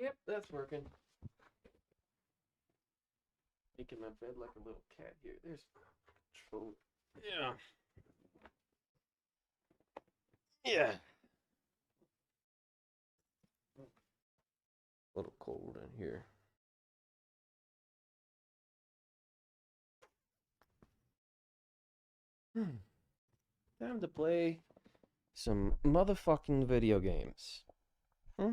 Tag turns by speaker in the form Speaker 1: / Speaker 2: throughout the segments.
Speaker 1: Yep, that's working. Making my bed like a little cat here. There's control. Yeah. Yeah. A little cold in here. Time to play some motherfucking video games. Hmm?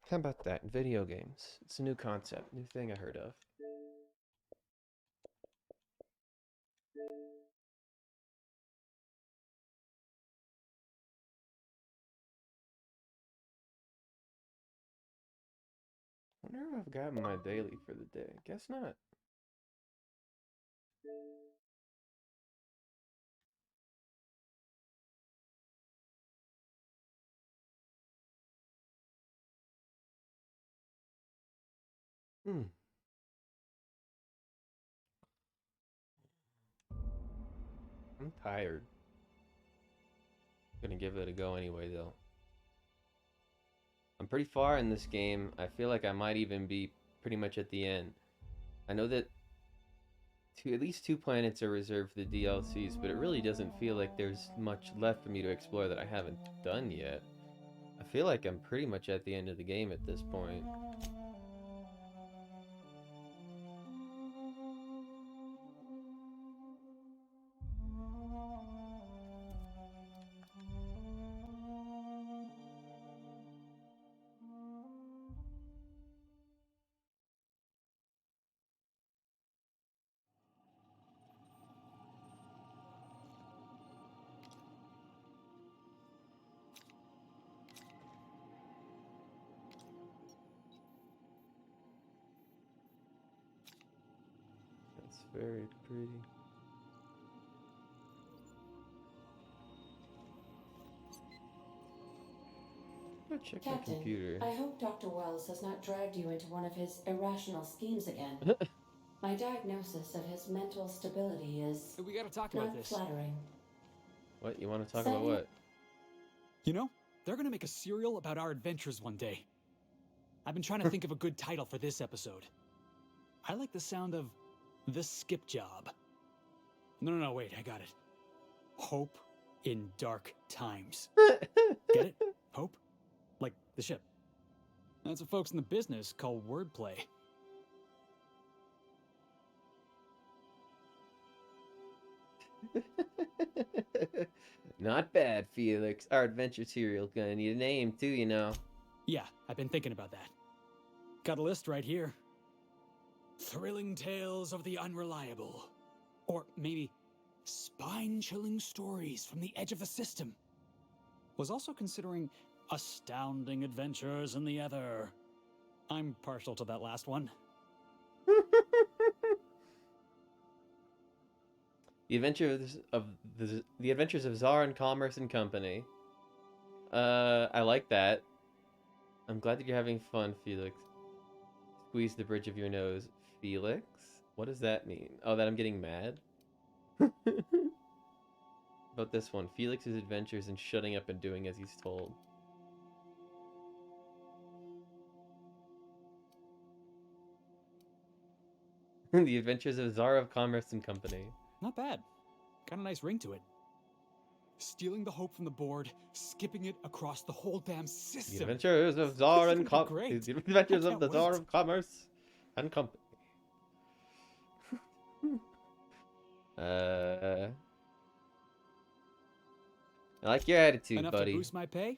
Speaker 1: How about that? Video games. It's a new concept, new thing I heard of. Wonder if I've gotten my daily for the day. Guess not. Hmm. I'm tired. Gonna give it a go anyway, though. I'm pretty far in this game. I feel like I might even be pretty much at the end. I know that at least two planets are reserved for the DLCs, but it really doesn't feel like there's much left for me to explore that I haven't done yet. I feel like I'm pretty much at the end of the game at this point. That's very pretty. Go check my
Speaker 2: Captain,
Speaker 1: computer.
Speaker 2: I hope Dr. Wells has not dragged you into one of his irrational schemes again. My diagnosis of his mental stability is
Speaker 3: Hey, we gotta talk about
Speaker 2: not
Speaker 3: this.
Speaker 2: flattering.
Speaker 1: What? You want to talk about
Speaker 2: Say,
Speaker 1: what?
Speaker 3: You know, they're gonna make a serial about our adventures one day. I've been trying to think of a good title for this episode. I like the sound of The Skip Job. No, wait, I got it. Hope in Dark Times. Get it? Hope? Like the ship. That's what folks in the business call wordplay.
Speaker 1: Not bad, Felix. Our adventure serial's gonna need a name too, you know.
Speaker 3: Yeah, I've been thinking about that. Got a list right here. Thrilling Tales of the Unreliable. Or maybe Spine-Chilling Stories from the Edge of the System. Was also considering Astounding Adventures in the Ether. I'm partial to that last one.
Speaker 1: The Adventures of the Adventures of Czar and Commerce and Company. I like that. I'm glad that you're having fun, Felix. Squeeze the bridge of your nose, Felix. What does that mean? Oh, that I'm getting mad. About this one, Felix's adventures and shutting up and doing as he's told. The Adventures of Czar of Commerce and Company.
Speaker 3: Not bad. Got a nice ring to it. Stealing the hope from the board, skipping it across the whole damn
Speaker 1: The
Speaker 3: system.
Speaker 1: Adventures of
Speaker 3: This
Speaker 1: Czar
Speaker 3: is
Speaker 1: and
Speaker 3: gonna be great.
Speaker 1: The Adventures
Speaker 3: I
Speaker 1: of
Speaker 3: can't
Speaker 1: the Czar
Speaker 3: wait.
Speaker 1: of Commerce and Company. uh, I like your attitude,
Speaker 3: Enough to
Speaker 1: buddy.
Speaker 3: boost my pay?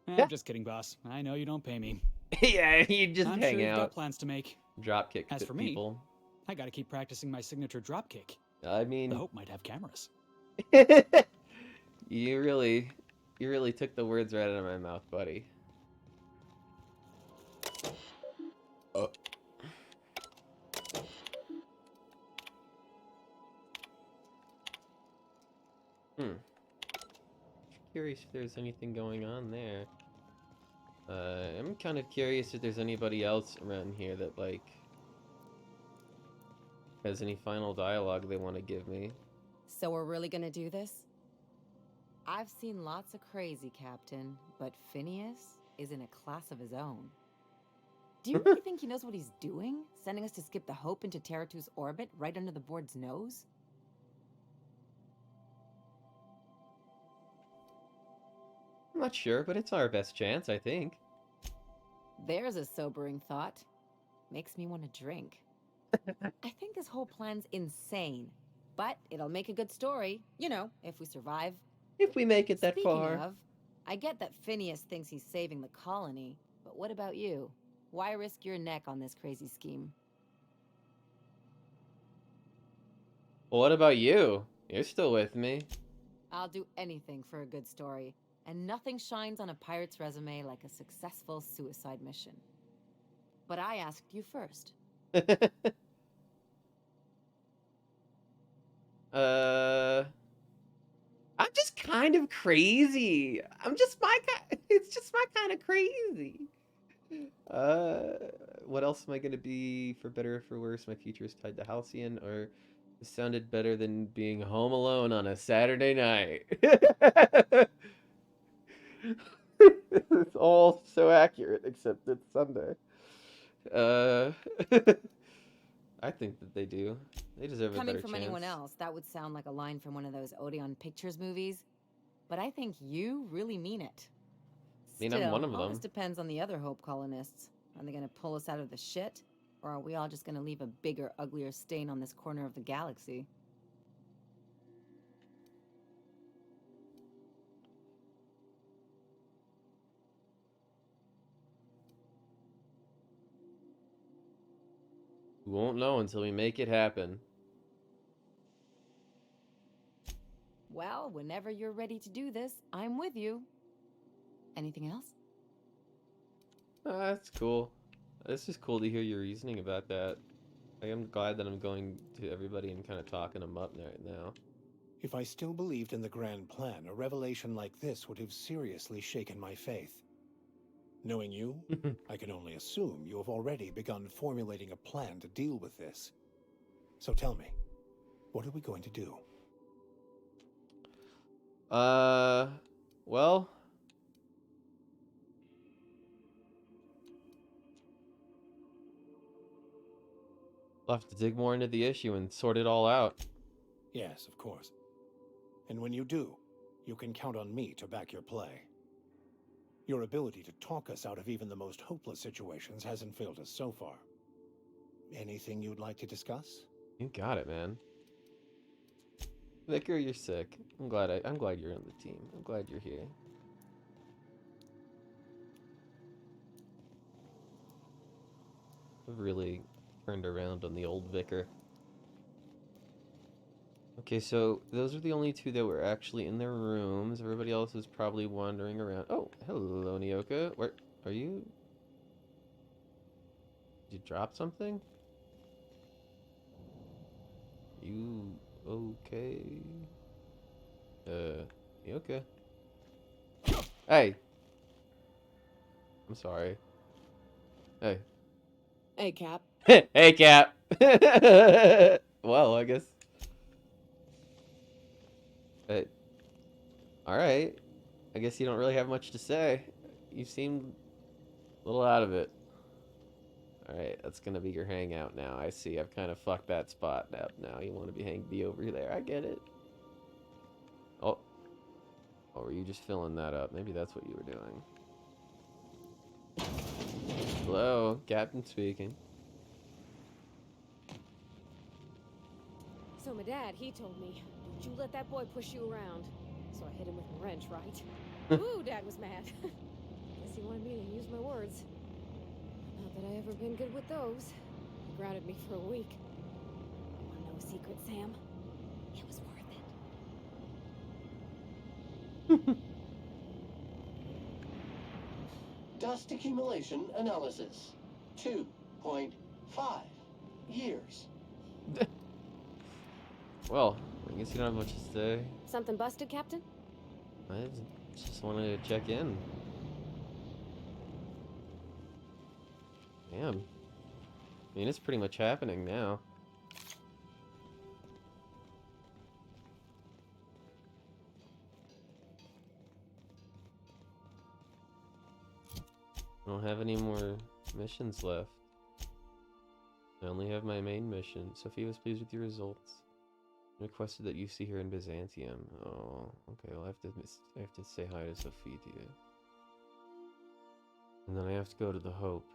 Speaker 1: Yeah,
Speaker 3: I'm just kidding, boss. I know you don't pay me.
Speaker 1: yeah, you just
Speaker 3: I'm sure
Speaker 1: hang
Speaker 3: you've got
Speaker 1: out,
Speaker 3: plans to make.
Speaker 1: drop kick
Speaker 3: As for me,
Speaker 1: people.
Speaker 3: I gotta keep practicing my signature dropkick.
Speaker 1: I
Speaker 3: The
Speaker 1: mean,
Speaker 3: Hope might have cameras.
Speaker 1: you really, you really took the words right out of my mouth, buddy. Oh. Hmm. Curious if there's anything going on there. I'm kind of curious if there's anybody else around here that, like, has any final dialogue they want to give me.
Speaker 4: So we're really gonna do this? I've seen lots of crazy, Captain, but Phineas is in a class of his own. Do you really think he knows what he's doing? Sending us to skip the Hope into Terra-2's orbit right under the board's nose?
Speaker 1: I'm not sure, but it's our best chance, I think.
Speaker 4: There's a sobering thought. Makes me want to drink. I think this whole plan's insane. But it'll make a good story, you know, if we survive.
Speaker 1: If we make it that
Speaker 4: Speaking
Speaker 1: far.
Speaker 4: of, I get that Phineas thinks he's saving the colony, but what about you? Why risk your neck on this crazy scheme?
Speaker 1: Well, what about you? You're still with me.
Speaker 4: I'll do anything for a good story, and nothing shines on a pirate's resume like a successful suicide mission. But I asked you first.
Speaker 1: uh, I'm just kind of crazy. It's just my kind of crazy. Uh, what else am I gonna be for better or for worse? My future is tied to Halcyon, or it sounded better than being home alone on a Saturday night. It's all so accurate, except it's Sunday. Uh, I think that they do. They deserve a
Speaker 4: Coming
Speaker 1: better
Speaker 4: from
Speaker 1: chance.
Speaker 4: anyone else, that would sound like a line from one of those Odeon Pictures movies. But I think you really mean it.
Speaker 1: I mean, I'm one of
Speaker 4: All this
Speaker 1: them.
Speaker 4: depends on the other Hope colonists. Are they gonna pull us out of the shit? Or are we all just gonna leave a bigger, uglier stain on this corner of the galaxy?
Speaker 1: We won't know until we make it happen.
Speaker 4: Well, whenever you're ready to do this, I'm with you. Anything else?
Speaker 1: That's cool. It's just cool to hear your reasoning about that. I am glad that I'm going to everybody and kind of talking them up right now.
Speaker 5: If I still believed in the grand plan, a revelation like this would have seriously shaken my faith. Knowing you, I can only assume you have already begun formulating a plan to deal with this. So tell me, what are we going to do?
Speaker 1: Well, we'll have to dig more into the issue and sort it all out.
Speaker 5: Yes, of course. And when you do, you can count on me to back your play. Your ability to talk us out of even the most hopeless situations hasn't failed us so far. Anything you'd like to discuss?
Speaker 1: You got it, man. Vicar, you're sick. I'm glad you're on the team. I'm glad you're here. I've really turned around on the old Vicar. Okay, so those are the only two that were actually in their rooms. Everybody else is probably wandering around. Oh, hello, Nyoka. Where are you? Did you drop something? You okay? Nyoka? Hey! I'm sorry. Hey.
Speaker 6: Hey, Cap.
Speaker 1: Hey, Cap! Well, I guess. Hey. Alright. I guess you don't really have much to say. You seem a little out of it. Alright, that's gonna be your hangout now. I see. I've kind of fucked that spot up now. You want to be over there. I get it. Oh. Or were you just filling that up? Maybe that's what you were doing. Hello, Captain speaking.
Speaker 6: So my dad, he told me, don't you let that boy push you around. So I hit him with a wrench, right? Ooh, Dad was mad. Guess he wanted me to use my words. Not that I ever been good with those. He grounded me for a week. Wanna know a secret, Sam? It was worth it.
Speaker 7: Dust accumulation analysis. 2.5 years.
Speaker 1: Well, I guess you don't have much to say.
Speaker 6: Something busted, Captain?
Speaker 1: I just wanted to check in. Damn. I mean, it's pretty much happening now. I don't have any more missions left. I only have my main mission. Sophia was pleased with your results. Requested that you see her in Byzantium. Oh, okay. Well, I have to say hi to Sophia. And then I have to go to the Hope.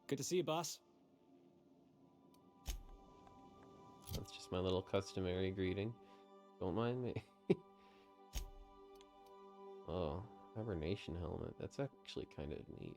Speaker 3: Good to see you, boss.
Speaker 1: That's just my little customary greeting. Don't mind me. Oh, hibernation helmet. That's actually kind of neat.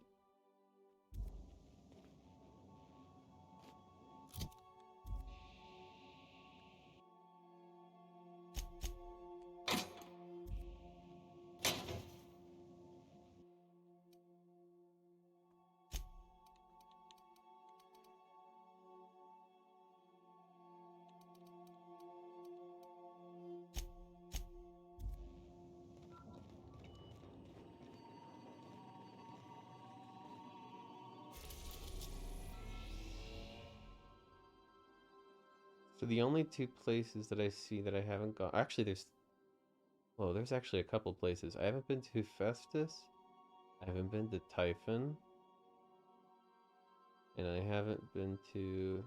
Speaker 1: So the only two places that I see that I haven't gone... Actually, there's actually a couple places. I haven't been to Festus. I haven't been to Typhon. And I haven't been to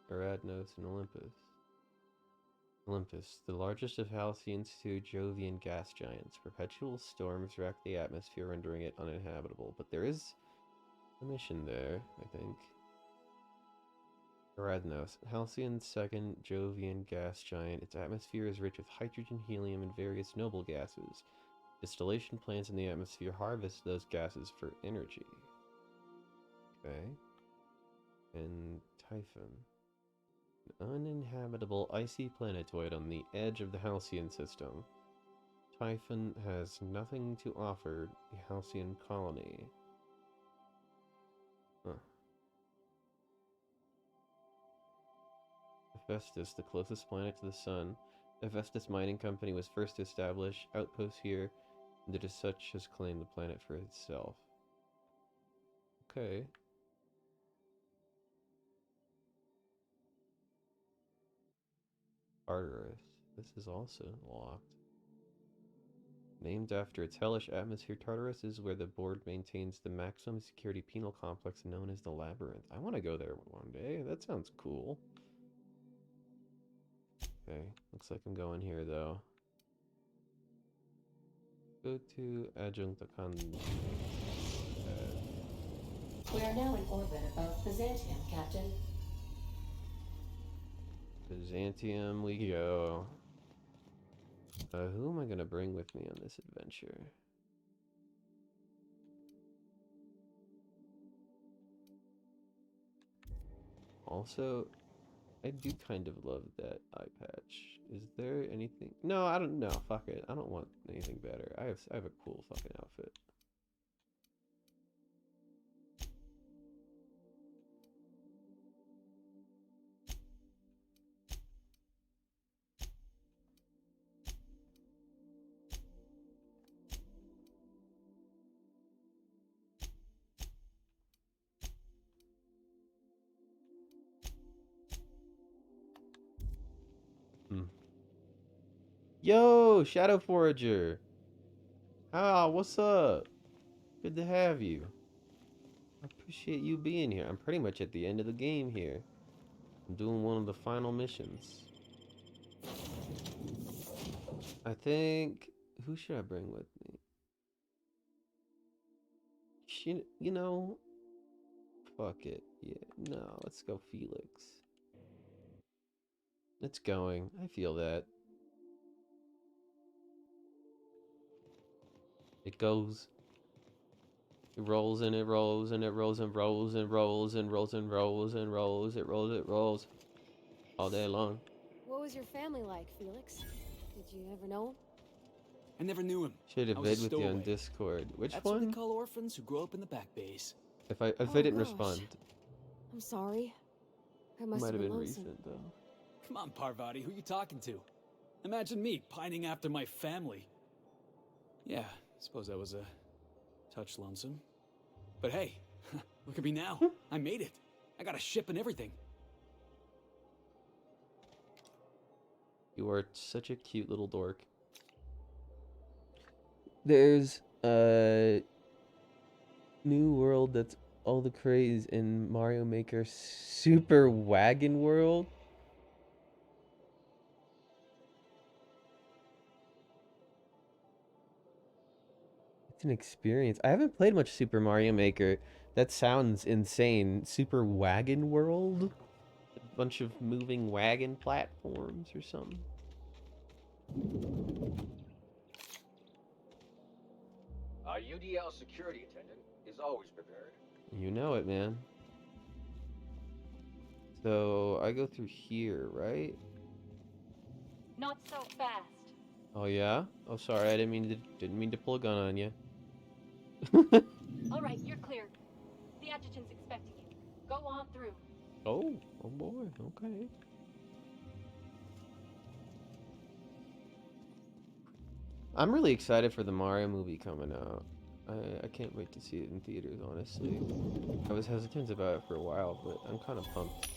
Speaker 1: Aradnos and Olympus. Olympus, the largest of Halcyon's two Jovian gas giants. Perpetual storms rack the atmosphere, rendering it uninhabitable. But there is a mission there, I think. Aradnos, Halcyon's second Jovian gas giant. Its atmosphere is rich with hydrogen, helium, and various noble gases. Distillation plants in the atmosphere harvest those gases for energy. Okay. And Typhon. An uninhabitable icy planetoid on the edge of the Halcyon system. Typhon has nothing to offer the Halcyon colony. Huh. Hephaestus, the closest planet to the Sun, A Vestas mining company was first to establish outposts here, and it as such has claimed the planet for itself. Okay. Tartarus. This is also locked. Named after its hellish atmosphere, Tartarus is where the board maintains the maximum security penal complex known as the Labyrinth. I want to go there one day. That sounds cool. Okay, looks like I'm going here though. Go to Adjunct
Speaker 2: We are now in orbit above Byzantium, Captain.
Speaker 1: Byzantium we go. Who am I gonna bring with me on this adventure? Also, I do kind of love that eye patch. Is there anything? No, I don't know. Fuck it. I don't want anything better. I have a cool fucking outfit. Yo, Shadow Forager. Ah, what's up? Good to have you. I appreciate you being here. I'm pretty much at the end of the game here. I'm doing one of the final missions. I think... Who should I bring with me? You know... Fuck it. Yeah, no, let's go Felix. It's going. I feel that. It goes. It rolls and it rolls and it rolls and rolls and rolls and rolls and rolls and rolls. It rolls, it rolls. All day long.
Speaker 6: What was your family like, Felix? Did you ever know him?
Speaker 3: I never knew him.
Speaker 1: Should
Speaker 3: I
Speaker 1: have
Speaker 3: was a
Speaker 1: bid with you on
Speaker 3: stowaway.
Speaker 1: Discord. Which
Speaker 3: That's what
Speaker 1: one?
Speaker 3: they call orphans who grow up in the back bays.
Speaker 1: If I
Speaker 6: Oh,
Speaker 1: didn't
Speaker 6: gosh.
Speaker 1: respond,
Speaker 6: I'm sorry. That
Speaker 1: it
Speaker 6: must
Speaker 1: might
Speaker 6: have
Speaker 1: have
Speaker 6: been
Speaker 1: been
Speaker 6: lonesome.
Speaker 1: recent though.
Speaker 3: Come on, Parvati, who you talking to? Imagine me pining after my family. Yeah, suppose I was a touch lonesome. But hey, look at me now. I made it. I got a ship and everything.
Speaker 1: You are such a cute little dork. There's a new world that's all the craze in Mario Maker Super Wagon World. It's an experience. I haven't played much Super Mario Maker. That sounds insane. Super Wagon World? A bunch of moving wagon platforms or something.
Speaker 8: Our UDL security attendant is always prepared.
Speaker 1: You know it, man. So I go through here, right?
Speaker 9: Not so fast.
Speaker 1: Oh yeah? Oh sorry, I didn't mean to pull a gun on you.
Speaker 9: All right, you're clear. The adjutant's expecting you. Go on through.
Speaker 1: Oh boy, okay. I'm really excited for the Mario movie coming out. I can't wait to see it in theaters, honestly. I was hesitant about it for a while, but I'm kind of pumped.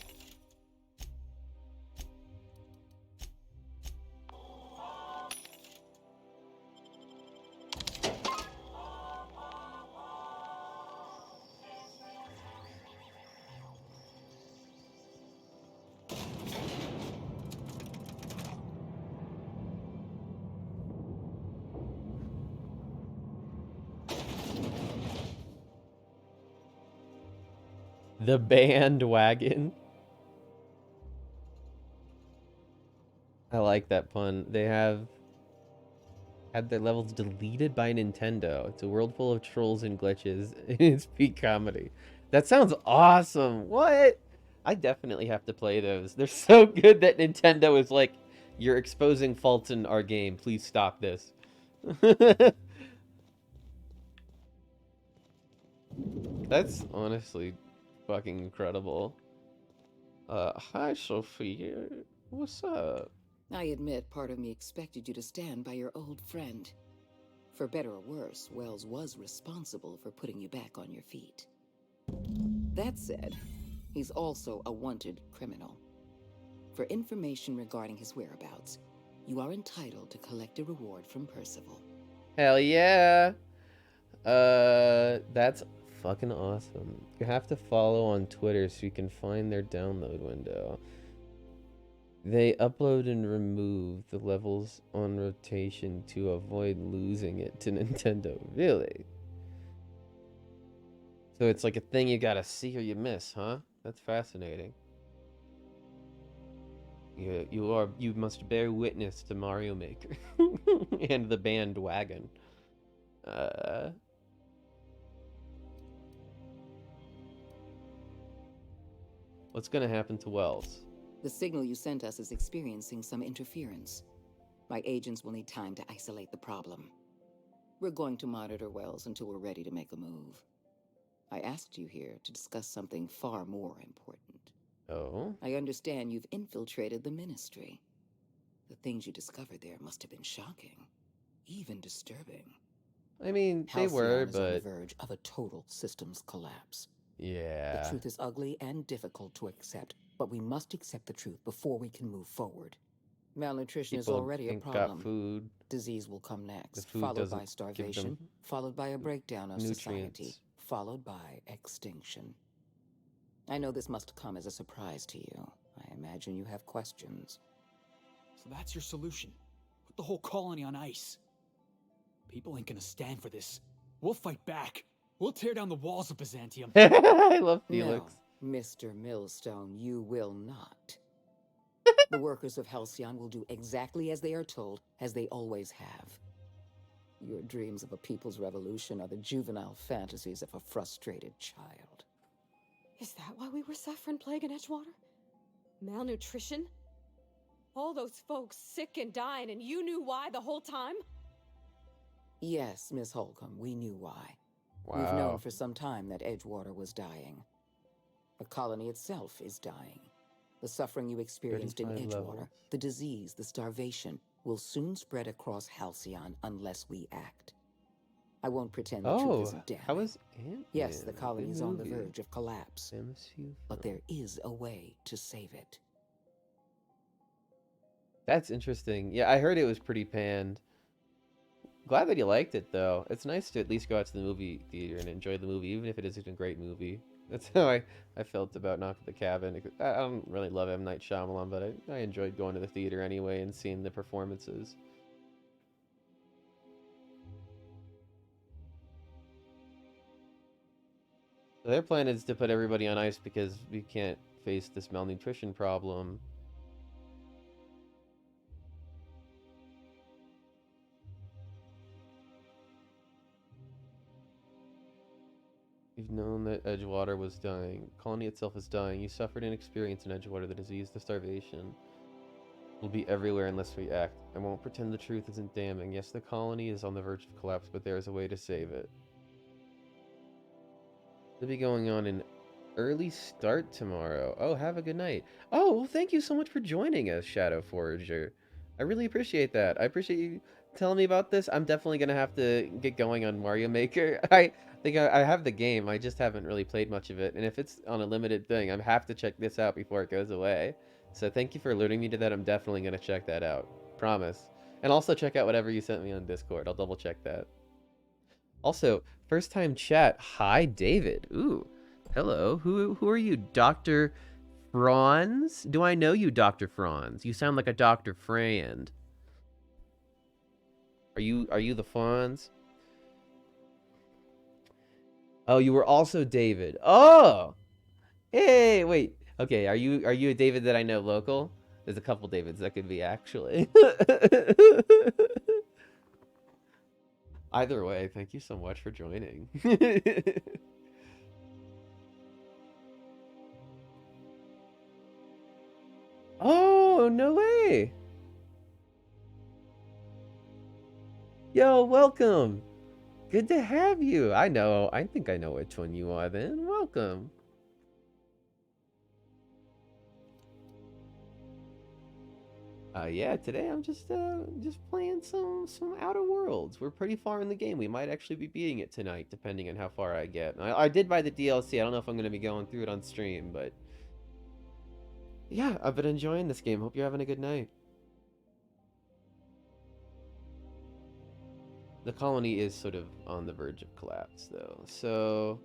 Speaker 1: The bandwagon. I like that pun. They have had their levels deleted by Nintendo. It's a world full of trolls and glitches. It's peak comedy. That sounds awesome. What? I definitely have to play those. They're so good that Nintendo is like, you're exposing faults in our game. Please stop this. That's honestly fucking incredible. Hi, Sophia. What's up?
Speaker 10: I admit part of me expected you to stand by your old friend. For better or worse, Wells was responsible for putting you back on your feet. That said, he's also a wanted criminal. For information regarding his whereabouts, you are entitled to collect a reward from Percival.
Speaker 1: Hell yeah. That's fucking awesome. You have to follow on Twitter so you can find their download window. They upload and remove the levels on rotation to avoid losing it to Nintendo. Really? So it's like a thing you gotta see or you miss, huh? That's fascinating. You must bear witness to Mario Maker and the bandwagon. What's gonna happen to Wells?
Speaker 10: The signal you sent us is experiencing some interference. My agents will need time to isolate the problem. We're going to monitor Wells until we're ready to make a move. I asked you here to discuss something far more important.
Speaker 1: Oh?
Speaker 10: I understand you've infiltrated the Ministry. The things you discovered there must have been shocking, even disturbing.
Speaker 1: I mean, they
Speaker 10: Halcyon
Speaker 1: were,
Speaker 10: is on the
Speaker 1: but
Speaker 10: verge of a total systems collapse.
Speaker 1: yeah.
Speaker 10: The truth is ugly and difficult to accept, but we must accept the truth before we can move forward. Malnutrition is
Speaker 1: People
Speaker 10: already a
Speaker 1: ain't
Speaker 10: problem.
Speaker 1: got food.
Speaker 10: Disease will come next,
Speaker 1: The food
Speaker 10: followed
Speaker 1: doesn't
Speaker 10: by
Speaker 1: give
Speaker 10: starvation,
Speaker 1: them
Speaker 10: followed by a breakdown of society,
Speaker 1: nutrients.
Speaker 10: followed by extinction. I know this must come as a surprise to you. I imagine you have questions.
Speaker 3: So that's your solution. Put the whole colony on ice. People ain't gonna stand for this. We'll fight back. We'll tear down the walls of Byzantium.
Speaker 1: I love Felix.
Speaker 10: No, Mr. Millstone, you will not. The workers of Halcyon will do exactly as they are told, as they always have. Your dreams of a people's revolution are the juvenile fantasies of a frustrated child.
Speaker 6: Is that why we were suffering plague in Edgewater? Malnutrition? All those folks sick and dying, and you knew why the whole time?
Speaker 10: Yes, Miss Holcomb, we knew why.
Speaker 1: Wow.
Speaker 10: We've known for some time that Edgewater was dying. The colony itself is dying. The suffering you experienced in
Speaker 1: 35
Speaker 10: Edgewater,
Speaker 1: levels.
Speaker 10: the disease, the starvation, will soon spread across Halcyon unless we act. I won't pretend the truth
Speaker 1: Oh,
Speaker 10: isn't damning.
Speaker 1: how was Ant-Man?
Speaker 10: Yes, the colony
Speaker 1: Good
Speaker 10: is on the
Speaker 1: movie.
Speaker 10: verge of collapse,
Speaker 1: MSU
Speaker 10: but
Speaker 1: film.
Speaker 10: there is a way to save it.
Speaker 1: That's interesting. Yeah, I heard it was pretty panned. Glad that you liked it, though. It's nice to at least go out to the movie theater and enjoy the movie, even if it isn't a great movie. That's how I felt about Knock at the Cabin. I don't really love M. Night Shyamalan, but I enjoyed going to the theater anyway and seeing the performances. So their plan is to put everybody on ice because we can't face this malnutrition problem. You've known that Edgewater was dying. Colony itself is dying. You suffered an experience in Edgewater, the disease, the starvation. Will be everywhere unless we act. I won't pretend the truth isn't damning. Yes, the colony is on the verge of collapse, but there is a way to save it. It'll be going on an early start tomorrow. Oh, have a good night. Oh, well, thank you so much for joining us, Shadow Forager. I really appreciate that. I appreciate you telling me about this. I'm definitely going to have to get going on Mario Maker. I think I have the game. I just haven't really played much of it. And if it's on a limited thing, I have to check this out before it goes away. So thank you for alerting me to that. I'm definitely going to check that out. Promise. And also check out whatever you sent me on Discord. I'll double check that. Also, first time chat. Hi, David. Ooh, hello. Who are you, Dr. Franz? Do I know you, Dr. Franz? You sound like a Dr. Frand. Are you the Franz? Oh, you were also David. Oh, hey, wait. Okay, are you a David that I know local? There's a couple Davids that could be actually. Either way, thank you so much for joining. Oh, no way. Yo, welcome. Good to have you. I think I know which one you are then. Welcome. Yeah, today I'm just playing some Outer Worlds. We're pretty far in the game. We might actually be beating it tonight, depending on how far I get. I did buy the DLC. I don't know if I'm gonna be going through it on stream, but yeah, I've been enjoying this game. Hope you're having a good night. The colony is sort of on the verge of collapse, though. So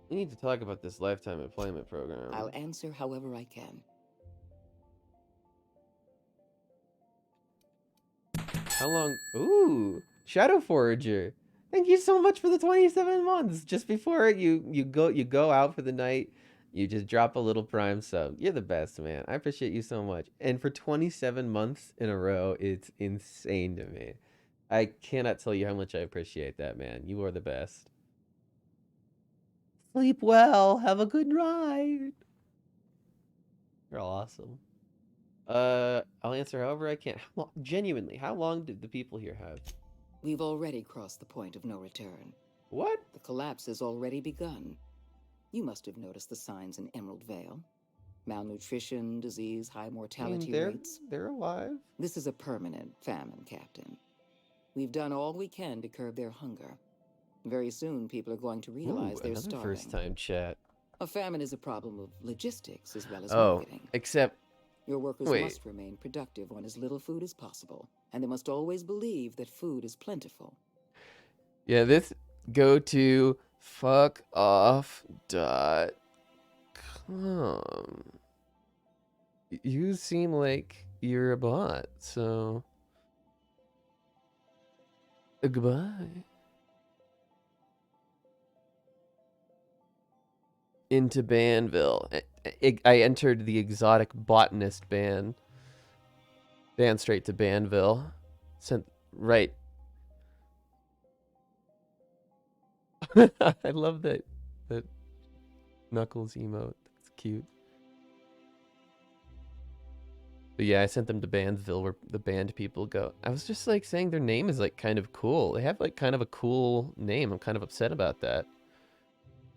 Speaker 1: we need to talk about this lifetime employment program.
Speaker 10: I'll answer however I can.
Speaker 1: How long? Ooh, Shadow Forager. Thank you so much for the 27 months. Just before you go out for the night, you just drop a little Prime sub. You're the best, man. I appreciate you so much. And for 27 months in a row, it's insane to me. I cannot tell you how much I appreciate that, man. You are the best. Sleep well. Have a good ride. You're awesome. I'll answer however I can. Genuinely, how long did the people here have?
Speaker 10: We've already crossed the point of no return.
Speaker 1: What?
Speaker 10: The collapse has already begun. You must have noticed the signs in Emerald Vale. Malnutrition, disease, high mortality rates.
Speaker 1: They're alive.
Speaker 10: This is a permanent famine, Captain. We've done all we can to curb their hunger. Very soon, people are going to realize they're starving.
Speaker 1: First time chat.
Speaker 10: A famine is a problem of logistics as well as
Speaker 1: Oh,
Speaker 10: marketing.
Speaker 1: except...
Speaker 10: Your workers
Speaker 1: Wait.
Speaker 10: must remain productive on as little food as possible, and they must always believe that food is plentiful.
Speaker 1: Yeah, this go to fuckoff.com. You seem like you're a bot, so goodbye. Into Banville. I entered the exotic botanist band. Band straight to Banville. Sent right. I love that Knuckles emote. It's cute. But yeah, I sent them to Bandville where the band people go. I was just like saying their name is like kind of cool. They have like kind of a cool name. I'm kind of upset about that.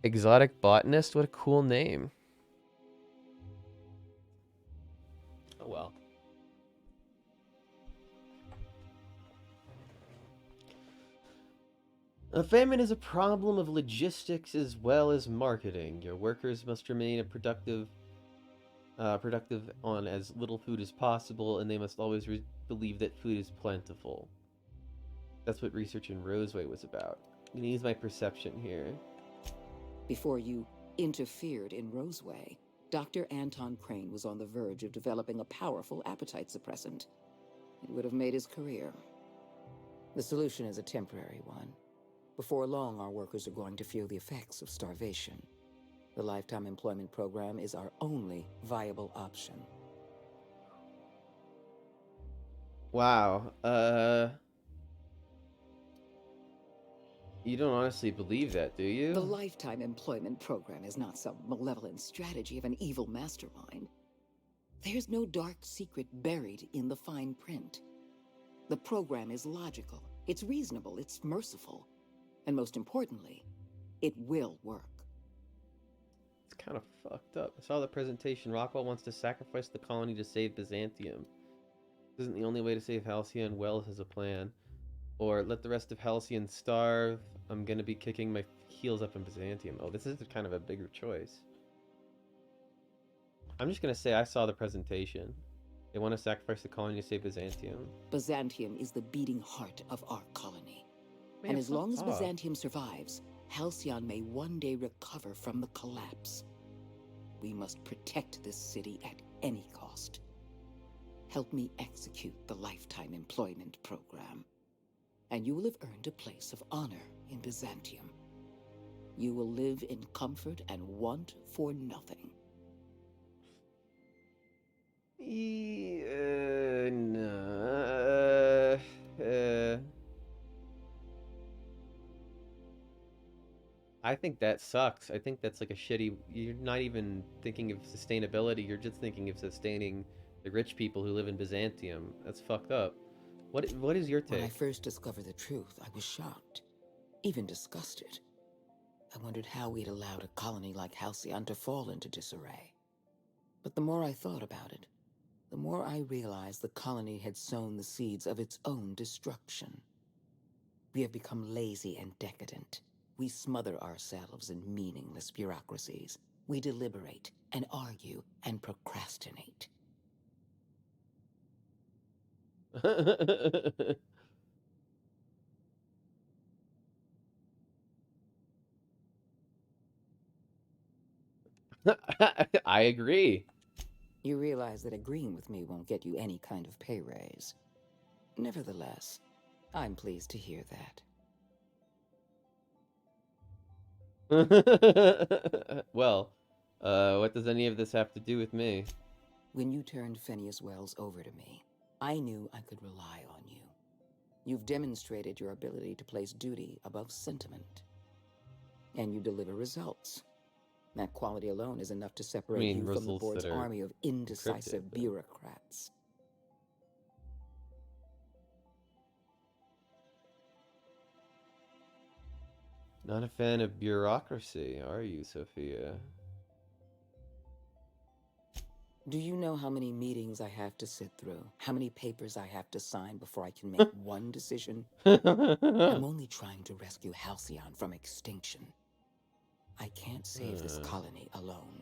Speaker 1: Exotic botanist, what a cool name. Oh well. A famine is a problem of logistics as well as marketing. Your workers must remain productive on as little food as possible, and they must always believe that food is plentiful. That's what research in Roseway was about. I'm gonna use my perception here.
Speaker 10: Before you interfered in Roseway, Dr. Anton Crane was on the verge of developing a powerful appetite suppressant. It would have made his career. The solution is a temporary one. Before long, our workers are going to feel the effects of starvation. The Lifetime Employment Program is our only viable option.
Speaker 1: Wow. You don't honestly believe that, do you?
Speaker 10: The Lifetime Employment Program is not some malevolent strategy of an evil mastermind. There's no dark secret buried in the fine print. The program is logical, it's reasonable, it's merciful, and most importantly, it will work.
Speaker 1: It's kind of fucked up. I saw the presentation. Rockwell wants to sacrifice the colony to save Byzantium. This isn't the only way to save Halcyon. Wells has a plan. Or let the rest of Halcyon starve. I'm gonna be kicking my heels up in Byzantium. Oh, this is kind of a bigger choice. I'm just gonna say I saw the presentation. They want to sacrifice the colony to save Byzantium.
Speaker 10: Byzantium is the beating heart of our colony. Man, and as long as Byzantium survives, Halcyon may one day recover from the collapse. We must protect this city at any cost. Help me execute the Lifetime Employment Program, and you will have earned a place of honor in Byzantium. You will live in comfort and want for nothing.
Speaker 1: I think that sucks. I think that's like a shitty... You're not even thinking of sustainability. You're just thinking of sustaining the rich people who live in Byzantium. That's fucked up. What is your take?
Speaker 10: When I first discovered the truth, I was shocked, even disgusted. I wondered how we'd allowed a colony like Halcyon to fall into disarray. But the more I thought about it, the more I realized the colony had sown the seeds of its own destruction. We have become lazy and decadent. We smother ourselves in meaningless bureaucracies. We deliberate and argue and procrastinate.
Speaker 1: I agree.
Speaker 10: You realize that agreeing with me won't get you any kind of pay raise. Nevertheless, I'm pleased to hear that.
Speaker 1: Well, what does any of this have to do with me?
Speaker 10: When you turned Phineas Wells over to me, I knew I could rely on you. You've demonstrated your ability to place duty above sentiment. And you deliver results. That quality alone is enough to separate you from the board's army of indecisive bureaucrats.
Speaker 1: Not a fan of bureaucracy, are you, Sophia?
Speaker 10: Do you know how many meetings I have to sit through? How many papers I have to sign before I can make one decision? I'm only trying to rescue Halcyon from extinction. I can't save this colony alone.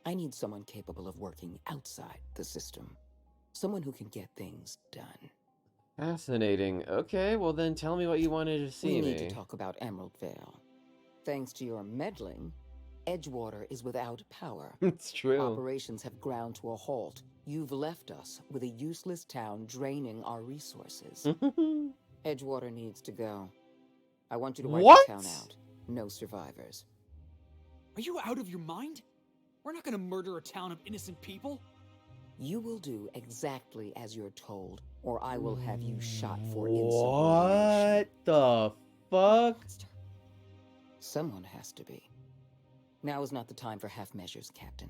Speaker 10: I need someone capable of working outside the system. Someone who can get things done.
Speaker 1: Fascinating. Okay, well then tell me what you wanted to see
Speaker 10: We need to talk about Emerald Vale. Thanks to your meddling, Edgewater is without power.
Speaker 1: It's true.
Speaker 10: Operations have ground to a halt. You've left us with a useless town draining our resources. Edgewater needs to go. I want you to wipe the town out. No survivors.
Speaker 3: Are you out of your mind? We're not gonna murder a town of innocent people.
Speaker 10: You will do exactly as you're told, or I will have you shot for insubordination.
Speaker 1: What the fuck?
Speaker 10: Someone has to be. Now is not the time for half measures, Captain.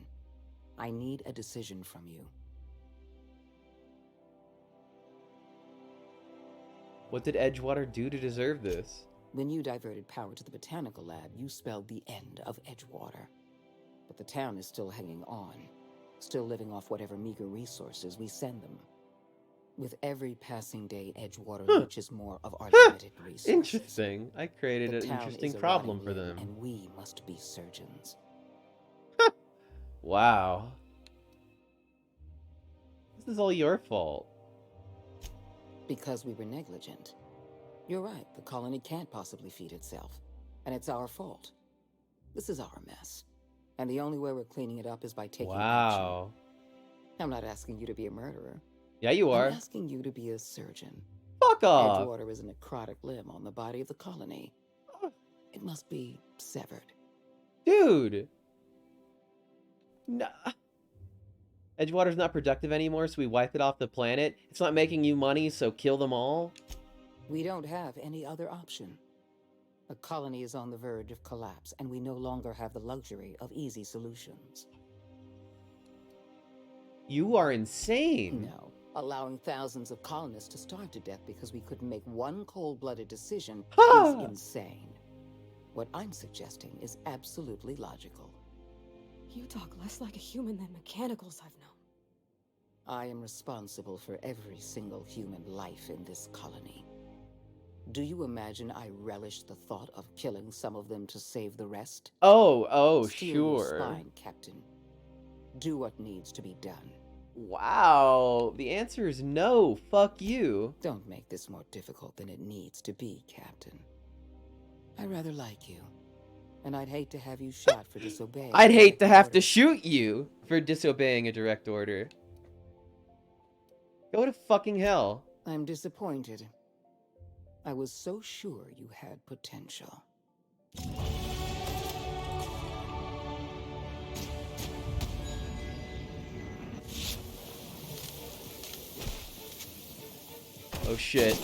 Speaker 10: I need a decision from you.
Speaker 1: What did Edgewater do to deserve this?
Speaker 10: When you diverted power to the botanical lab, you spelled the end of Edgewater. But the town is still hanging on, still living off whatever meager resources we send them. With every passing day, Edgewater leeches more of our limited resources.
Speaker 1: Interesting. I created
Speaker 10: The
Speaker 1: an
Speaker 10: town
Speaker 1: interesting
Speaker 10: is a
Speaker 1: problem
Speaker 10: rotting
Speaker 1: for
Speaker 10: limb,
Speaker 1: them.
Speaker 10: and we must be surgeons.
Speaker 1: Wow. This is all your fault.
Speaker 10: Because we were negligent. You're right, the colony can't possibly feed itself. And it's our fault. This is our mess. And the only way we're cleaning it up is by taking action. I'm not asking you to be a murderer.
Speaker 1: Yeah, you are.
Speaker 10: I'm asking you to be a surgeon.
Speaker 1: Fuck off.
Speaker 10: Edgewater is a necrotic limb on the body of the colony. It must be severed.
Speaker 1: Dude. No. Edgewater's not productive anymore, so we wipe it off the planet. It's not making you money, so kill them all.
Speaker 10: We don't have any other option. The colony is on the verge of collapse, and we no longer have the luxury of easy solutions.
Speaker 1: You are insane.
Speaker 10: No. Allowing thousands of colonists to starve to death because we couldn't make one cold-blooded decision is insane. What I'm suggesting is absolutely logical.
Speaker 6: You talk less like a human than mechanicals I've known.
Speaker 10: I am responsible for every single human life in this colony. Do you imagine I relish the thought of killing some of them to save the rest?
Speaker 1: Oh,
Speaker 10: Steel your
Speaker 1: sure.
Speaker 10: spine, Captain. Do what needs to be done.
Speaker 1: Wow. The answer is no. Fuck you.
Speaker 10: Don't make this more difficult than it needs to be, Captain. I rather like you, and I'd hate to have you shot for disobeying.
Speaker 1: I'd hate to have to shoot you for disobeying a direct order. Go to fucking hell.
Speaker 10: I'm disappointed. I was so sure you had potential.
Speaker 1: Oh shit.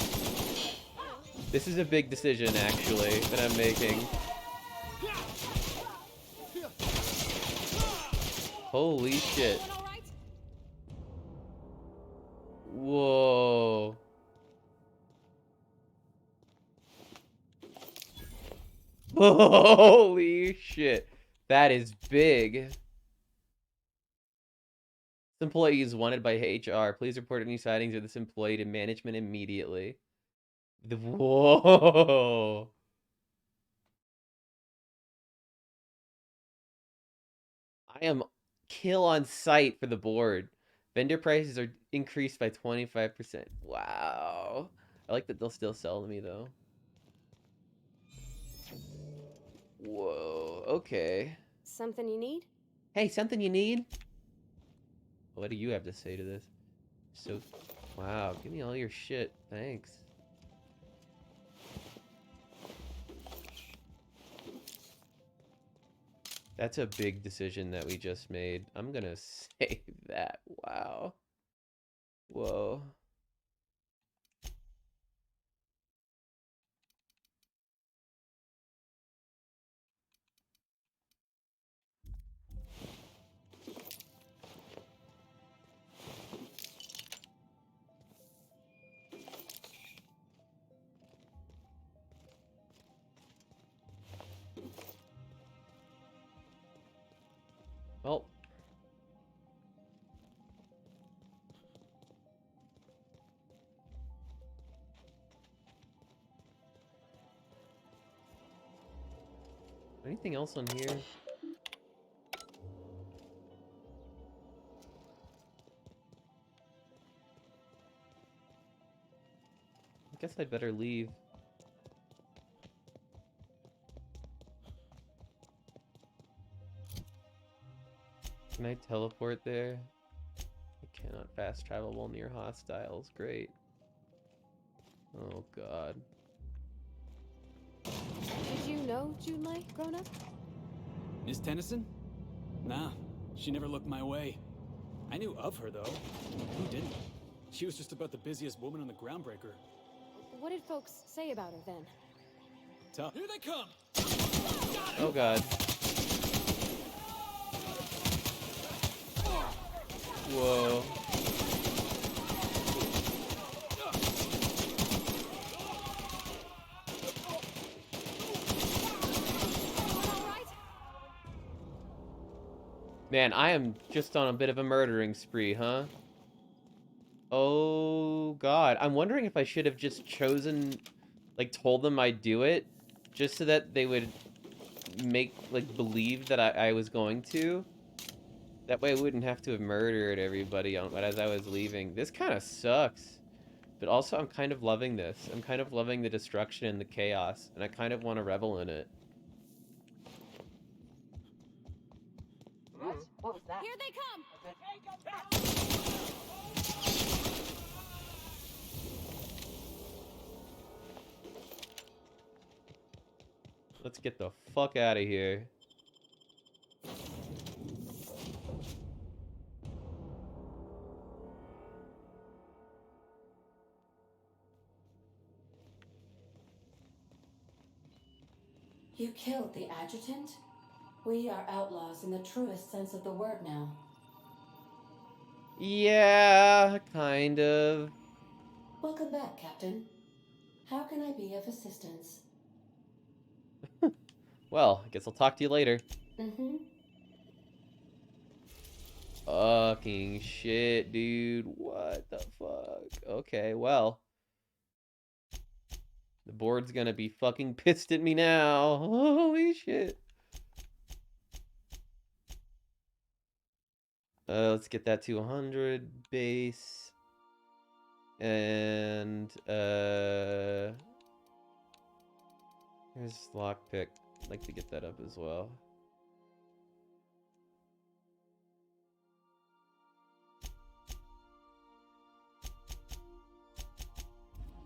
Speaker 1: This is a big decision, actually, that I'm making. Holy shit. Whoa. Holy shit. That is big. This employee is wanted by HR. Please report any sightings of this employee to management immediately. Whoa. I am kill on sight for the board. Vendor prices are increased by 25%. Wow. I like that they'll still sell to me though. Whoa, okay.
Speaker 6: Something you need?
Speaker 1: Hey, something you need? What do you have to say to this? So, wow, give me all your shit. Thanks. That's a big decision that we just made. I'm gonna save that. Wow. Whoa. Well. Anything else on here? I guess I'd better leave. Can I teleport there? I cannot fast travel while near hostiles. Great. Oh god.
Speaker 6: Did you know Junlei grown up?
Speaker 3: Miss Tennyson? Nah, she never looked my way. I knew of her, though. Who didn't? She was just about the busiest woman on the Groundbreaker.
Speaker 6: What did folks say about her then?
Speaker 3: Tough. Here they come!
Speaker 1: Oh god. Whoa. Man, I am just on a bit of a murdering spree, huh? Oh god. I'm wondering if I should have just chosen, like, told them I'd do it, just so that they would make, like, believe that I was going to. That way I wouldn't have to have murdered everybody as I was leaving. This kind of sucks. But also, I'm kind of loving this. I'm kind of loving the destruction and the chaos, and I kind of want to revel in it.
Speaker 9: What? What was that?
Speaker 6: Here they come!
Speaker 1: Let's get the fuck out of here.
Speaker 2: You killed the adjutant? We are outlaws in the truest sense of the word now.
Speaker 1: Yeah, kind of.
Speaker 2: Welcome back, Captain. How can I be of assistance?
Speaker 1: Well, I guess I'll talk to you later.
Speaker 2: Mm-hmm.
Speaker 1: Fucking shit, dude. What the fuck? Okay, well. The board's gonna be fucking pissed at me now. Holy shit. Let's get that to 100 base. And, here's lockpick. I'd like to get that up as well.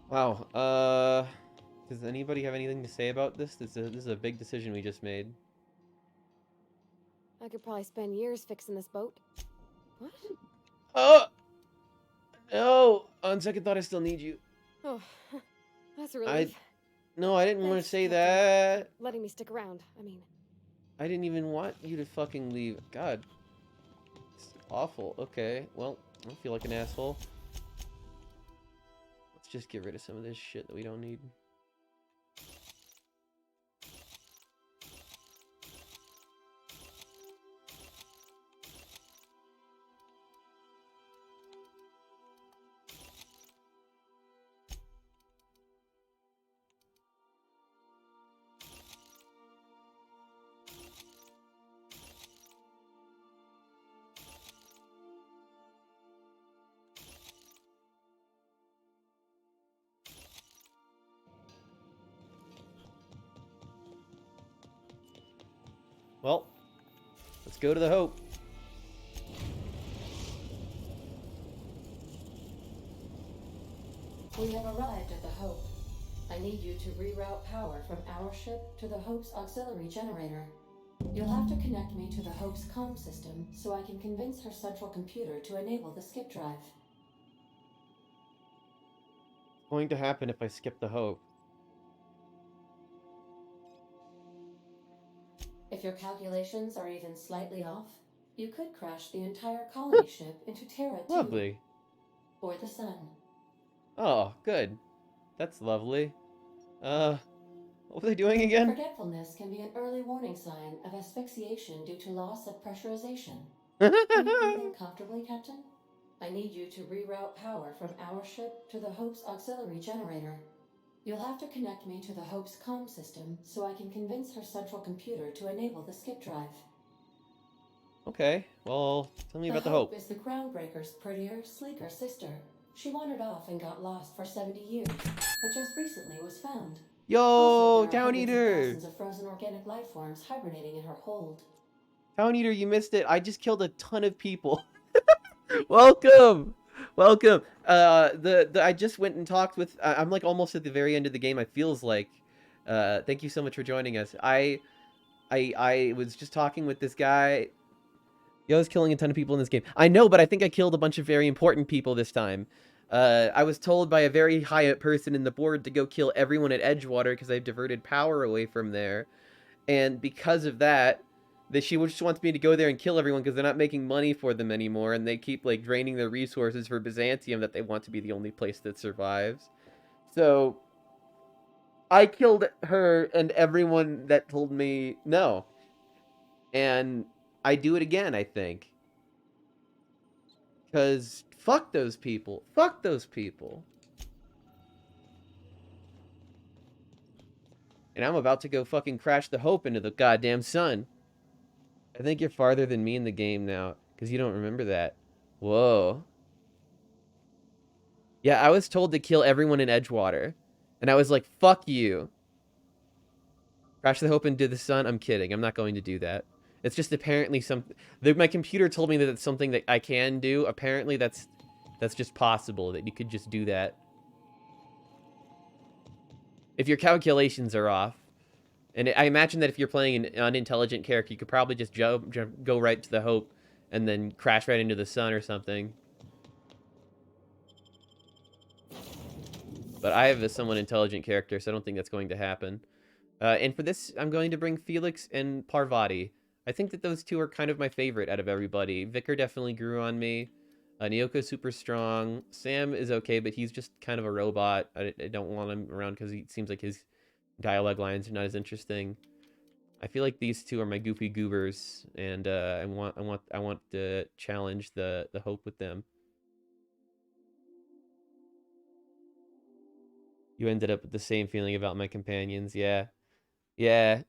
Speaker 1: Wow, does anybody have anything to say about this? This is a big decision we just made.
Speaker 6: I could probably spend years fixing this boat. What?
Speaker 1: Oh! No! On second thought, I still need you.
Speaker 6: Oh, that's a relief.
Speaker 1: No, I didn't want to
Speaker 6: Thanks,
Speaker 1: say
Speaker 6: Captain,
Speaker 1: that.
Speaker 6: for letting me stick around. I mean,
Speaker 1: I didn't even want you to fucking leave. God. It's awful. Okay, well, I don't feel like an asshole. Let's just get rid of some of this shit that we don't need. Well, let's go to the Hope.
Speaker 2: We have arrived at the Hope. I need you to reroute power from our ship to the Hope's auxiliary generator. You'll have to connect me to the Hope's comm system so I can convince her central computer to enable the skip drive.
Speaker 1: What's going to happen if I skip the Hope?
Speaker 2: If your calculations are even slightly off, you could crash the entire colony ship into Terra 2.
Speaker 1: Lovely.
Speaker 2: Or the Sun.
Speaker 1: Oh, good. That's lovely. What were they doing again?
Speaker 2: Forgetfulness can be an early warning sign of asphyxiation due to loss of pressurization. Are you breathing comfortably, Captain? I need you to reroute power from our ship to the Hope's auxiliary generator. You'll have to connect me to the Hope's comm system so I can convince her central computer to enable the skip drive.
Speaker 1: Okay, well, tell me about the Hope.
Speaker 2: Is the Groundbreaker's prettier, sleeker sister. She wandered off and got lost for 70 years, but just recently was found.
Speaker 1: Yo,
Speaker 2: Town
Speaker 1: Eater!
Speaker 2: Thousands of frozen organic life forms hibernating in her hold.
Speaker 1: Town Eater, you missed it. I just killed a ton of people. Welcome! Welcome! I just went and talked with... I'm like almost at the very end of the game, it feels like. Thank you so much for joining us. I was just talking with this guy. Yo, I was killing a ton of people in this game. I know, but I think I killed a bunch of very important people this time. I was told by a very high up person in the board to go kill everyone at Edgewater because I've diverted power away from there. And because of that, she just wants me to go there and kill everyone because they're not making money for them anymore. And they keep like draining their resources for Byzantium that they want to be the only place that survives. So I killed her and everyone that told me no. And I do it again, I think. Because fuck those people. Fuck those people. And I'm about to go fucking crash the Hope into the goddamn sun. I think you're farther than me in the game now. Because you don't remember that. Whoa. Yeah, I was told to kill everyone in Edgewater. And I was like, fuck you. Crash the Hope into the sun? I'm kidding. I'm not going to do that. It's just apparently something... My computer told me that it's something that I can do. Apparently that's just possible, that you could just do that. If your calculations are off. And I imagine that if you're playing an unintelligent character, you could probably just go right to the Hope and then crash right into the sun or something. But I have a somewhat intelligent character, so I don't think that's going to happen. And for this, I'm going to bring Felix and Parvati. I think that those two are kind of my favorite out of everybody. Vicar definitely grew on me. Nyoko's super strong. Sam is okay, but he's just kind of a robot. I don't want him around because he seems like his dialogue lines are not as interesting. I feel like these two are my goofy goobers, and I want to challenge the Hope with them. You ended up with the same feeling about my companions, yeah. Yeah.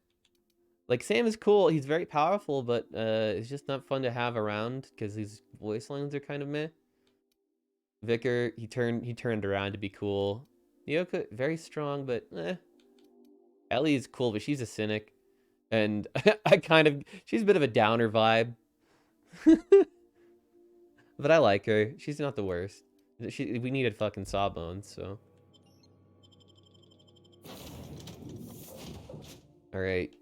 Speaker 1: Like, Sam is cool. He's very powerful, but it's just not fun to have around because his voice lines are kind of meh. Vicar, he turned around to be cool. Nyoko, very strong, but eh. Ellie's cool, but she's a cynic. And she's a bit of a downer vibe. But I like her. She's not the worst. We needed fucking Sawbones, so. Alright.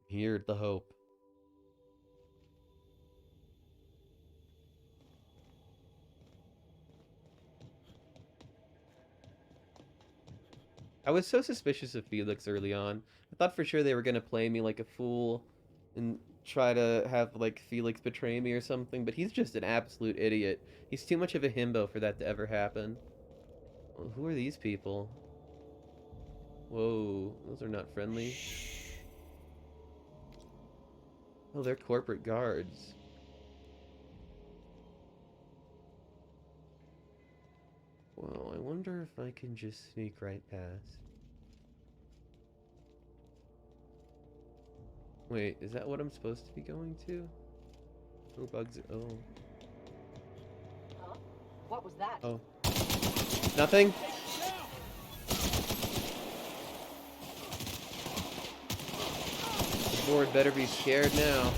Speaker 1: Here's the Hope. I was so suspicious of Felix early on. I thought for sure they were going to play me like a fool and try to have like Felix betray me or something, but he's just an absolute idiot. He's too much of a himbo for that to ever happen. Well, who are these people? Whoa, those are not friendly. Oh, they're corporate guards. Well, I wonder if I can just sneak right past. Wait, is that what I'm supposed to be going to? Oh, bugs. Oh.
Speaker 9: Huh? What was that?
Speaker 1: Oh. Nothing? board better be scared now.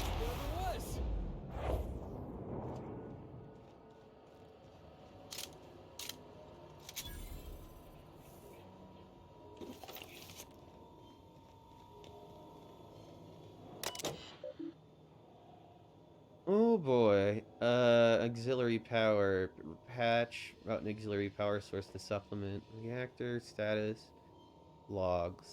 Speaker 1: Oh boy. Auxiliary power patch, route an auxiliary power source to supplement reactor status logs.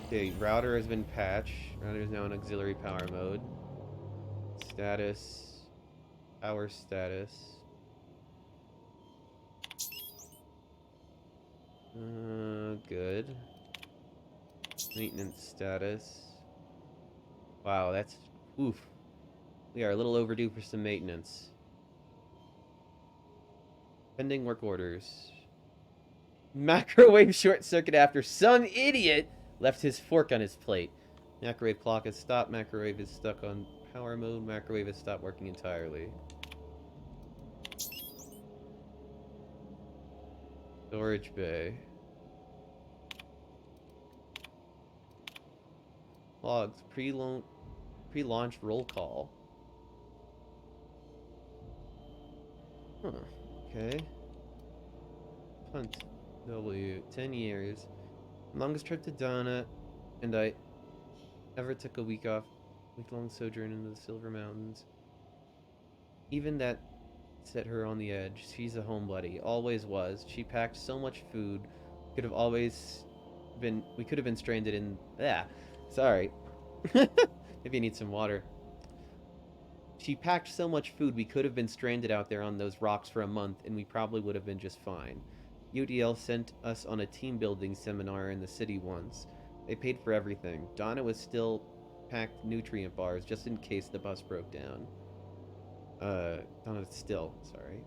Speaker 1: Okay, router has been patched. Router is now in auxiliary power mode. Status, power status. Good. Maintenance status. Wow, that's oof. We are a little overdue for some maintenance. Pending work orders. Microwave short circuit after some idiot left his fork on his plate. Microwave clock has stopped. Microwave is stuck on power mode. Microwave has stopped working entirely. Storage bay. Logs. Pre-launch roll call. Huh. Okay. Punt. W. 10 years. Longest trip to Donna, and I ever took a week-long sojourn into the Silver Mountains. Even that set her on the edge. She's a homebody. Always was. She packed so much food. We could have been stranded in... Yeah. Sorry. Maybe you need some water. She packed so much food we could have been stranded out there on those rocks for a month, and we probably would have been just fine. UDL sent us on a team-building seminar in the city once. They paid for everything. Donna was still packed nutrient bars just in case the bus broke down. Sorry.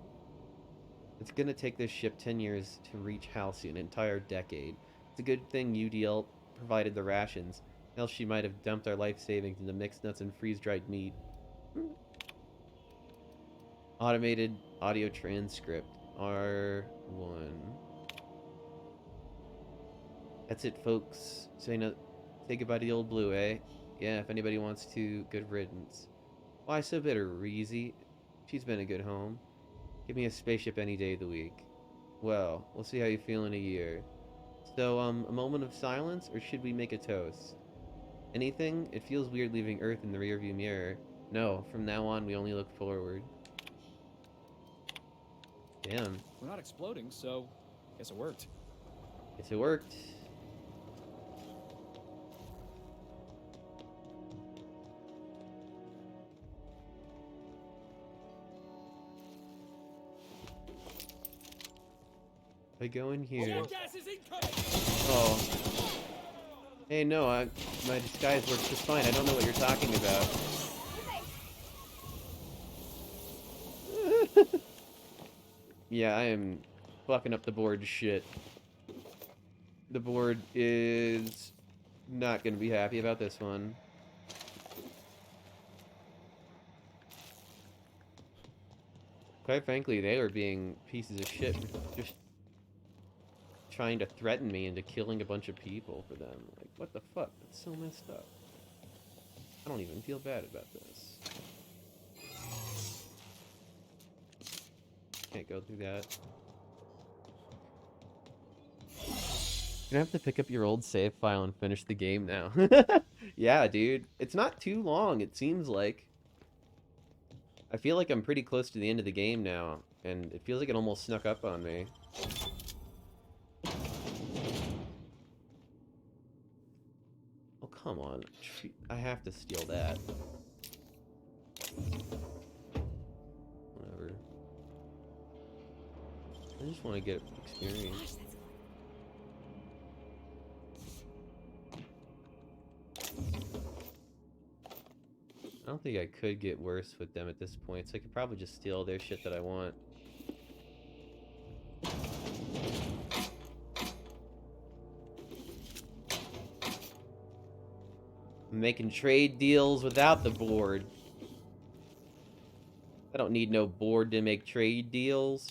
Speaker 1: It's gonna take this ship 10 years to reach Halcyon, an entire decade. It's a good thing UDL provided the rations, else she might have dumped our life savings into mixed nuts and freeze-dried meat. Automated audio transcript. R1. That's it, folks. Say goodbye to the old blue, eh? Yeah, if anybody wants to, good riddance. Why so bitter, Reezy? She's been a good home. Give me a spaceship any day of the week. Well, we'll see how you feel in a year. So, a moment of silence, or should we make a toast? Anything? It feels weird leaving Earth in the rearview mirror. No, from now on, we only look forward. Damn.
Speaker 3: We're not exploding, so guess it worked.
Speaker 1: Guess it worked. I go in here. Oh. Hey, no, my disguise works just fine. I don't know what you're talking about. Yeah, I am fucking up the board shit. The board is not gonna be happy about this one. Quite frankly, they were being pieces of shit, just trying to threaten me into killing a bunch of people for them. Like, what the fuck? That's so messed up. I don't even feel bad about this. Can't go through that. You're gonna have to pick up your old save file and finish the game now. Yeah, dude. It's not too long, it seems like. I feel like I'm pretty close to the end of the game now, and it feels like it almost snuck up on me. Oh, come on. I have to steal that. Whatever. I just want to get experience. I don't think I could get worse with them at this point, so I could probably just steal their shit that I want. I'm making trade deals without the board. I don't need no board to make trade deals.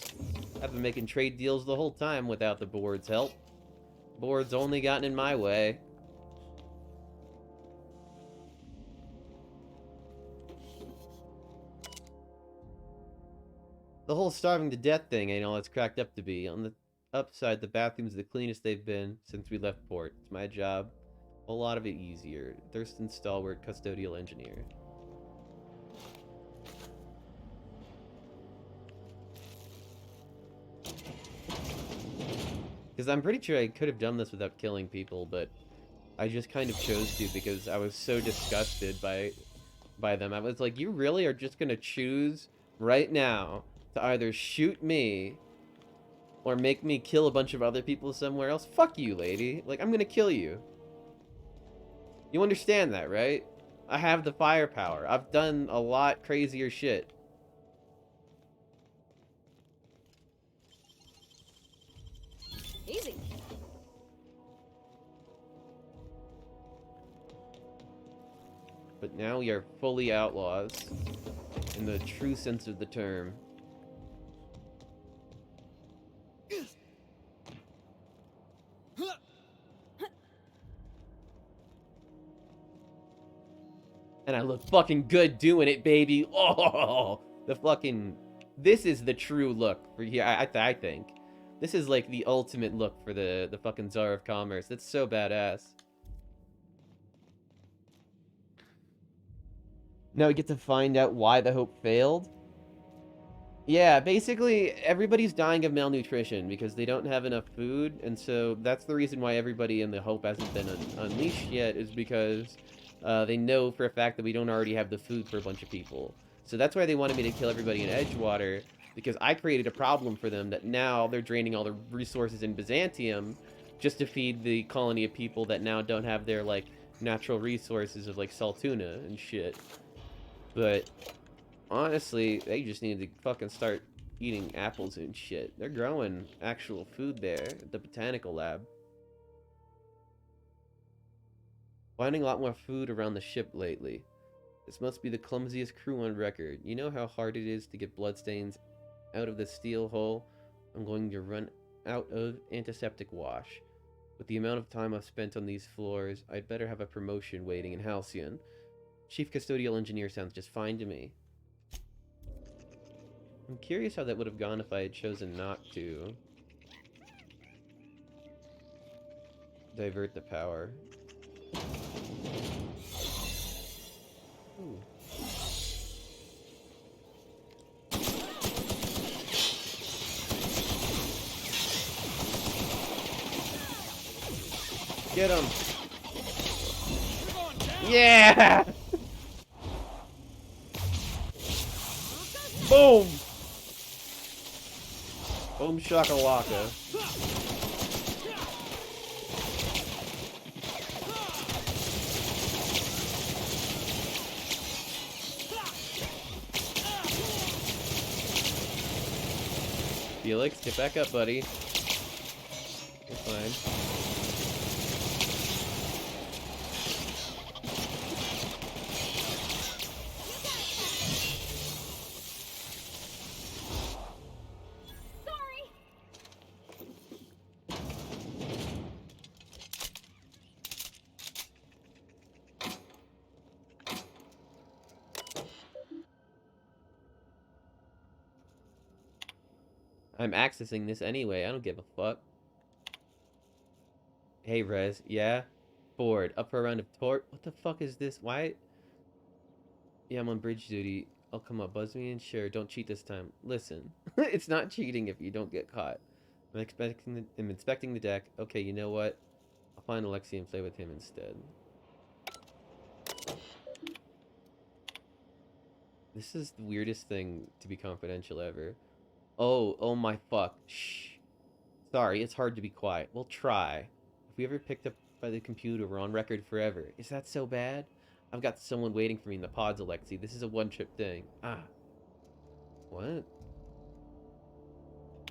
Speaker 1: I've been making trade deals the whole time without the board's help. Board's only gotten in my way. The whole starving to death thing ain't all it's cracked up to be. On the upside, the bathroom's the cleanest they've been since we left port. It's my job. A lot of it easier. Thurston Stalwart, custodial engineer. Because I'm pretty sure I could have done this without killing people, but I just kind of chose to because I was so disgusted by them. I was like, you really are just gonna choose right now to either shoot me or make me kill a bunch of other people somewhere else? Fuck you, lady. Like, I'm gonna kill you. You understand that, right? I have the firepower. I've done a lot crazier shit.
Speaker 6: Easy.
Speaker 1: But now we are fully outlaws in the true sense of the term. And I look fucking good doing it, baby. Oh, the fucking... This is the true look for here. I think. This is like the ultimate look for the fucking Czar of Commerce. That's so badass. Now we get to find out why the Hope failed. Yeah, basically, everybody's dying of malnutrition because they don't have enough food, and so that's the reason why everybody in the Hope hasn't been unleashed yet, is because they know for a fact that we don't already have the food for a bunch of people. So that's why they wanted me to kill everybody in Edgewater, because I created a problem for them that now they're draining all the resources in Byzantium just to feed the colony of people that now don't have their, like, natural resources of, like, salt tuna and shit. But honestly, they just need to fucking start eating apples and shit. They're growing actual food there at the botanical lab. Finding a lot more food around the ship lately. This must be the clumsiest crew on record. You know how hard it is to get bloodstains out of the steel hull? I'm going to run out of antiseptic wash. With the amount of time I've spent on these floors, I'd better have a promotion waiting in Halcyon. Chief Custodial Engineer sounds just fine to me. I'm curious how that would have gone if I had chosen not to divert the power. Ooh. Get him! Yeah! Boom! Boom shakalaka. Felix, get back up, buddy. You're fine. I'm accessing this anyway. I don't give a fuck. Hey, Rez. Yeah? Bored. Up for a round of tort? What the fuck is this? Why? Yeah, I'm on bridge duty. I'll come up. Buzz me in. Sure. Don't cheat this time. Listen. It's not cheating if you don't get caught. I'm inspecting the deck. Okay, you know what? I'll find Alexi and play with him instead. This is the weirdest thing to be confidential ever. Oh my fuck. Shh. Sorry, it's hard to be quiet. We'll try. If we ever picked up by the computer, we're on record forever. Is that so bad? I've got someone waiting for me in the pods, Alexi. This is a one-trip thing. Ah. What?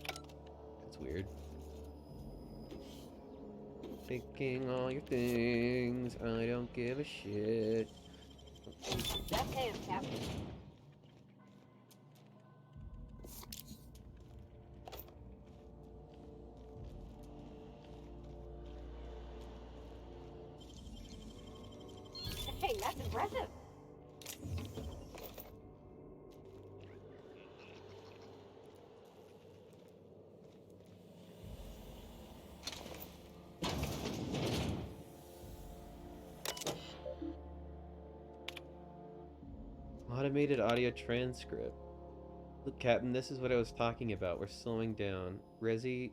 Speaker 1: That's weird. Taking all your things. I don't give a shit.
Speaker 9: Left hand, Captain. Hey, that's impressive.
Speaker 1: Automated audio transcript. Look, Captain, this is what I was talking about. We're slowing down. Resi...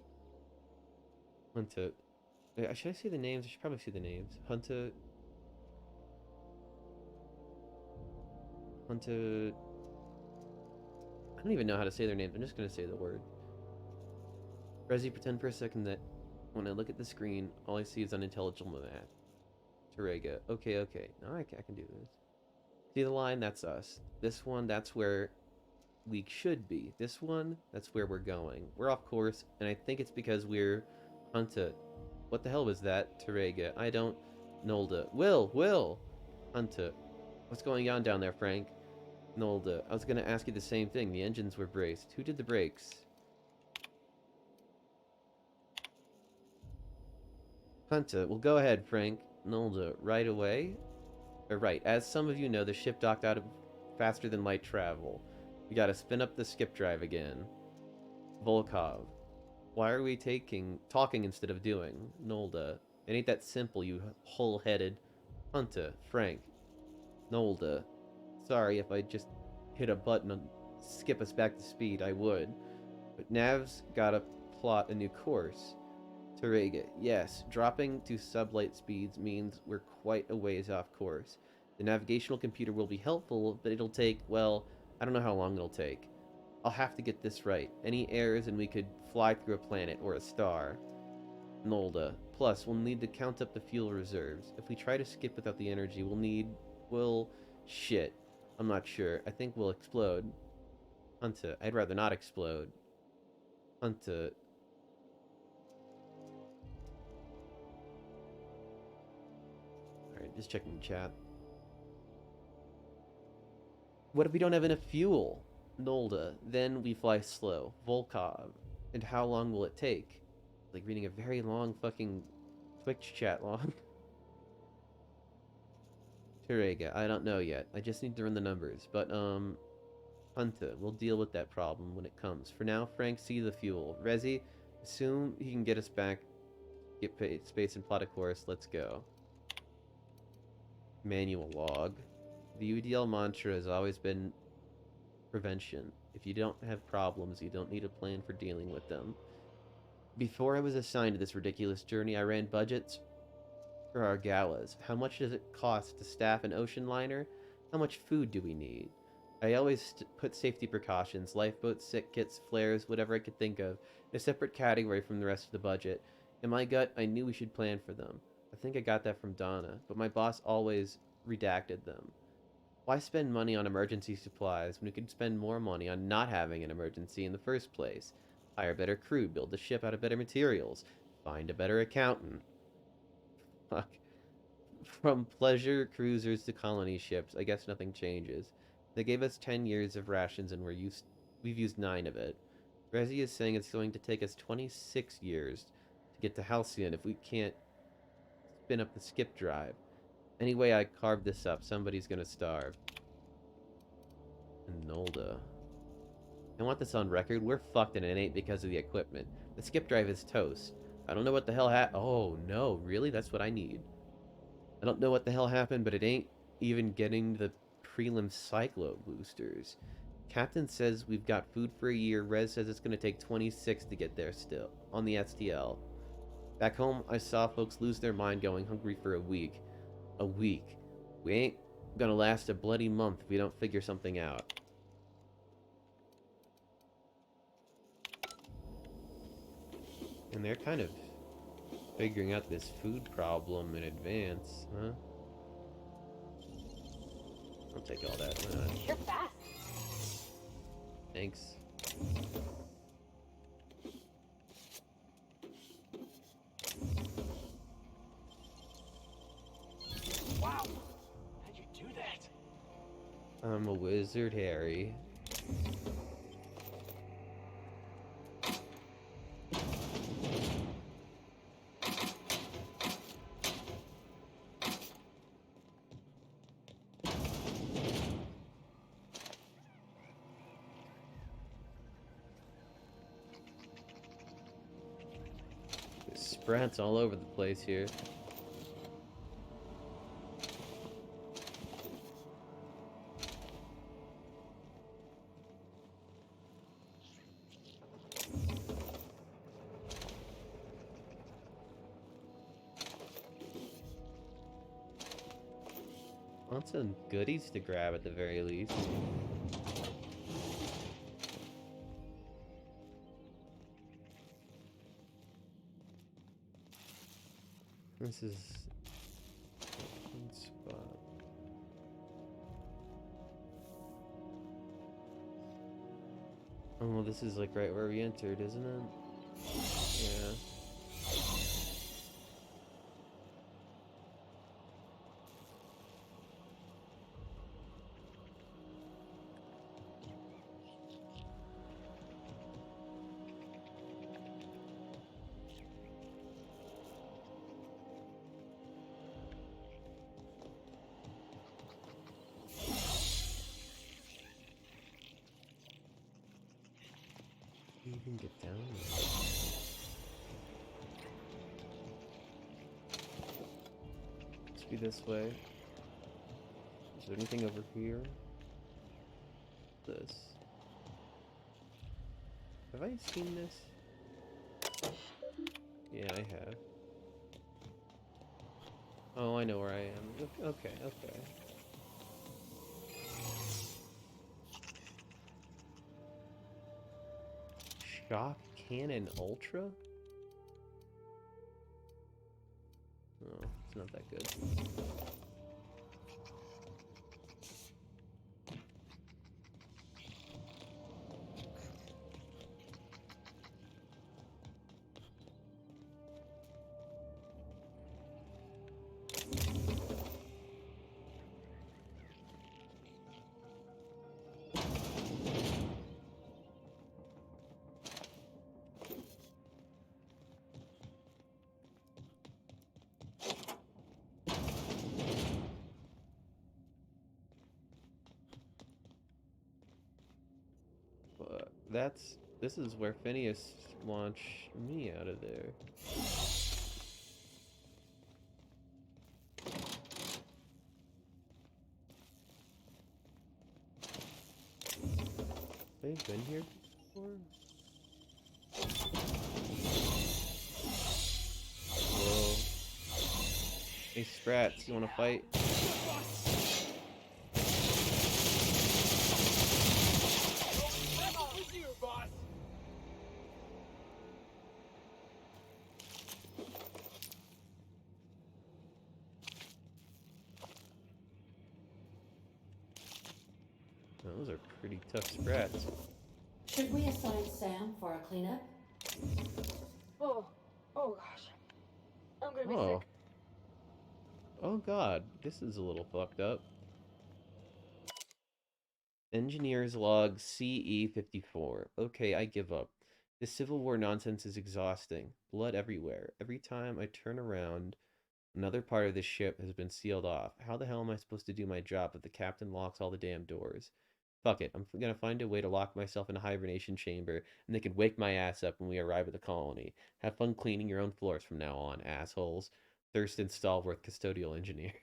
Speaker 1: Hunter... Should I say the names? I should probably say the names. Hunter... Hunter... I don't even know how to say their names. I'm just going to say the word. Resi, pretend for a second that when I look at the screen, all I see is unintelligible math. Terega. Okay, okay. No, I can do this. See the line? That's us. This one, that's where we should be. This one, that's where we're going. We're off course, and I think it's because we're Hunter. What the hell was that? Terega. I don't... Nolda. Will! Hunter. What's going on down there, Frank? Nolda. I was going to ask you the same thing. The engines were braced. Who did the brakes? Hunter. Well, go ahead, Frank. Nolda. Right away? Right. As some of you know, the ship docked out of faster than light travel. We gotta spin up the skip drive again. Volkov. Why are we talking instead of doing? Nolda. It ain't that simple, you hull-headed. Hunter. Frank. Nolda. Sorry, if I just hit a button and skip us back to speed, I would. But Nav's gotta plot a new course. Terega. Yes, dropping to sublight speeds means we're quite a ways off course. The navigational computer will be helpful, but it'll take, well, I don't know how long it'll take. I'll have to get this right. Any errors and we could fly through a planet or a star. Nolda. Plus, we'll need to count up the fuel reserves. If we try to skip without the energy, shit. I'm not sure. I think we'll explode. Hunter. I'd rather not explode. Hunter. Alright, just checking the chat. What if we don't have enough fuel? Nolda. Then we fly slow. Volkov. And how long will it take? Like reading a very long fucking Twitch chat log. Terega. I don't know yet. I just need to run the numbers. But, Hunter. We'll deal with that problem when it comes. For now, Frank, see the fuel. Resi, assume he can get us back. Get space and plot a course. Let's go. Manual log. The UDL mantra has always been prevention. If you don't have problems, you don't need a plan for dealing with them. Before I was assigned to this ridiculous journey, I ran budgets for our galas. How much does it cost to staff an ocean liner? How much food do we need? I always put safety precautions, lifeboats, sick kits, flares, whatever I could think of, in a separate category from the rest of the budget. In my gut, I knew we should plan for them. I think I got that from Donna, but my boss always redacted them. Why spend money on emergency supplies when we could spend more money on not having an emergency in the first place? Hire better crew, build the ship out of better materials, find a better accountant. Fuck. From pleasure cruisers to colony ships, I guess nothing changes. They gave us 10 years of rations and we've used 9 of it. Resi is saying it's going to take us 26 years to get to Halcyon if we can't spin up the skip drive. Any way I carve this up, somebody's gonna starve. And Nolda. I want this on record. We're fucked and it ain't because of the equipment. The skip drive is toast. I don't know what the hell Oh, no. Really? That's what I need. I don't know what the hell happened, but it ain't even getting the prelim cyclo boosters. Captain says we've got food for a year. Rez says it's gonna take 26 to get there still. On the STL. Back home, I saw folks lose their mind going hungry for a week. A week. We ain't gonna last a bloody month if we don't figure something out. And they're kind of figuring out this food problem in advance, huh? I'll take all that. Why not?
Speaker 9: You're fast.
Speaker 1: Thanks.
Speaker 3: Wow! How'd you do that?
Speaker 1: I'm a wizard, Harry. There's sprats all over the place here. Want some goodies to grab at the very least. This is one spot. Oh, well, this is like right where we entered, isn't it? Yeah. You can get down there. Must be this way. Is there anything over here? This. Have I seen this? Yeah, I have. Oh, I know where I am. Okay, okay. Shock Cannon Ultra? Oh, it's not that good. But this is where Phineas launched me out of there. They've been here before? Whoa. Hey Sprats, you wanna fight? Those are pretty tough Sprats.
Speaker 2: Should we assign Sam for a cleanup?
Speaker 6: Oh gosh. I'm gonna be
Speaker 1: Oh.
Speaker 6: sick.
Speaker 1: Oh god, this is a little fucked up. Engineer's log CE54. Okay, I give up. This Civil War nonsense is exhausting. Blood everywhere. Every time I turn around, another part of this ship has been sealed off. How the hell am I supposed to do my job if the captain locks all the damn doors? Fuck it, I'm gonna find a way to lock myself in a hibernation chamber, and they can wake my ass up when we arrive at the colony. Have fun cleaning your own floors from now on, assholes. Thurston Stallworth, custodial engineer.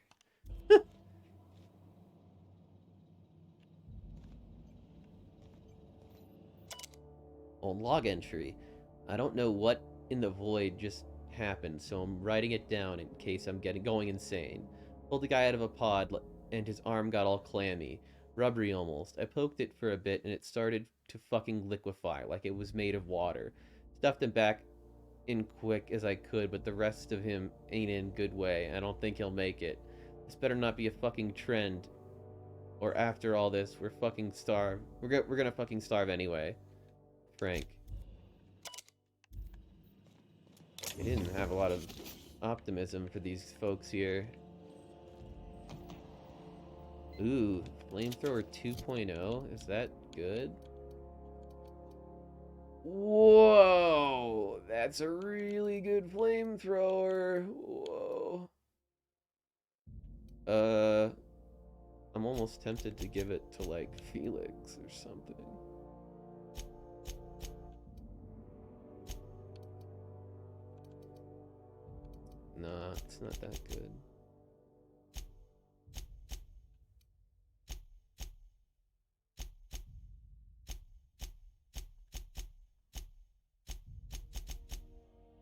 Speaker 1: Old log entry. I don't know what in the void just happened, so I'm writing it down in case I'm going insane. Pulled the guy out of a pod, and his arm got all clammy. Rubbery almost. I poked it for a bit, and it started to fucking liquefy, like it was made of water. Stuffed him back in quick as I could, but the rest of him ain't in good way. I don't think he'll make it. This better not be a fucking trend. Or after all this, we're fucking starved. We're gonna fucking starve anyway. Frank. They didn't have a lot of optimism for these folks here. Ooh, flamethrower 2.0? Is that good? Whoa! That's a really good flamethrower. Whoa. I'm almost tempted to give it to, like, Felix or something. Nah, it's not that good.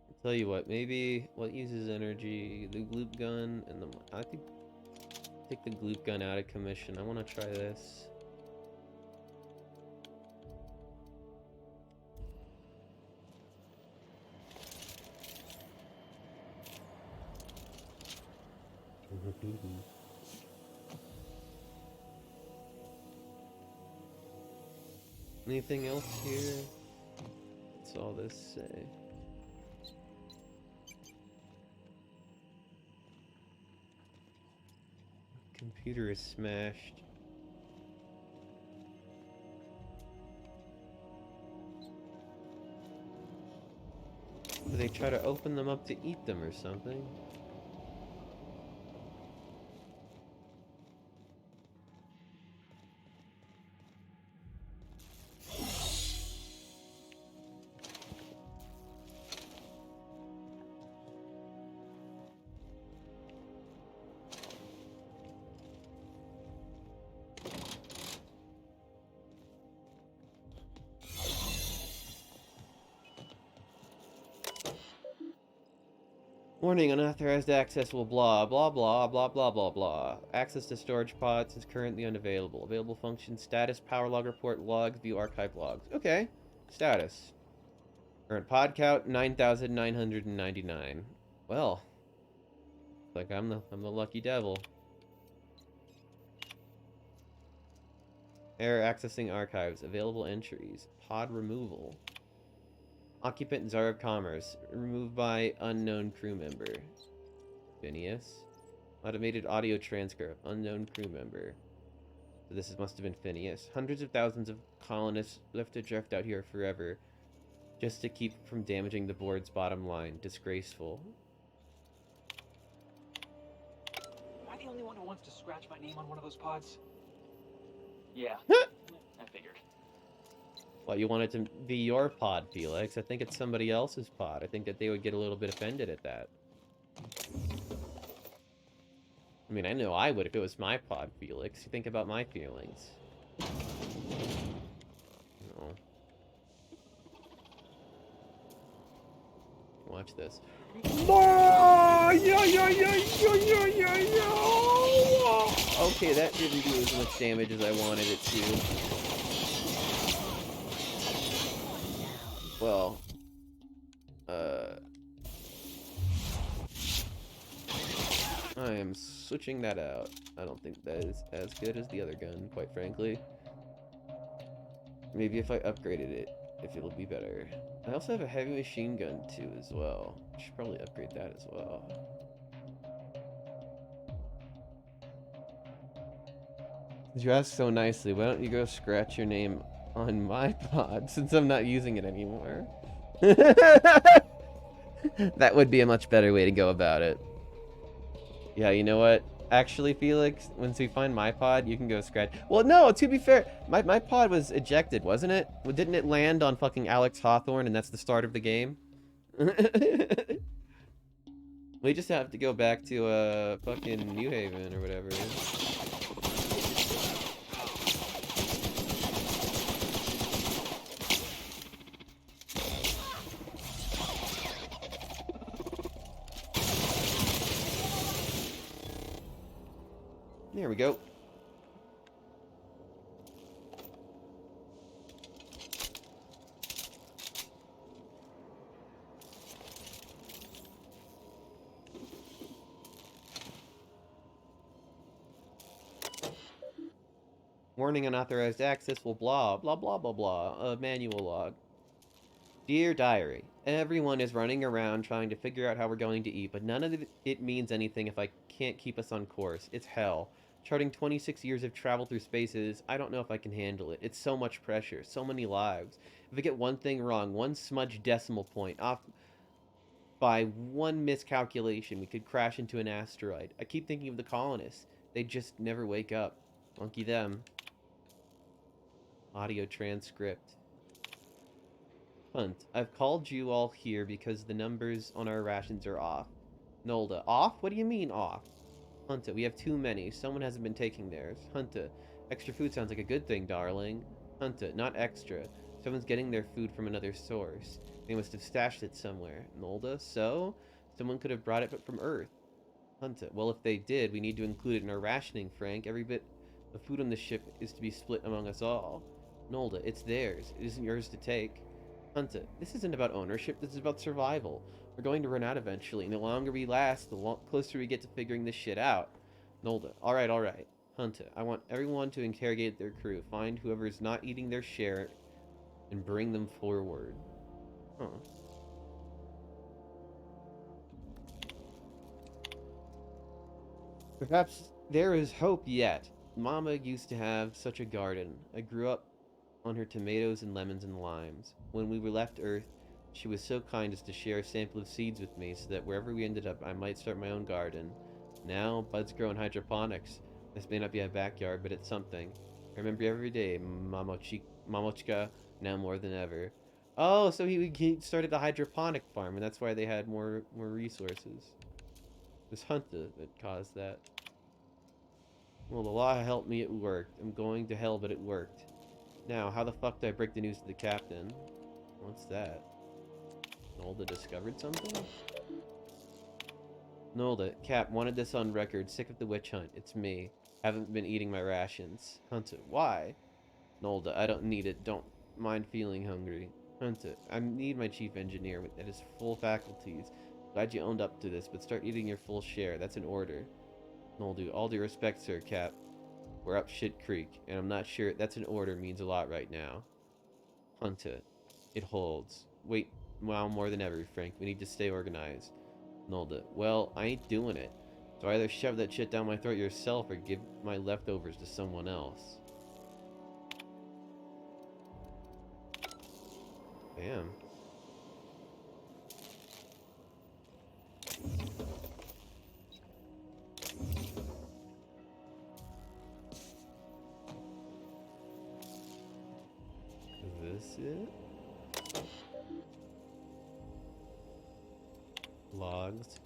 Speaker 1: I'll tell you what, maybe what uses energy, the loop gun, and I think take the gloop gun out of commission. I want to try this. Anything else here? What's all this say? Computer is smashed. Do they try to open them up to eat them or something? Warning, unauthorized access will blah, blah, blah, blah, blah, blah, blah. Access to storage pods is currently unavailable. Available function, status, power log report, logs, view archive logs. Okay, status. Current pod count, 9,999. Well, like I'm the lucky devil. Error accessing archives. Available entries. Pod removal. Occupant Czar of Commerce. Removed by unknown crew member. Phineas. Automated audio transcript. Unknown crew member. So this must have been Phineas. Hundreds of thousands of colonists left to drift out here forever. Just to keep from damaging the board's bottom line. Disgraceful.
Speaker 3: Am I the only one who wants to scratch my name on one of those pods? Yeah, I figured.
Speaker 1: Well, you want it to be your pod, Felix. I think it's somebody else's pod. I think that they would get a little bit offended at that. I mean, I know I would if it was my pod, Felix. You think about my feelings. No. Watch this. Okay, that didn't do as much damage as I wanted it to. Well, I am switching that out. I don't think that is as good as the other gun, quite frankly. Maybe if I upgraded it, if it'll be better. I also have a heavy machine gun too as well. I should probably upgrade that as well. You ask so nicely, why don't you go scratch your name on my pod since I'm not using it anymore? That would be a much better way to go about it. Yeah, you know what? Actually, Felix, once we find my pod, you can go scratch. Well, no, to be fair, my pod was ejected, wasn't it? Well, didn't it land on fucking Alex Hawthorne and that's the start of the game? We just have to go back to fucking New Haven or whatever. There we go. Warning, unauthorized access will blah, blah, blah, blah, blah. A manual log. Dear Diary, everyone is running around trying to figure out how we're going to eat, but none of it means anything if I can't keep us on course. It's hell. Charting 26 years of travel through spaces, I don't know if I can handle it. It's so much pressure, so many lives. If I get one thing wrong, one smudged decimal point off by one miscalculation, we could crash into an asteroid. I keep thinking of the colonists. They just never wake up. Lucky them. Audio transcript. Hunt, I've called you all here because the numbers on our rations are off. Nolda, off? What do you mean off? Hunta, we have too many. Someone hasn't been taking theirs. Hunta, extra food sounds like a good thing, darling. Hunta, not extra. Someone's getting their food from another source. They must have stashed it somewhere. Nolda, so? Someone could have brought it from Earth. Hunter, well, if they did, we need to include it in our rationing, Frank. Every bit of food on the ship is to be split among us all. Nolda, it's theirs. It isn't yours to take. Hunter, this isn't about ownership. This is about survival. We're going to run out eventually, and the longer we last, the closer we get to figuring this shit out. Nolda, all right, all right. Hunter, I want everyone to interrogate their crew. Find whoever is not eating their share and bring them forward. Huh. Perhaps there is hope yet. Mama used to have such a garden. I grew up on her tomatoes and lemons and limes. When we were left Earth, she was so kind as to share a sample of seeds with me so that wherever we ended up, I might start my own garden. Now, buds grow in hydroponics. This may not be a backyard, but it's something. I remember every day, Mamochka, now more than ever. Oh, so he started a hydroponic farm, and that's why they had more resources. It was Hunter that caused that. Well, the law helped me, it worked. I'm going to hell, but it worked. Now, how the fuck do I break the news to the captain? What's that? Nolda discovered something? Nolda, Cap, wanted this on record. Sick of the witch hunt. It's me. Haven't been eating my rations. Hunter, why? Nolda, I don't need it. Don't mind feeling hungry. Hunter, I need my chief engineer at his full faculties. Glad you owned up to this, but start eating your full share. That's an order. Noldu, all due respect, sir, Cap. We're up shit creek, and I'm not sure that's an order means a lot right now. Hunter, it holds. Wait, wow, more than ever, Frank. We need to stay organized. Nolda, well, I ain't doing it. So either shove that shit down my throat yourself or give my leftovers to someone else. Damn. Is this it? Logs.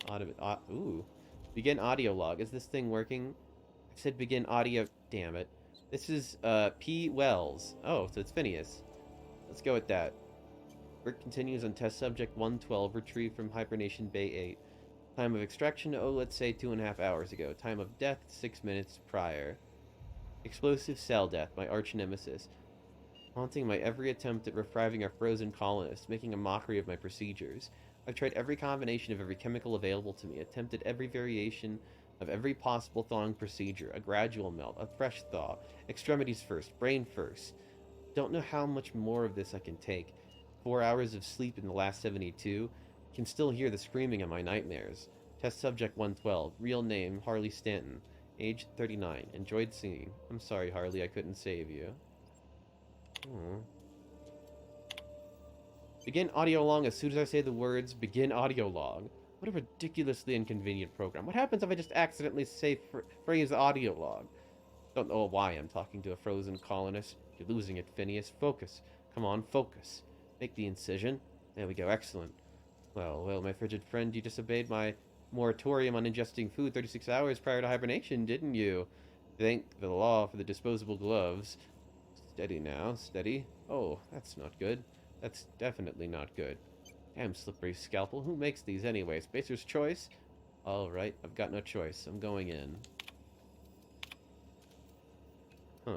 Speaker 1: Ooh. Begin audio log. Is this thing working? I said begin audio. Damn it. This is, P. Wells. Oh, so it's Phineas. Let's go with that. Work continues on test subject 112, retrieved from hibernation bay 8. Time of extraction, oh, let's say 2.5 hours ago. Time of death, 6 minutes prior. Explosive cell death, my arch nemesis. Haunting my every attempt at reviving our frozen colonists, making a mockery of my procedures. I've tried every combination of every chemical available to me, attempted every variation of every possible thawing procedure, a gradual melt, a fresh thaw, extremities first, brain first. Don't know how much more of this I can take. 4 hours of sleep in the last 72. Can still hear the screaming in my nightmares. Test subject 112. Real name, Harley Stanton. Age 39. Enjoyed singing. I'm sorry, Harley, I couldn't save you. Hmm. Begin audio log as soon as I say the words begin audio log. What a ridiculously inconvenient program. What happens if I just accidentally say phrase audio log? Don't know why I'm talking to a frozen colonist. You're losing it, Phineas. Focus. Come on, focus. Make the incision. There we go, excellent. Well, my frigid friend, you disobeyed my moratorium on ingesting food 36 hours prior to hibernation, didn't you? Thank the law for the disposable gloves. Steady now, steady. Oh, that's not good. That's definitely not good. Damn slippery scalpel. Who makes these anyway? Spacer's choice? Alright, I've got no choice. I'm going in. Huh.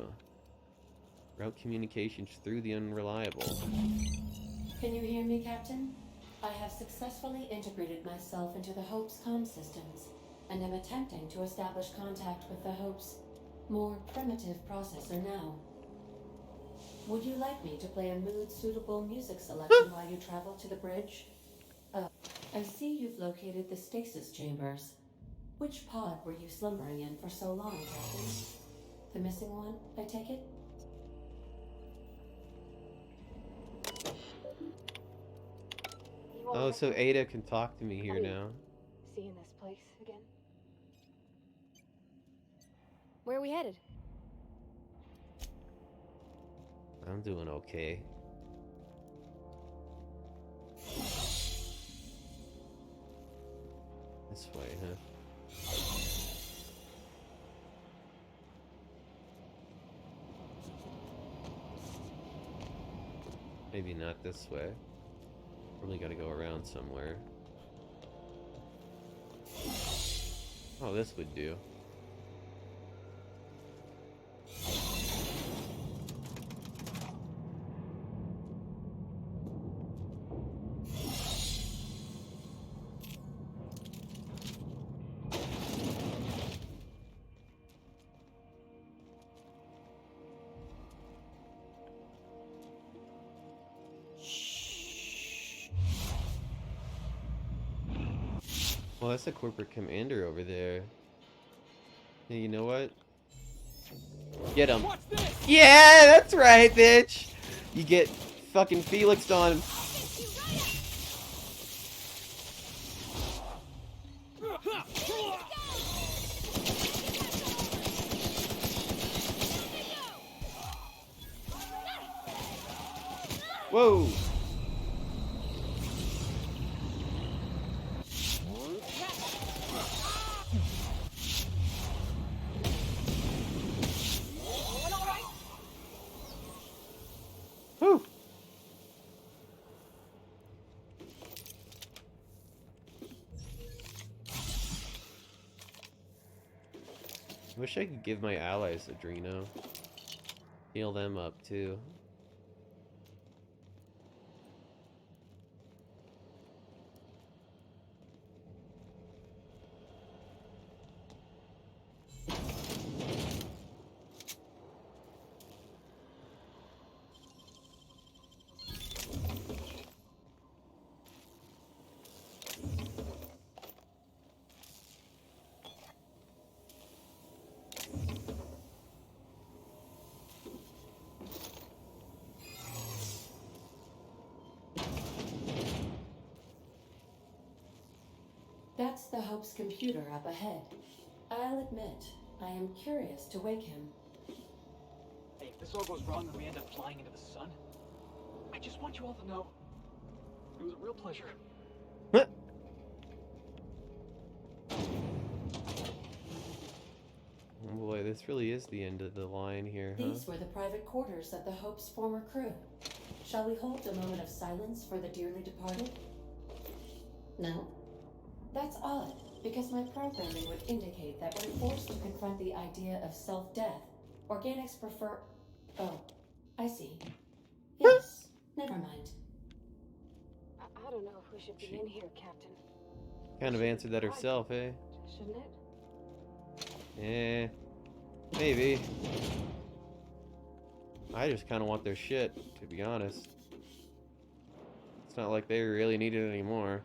Speaker 1: Route communications through the unreliable.
Speaker 2: Can you hear me, Captain? I have successfully integrated myself into the Hope's comm systems, and am attempting to establish contact with the Hope's more primitive processor now. Would you like me to play a mood-suitable music selection while you travel to the bridge? I see you've located the stasis chambers. Which pod were you slumbering in for so long, Captain? The missing one, I take it?
Speaker 1: Oh, so Ada can talk to me here now.
Speaker 6: Seeing this place again? Where are we headed?
Speaker 1: I'm doing okay. This way, huh? Maybe not this way. Probably gotta go around somewhere. Oh, this would do. Well, that's the corporate commander over there. Hey, you know what? Get him. Yeah, that's right, bitch. You get fucking Felix on. Whoa. Whew. Wish I could give my allies Adreno. Heal them up too.
Speaker 2: That's the Hope's computer up ahead. I'll admit, I am curious to wake him.
Speaker 3: Hey, if this all goes wrong and we end up flying into the sun, I just want you all to know it was a real pleasure.
Speaker 1: Oh boy, this really is the end of the line here, huh?
Speaker 2: These were the private quarters of the Hope's former crew. Shall we hold a moment of silence for the dearly departed? No? That's odd, because my programming would indicate that when forced to confront the idea of self-death, organics prefer... Oh, I see. Yes, never mind.
Speaker 6: I don't know if we should be in here, Captain.
Speaker 1: Kind of answered that herself, eh?
Speaker 6: Shouldn't it?
Speaker 1: Eh, maybe. I just kind of want their shit, to be honest. It's not like they really need it anymore.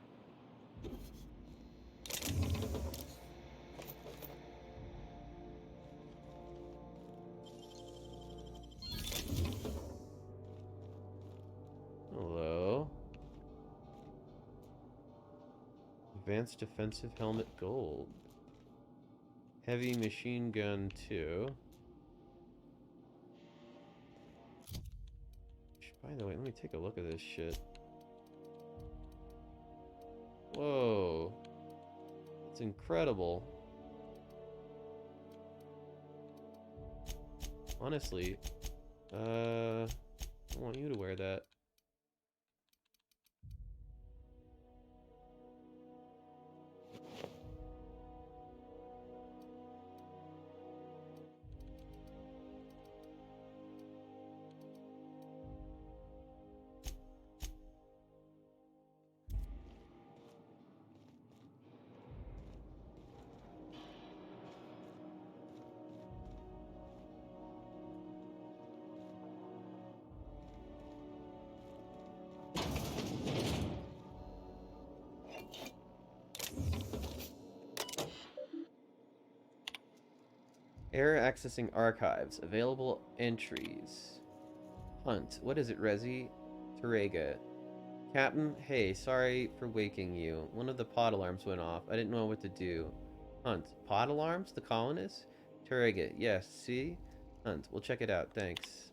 Speaker 1: Hello. Advanced defensive helmet gold. Heavy machine gun 2. By the way, let me take a look at this shit. Whoa. It's incredible. Honestly, I want you to wear that. Error accessing archives. Available entries. Hunt. What is it, Resi? Terega. Captain, hey, sorry for waking you. One of the pod alarms went off. I didn't know what to do. Hunt. Pod alarms? The colonists? Terega. Yes, see? Hunt. We'll check it out. Thanks.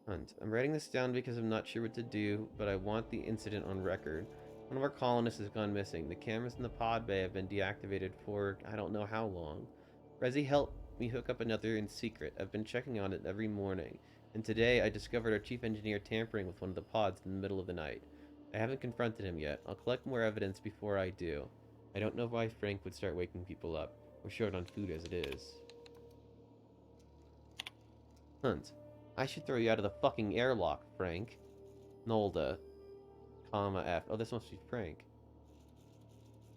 Speaker 1: Hunt. I'm writing this down because I'm not sure what to do, but I want the incident on record. One of our colonists has gone missing. The cameras in the pod bay have been deactivated for I don't know how long. Resi helped me hook up another in secret. I've been checking on it every morning. And today I discovered our chief engineer tampering with one of the pods in the middle of the night. I haven't confronted him yet. I'll collect more evidence before I do. I don't know why Frank would start waking people up. We're short on food as it is. Hunt. I should throw you out of the fucking airlock, Frank. Nolda. Comma F. Oh, this must be Frank.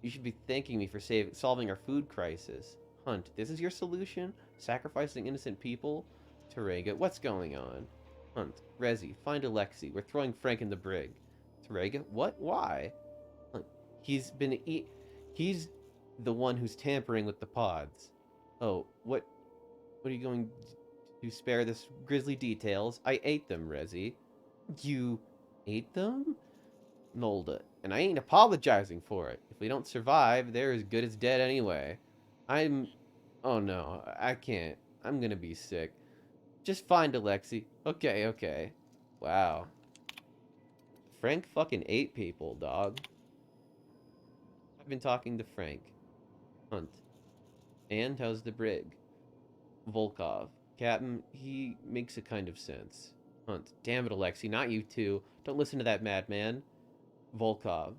Speaker 1: You should be thanking me for solving our food crisis. Hunt, this is your solution? Sacrificing innocent people? Terega, what's going on? Hunt, Rezi, find Alexei. We're throwing Frank in the brig. Terega, what? Why? Hunt, he's the one who's tampering with the pods. Oh, what are you going to spare this grisly details? I ate them, Rezi. You ate them? Nolda, and I ain't apologizing for it. If we don't survive, they're as good as dead anyway. Oh no, I can't. I'm gonna be sick. Just find Alexei. Okay, okay. Wow. Frank fucking ate people, dog. I've been talking to Frank. Hunt. And how's the brig? Volkov. Captain, he makes a kind of sense. Hunt. Damn it, Alexei, not you too. Don't listen to that madman. Volkov.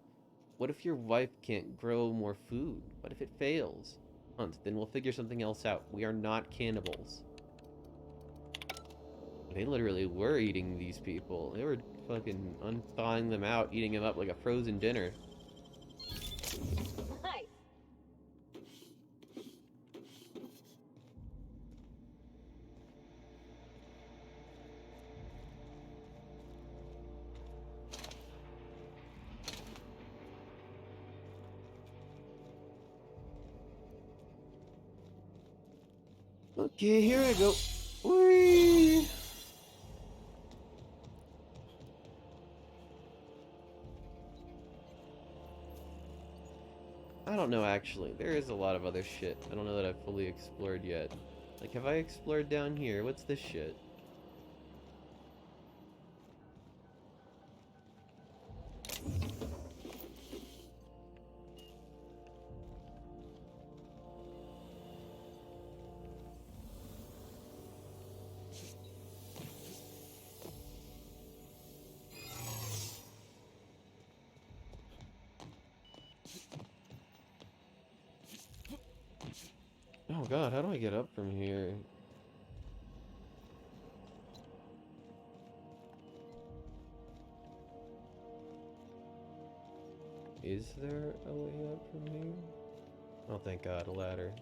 Speaker 1: What if your wife can't grow more food? What if it fails? Hunt, then we'll figure something else out. We are not cannibals. They literally were eating these people. They were fucking unthawing them out, eating them up like a frozen dinner.
Speaker 9: Nice.
Speaker 1: Okay, here I go. Whee! I don't know, actually. There is a lot of other shit. I don't know that I've fully explored yet. Like, have I explored down here? What's this shit? Oh god, how do I get up from here? Is there a way up from here? Oh, thank god, a ladder.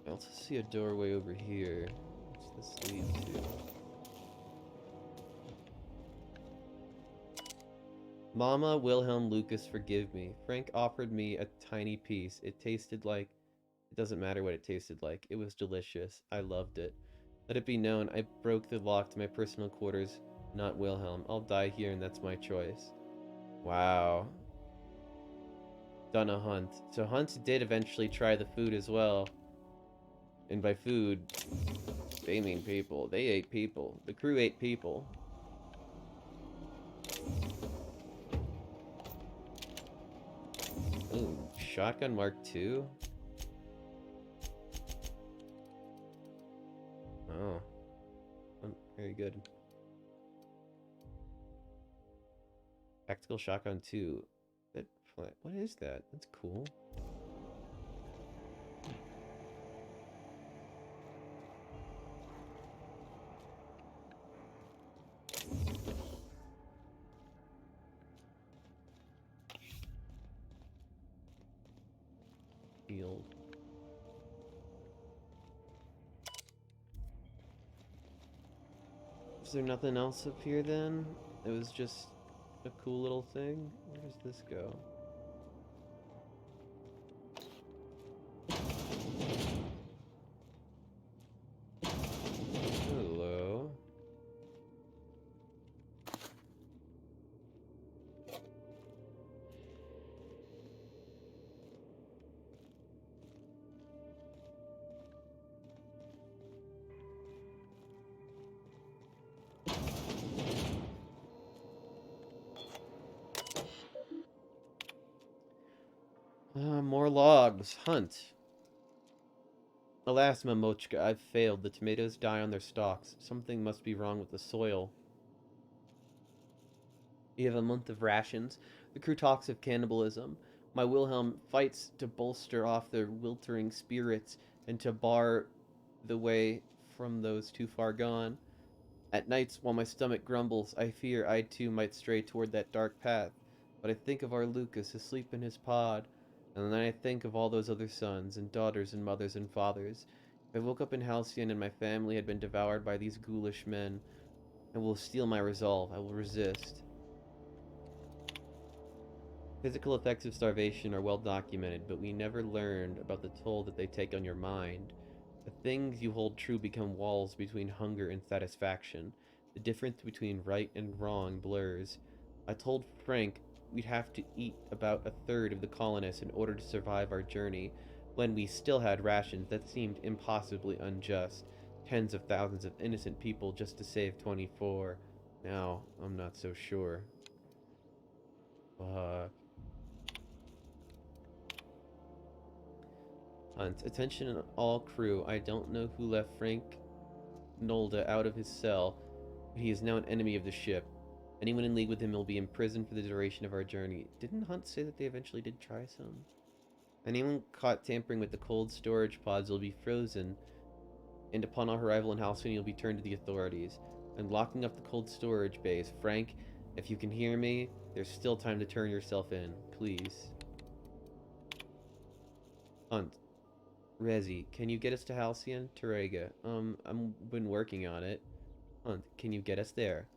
Speaker 1: I also see a doorway over here. What's this lead to? Mama, Wilhelm, Lucas, forgive me. Frank offered me a tiny piece. It tasted like... It doesn't matter what it tasted like. It was delicious. I loved it. Let it be known, I broke the lock to my personal quarters, not Wilhelm. I'll die here and that's my choice. Wow. Done a Hunt. So Hunt did eventually try the food as well. And by food, they mean people. They ate people. The crew ate people. Ooh, Shotgun Mark II? Oh. Very good. Tactical Shotgun 2. What is that? That's cool. Field. Is there nothing else up here then? It was just a cool little thing? Where does this go? Hello. More logs. Hunt. Alas, Mamochka, I've failed. The tomatoes die on their stalks. Something must be wrong with the soil. You have a month of rations. The crew talks of cannibalism. My Wilhelm fights to bolster off their wiltering spirits and to bar the way from those too far gone. At nights, while my stomach grumbles, I fear I too might stray toward that dark path. But I think of our Lucas asleep in his pod, and then I think of all those other sons and daughters and mothers and fathers. If I woke up in Halcyon and my family had been devoured by these ghoulish men, I will steel my resolve. I will resist. Physical effects of starvation are well documented, but we never learned about the toll that they take on your mind. The things you hold true become walls between hunger and satisfaction. The difference between right and wrong blurs. I told Frank we'd have to eat about a third of the colonists in order to survive our journey, when we still had rations that seemed impossibly unjust. Tens of thousands of innocent people just to save 24. Now, I'm not so sure. Fuck. Hunt. Attention all crew. I don't know who left Frank Nolda out of his cell, but he is now an enemy of the ship. Anyone in league with him will be imprisoned for the duration of our journey. Didn't Hunt say that they eventually did try some? Anyone caught tampering with the cold storage pods will be frozen, and upon our arrival in Halcyon, you'll be turned to the authorities. I'm locking up the cold storage bays. Frank, if you can hear me, there's still time to turn yourself in. Please. Hunt. Rezi, can you get us to Halcyon? Terega, I've been working on it. Hunt, can you get us there?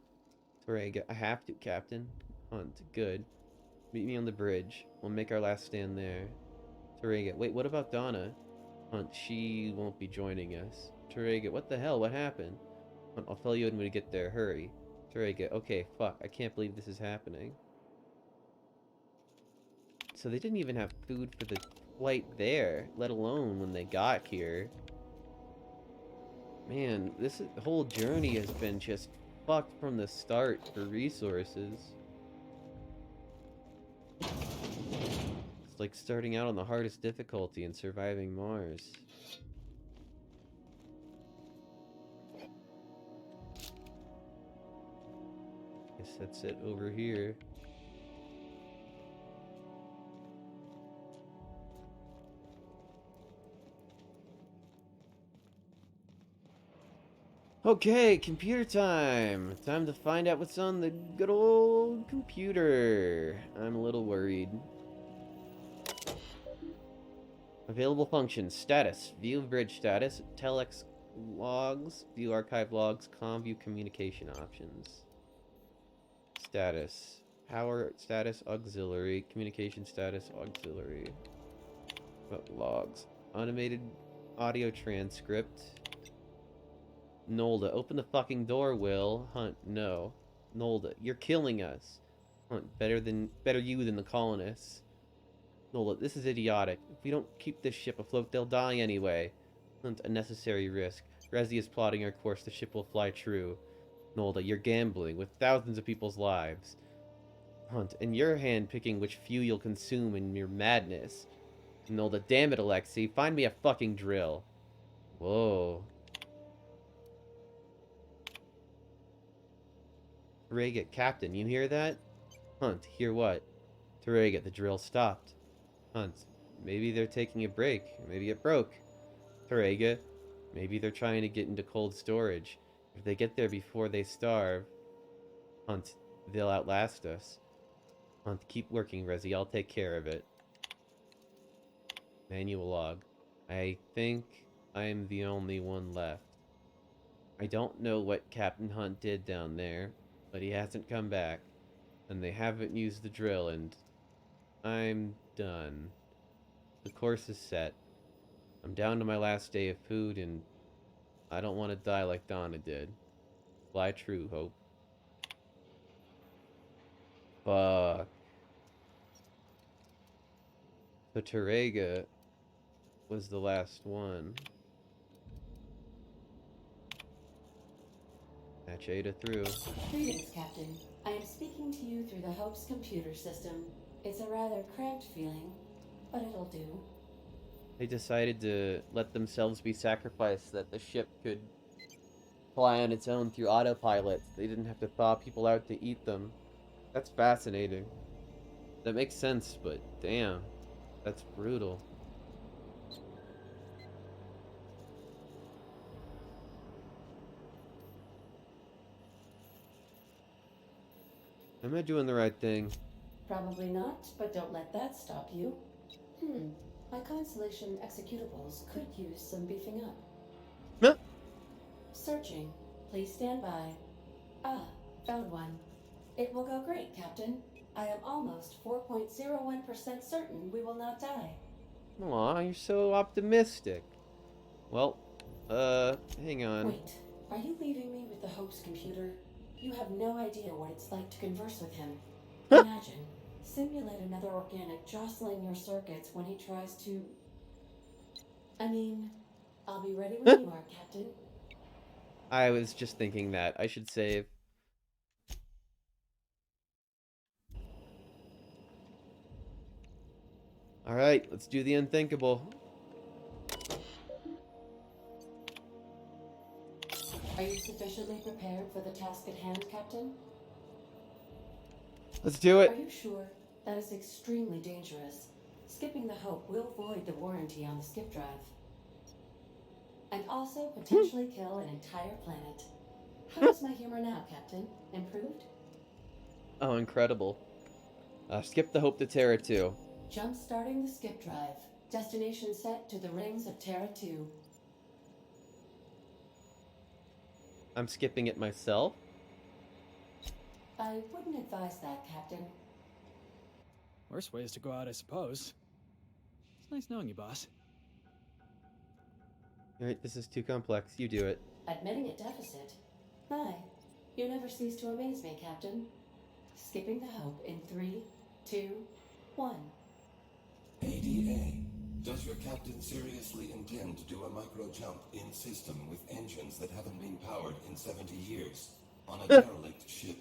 Speaker 1: Terega, I have to, Captain. Hunt, good. Meet me on the bridge. We'll make our last stand there. Terega, wait, what about Donna? Hunt, she won't be joining us. Terega, what the hell? What happened? Hunt, I'll tell you when we get there. Hurry. Terega, okay, fuck, I can't believe this is happening. So they didn't even have food for the flight there, let alone when they got here. Man, this whole journey has been just fucked from the start for resources. It's like starting out on the hardest difficulty and surviving Mars. Guess that's it over here. Okay, computer time. Time to find out what's on the good old computer. I'm a little worried. Available functions. Status. View bridge status. Telex logs. View archive logs. View communication options. Status. Power status auxiliary. Communication status auxiliary. What logs? Automated audio transcript. Nolda, open the fucking door, Will. Hunt, no. Nolda, you're killing us. Hunt, better you than the colonists. Nolda, this is idiotic. If we don't keep this ship afloat, they'll die anyway. Hunt, unnecessary risk. Rezi is plotting our course. The ship will fly true. Nolda, you're gambling with thousands of people's lives. Hunt, and you're hand-picking which few you'll consume in your madness. Nolda, damn it, Alexei. Find me a fucking drill. Whoa. Terega, Captain, you hear that? Hunt, hear what? Terega, the drill stopped. Hunt, maybe they're taking a break. Maybe it broke. Terega, maybe they're trying to get into cold storage. If they get there before they starve, Hunt, they'll outlast us. Hunt, keep working, Rezi. I'll take care of it. Manual log. I think I'm the only one left. I don't know what Captain Hunt did down there, but he hasn't come back, and they haven't used the drill, and I'm done. The course is set. I'm down to my last day of food, and I don't want to die like Donna did. Fly true, Hope. Fuck. So Terega was the last one. Patch Ada through.
Speaker 2: Greetings, Captain. I am speaking to you through the Hope's computer system. It's a rather cramped feeling, but it'll do.
Speaker 1: They decided to let themselves be sacrificed so that the ship could fly on its own through autopilot. They didn't have to thaw people out to eat them. That's fascinating. That makes sense, but damn, that's brutal. Am I doing the right thing?
Speaker 2: Probably not, but don't let that stop you. My Constellation executables could use some beefing up.
Speaker 1: Huh?
Speaker 2: Searching. Please stand by. Ah, found one. It will go great, Captain. I am almost 4.01% certain we will not die.
Speaker 1: Aw, you're so optimistic. Well, hang on.
Speaker 2: Wait, are you leaving me with the Hope's computer? You have no idea what it's like to converse with him. Imagine, simulate another organic jostling your circuits when he tries to... I mean, I'll be ready when you are, Captain.
Speaker 1: I was just thinking that. I should save. Alright, let's do the unthinkable.
Speaker 2: Are you sufficiently prepared for the task at hand, Captain?
Speaker 1: Let's do it.
Speaker 2: Are you sure? That is extremely dangerous. Skipping the Hope will void the warranty on the skip drive. And also potentially kill an entire planet. How is my humor now, Captain? Improved?
Speaker 1: Oh, incredible. Skip the Hope to Terra 2.
Speaker 2: Jump starting the skip drive. Destination set to the rings of Terra 2.
Speaker 1: I'm skipping it myself.
Speaker 2: I wouldn't advise that, Captain.
Speaker 3: Worst ways to go out, I suppose. It's nice knowing you, boss.
Speaker 1: Alright, this is too complex. You do it.
Speaker 2: Admitting a deficit? My, you never cease to amaze me, Captain. Skipping the Hope in 3, 2, 1.
Speaker 11: ADA, does your captain seriously intend to do a micro jump in system with engines that haven't been powered in 70 years on a derelict ship?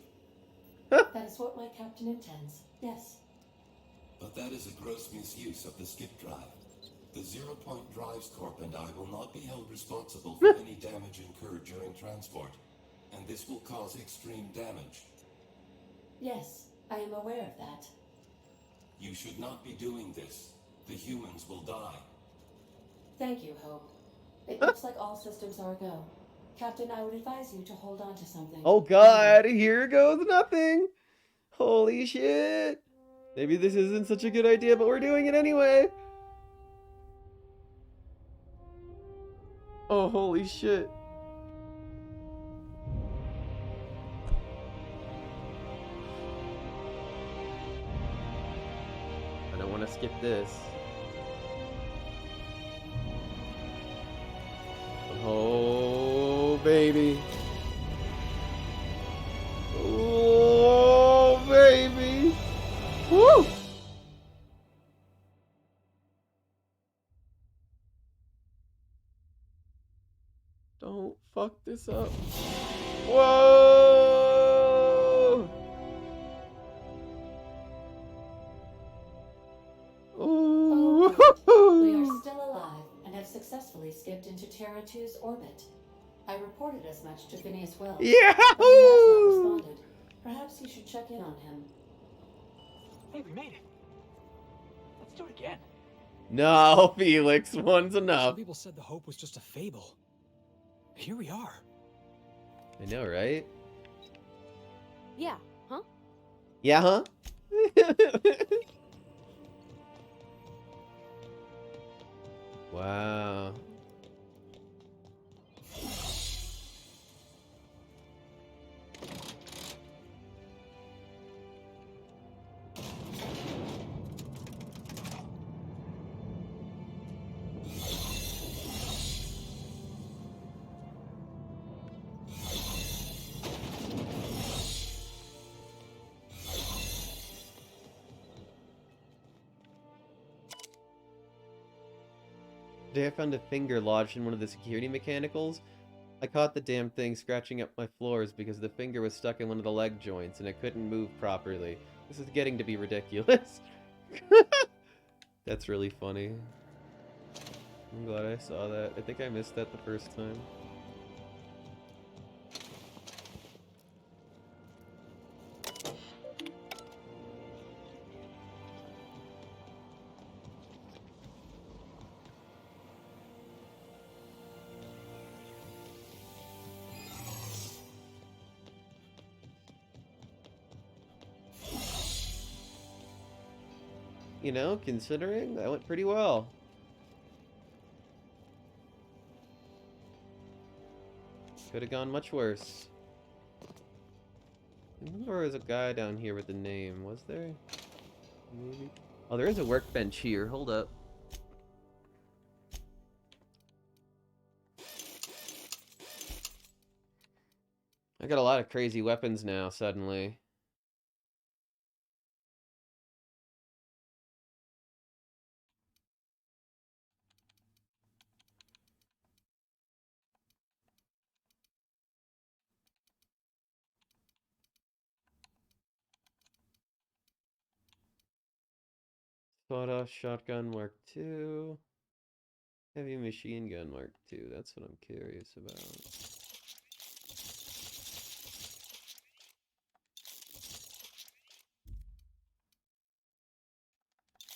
Speaker 2: That is what my captain intends, yes.
Speaker 11: But that is a gross misuse of the skip drive. The Zero Point Drives Corp and I will not be held responsible for any damage incurred during transport, and this will cause extreme damage.
Speaker 2: Yes, I am aware of that.
Speaker 11: You should not be doing this. The humans will die.
Speaker 2: Thank you, Hope. It looks like all systems are a go. Captain, I would advise you to hold on to something.
Speaker 1: Oh god, here goes nothing! Holy shit! Maybe this isn't such a good idea, but we're doing it anyway! Oh, holy shit. I don't want to skip this. Oh, baby. Oh, baby. Woo! Don't fuck this up. Whoa!
Speaker 2: Oh,
Speaker 1: Ooh.
Speaker 2: we are still alive and have successfully skipped into Terra 2's orbit. I reported as much to Phineas Wells, but he has not
Speaker 1: Yahoo!
Speaker 2: responded. Perhaps you should check in on him.
Speaker 3: Hey, we made it. Let's do it again.
Speaker 1: No, Felix, one's
Speaker 3: Some
Speaker 1: enough.
Speaker 3: people said the Hope was just a fable. Here we are.
Speaker 1: I know, right?
Speaker 6: Yeah, huh?
Speaker 1: Yeah, huh? Wow. Today I found a finger lodged in one of the security mechanicals. I caught the damn thing scratching up my floors because the finger was stuck in one of the leg joints and it couldn't move properly. This is getting to be ridiculous. That's really funny. I'm glad I saw that. I think I missed that the first time. You know, considering that went pretty well. Could have gone much worse. I think there was a guy down here with a name, was there? Maybe. Oh, there is a workbench here. Hold up. I got a lot of crazy weapons now, suddenly. Sawed-off shotgun Mark II. Heavy machine gun Mark II. That's what I'm curious about.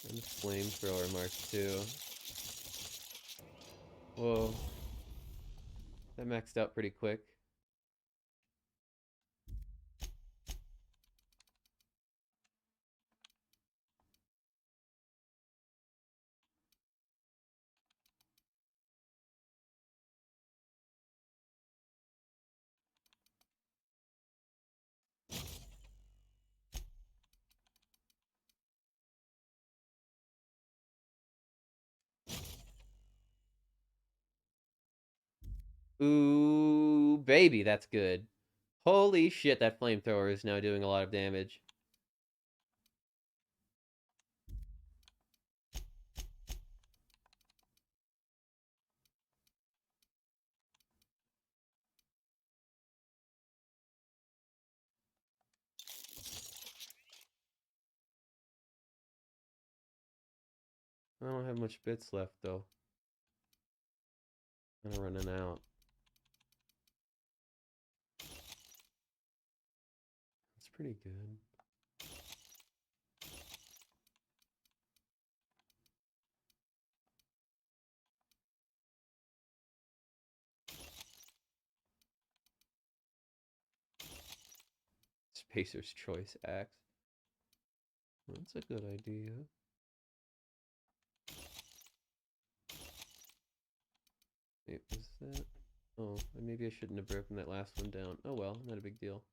Speaker 1: And flamethrower Mark II. Whoa. That maxed out pretty quick. Ooh, baby, that's good. Holy shit, that flamethrower is now doing a lot of damage. I don't have much bits left, though. I'm running out. That's pretty good. Spacer's Choice Axe. That's a good idea. Wait, was that? Oh, maybe I shouldn't have broken that last one down. Oh well, not a big deal.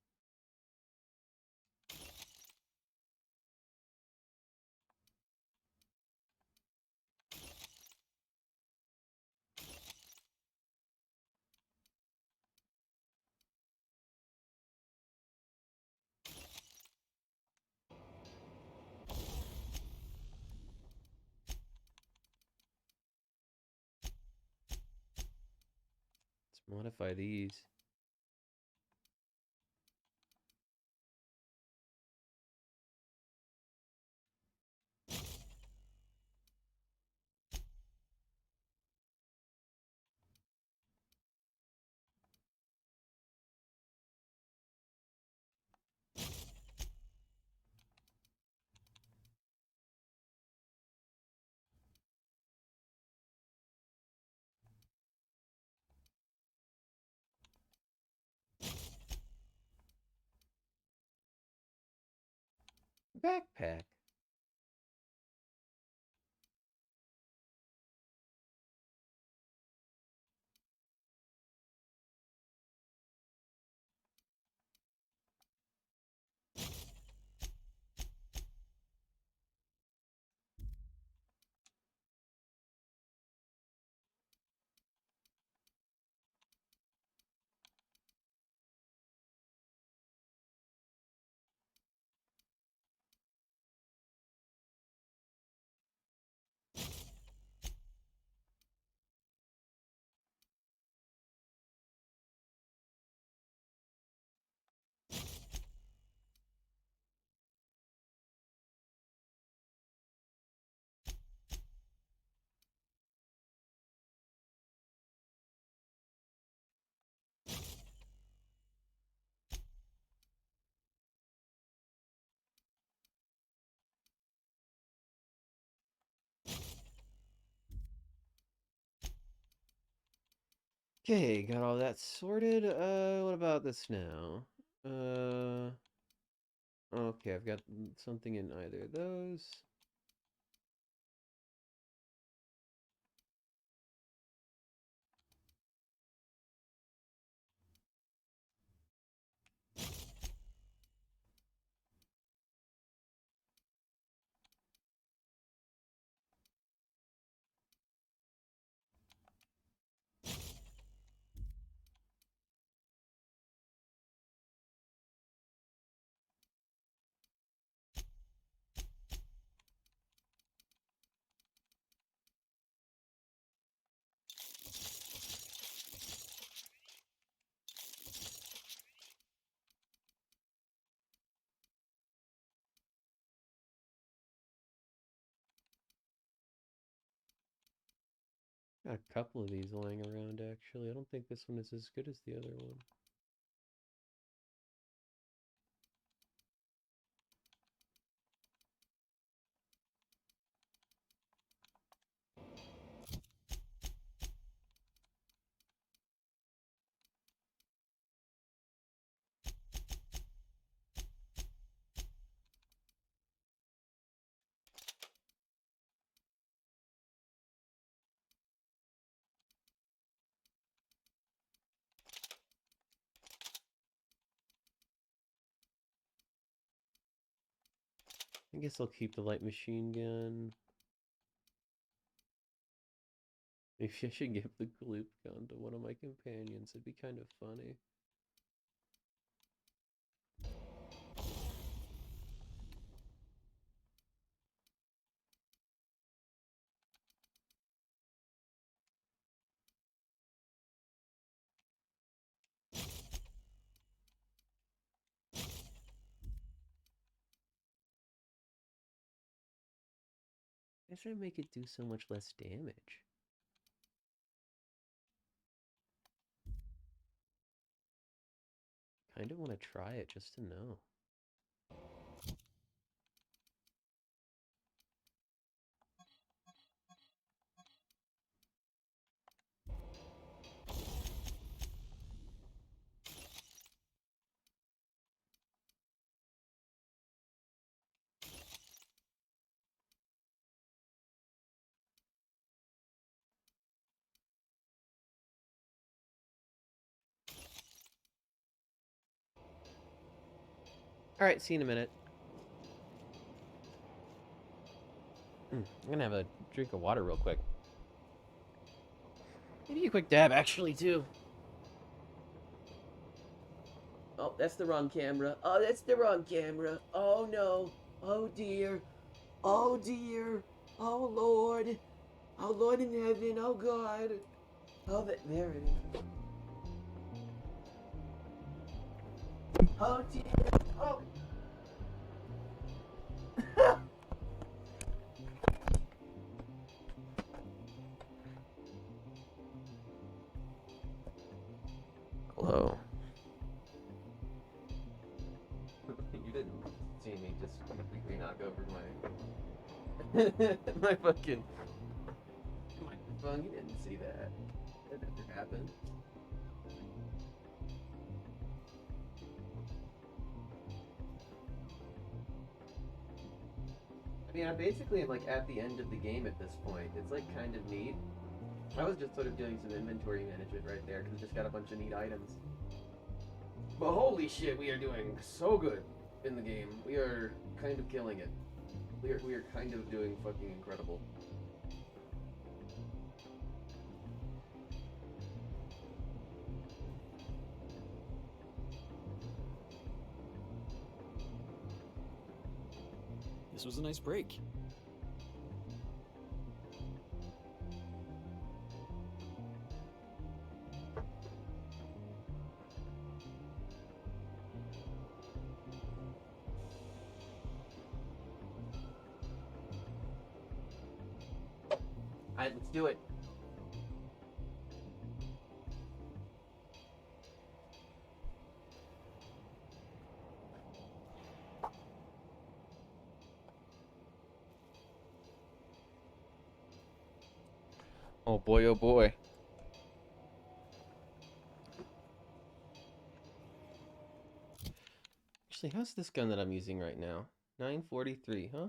Speaker 1: Let's modify these. Backpack. Okay, got all that sorted. What about this now? Okay, I've got something in either of those. Got a couple of these lying around, actually. I don't think this one is as good as the other one. I guess I'll keep the light machine gun. Maybe I should give the gloop gun to one of my companions. It'd be kind of funny. I should make it do so much less damage. Kind of want to try it just to know. Alright, see you in a minute. I'm gonna have a drink of water real quick. Maybe a quick dab, actually, too. Oh, that's the wrong camera. Oh, that's the wrong camera. Oh, no. Oh, dear. Oh, dear. Oh, Lord. Oh, Lord in heaven. Oh, God. Oh, there it is. Oh, dear. Oh. Hello. You didn't see me just completely knock over my my fucking microphone. You didn't see that. That never happened. I mean, I basically am like at the end of the game at this point. It's like kind of neat. I was just sort of doing some inventory management right there because I just got a bunch of neat items. But holy shit, we are doing so good in the game. We are kind of killing it. We are kind of doing fucking incredible.
Speaker 3: This was a nice break.
Speaker 1: Alright, let's do it. Oh boy, oh boy. Actually, how's this gun that I'm using right now? 943, huh? I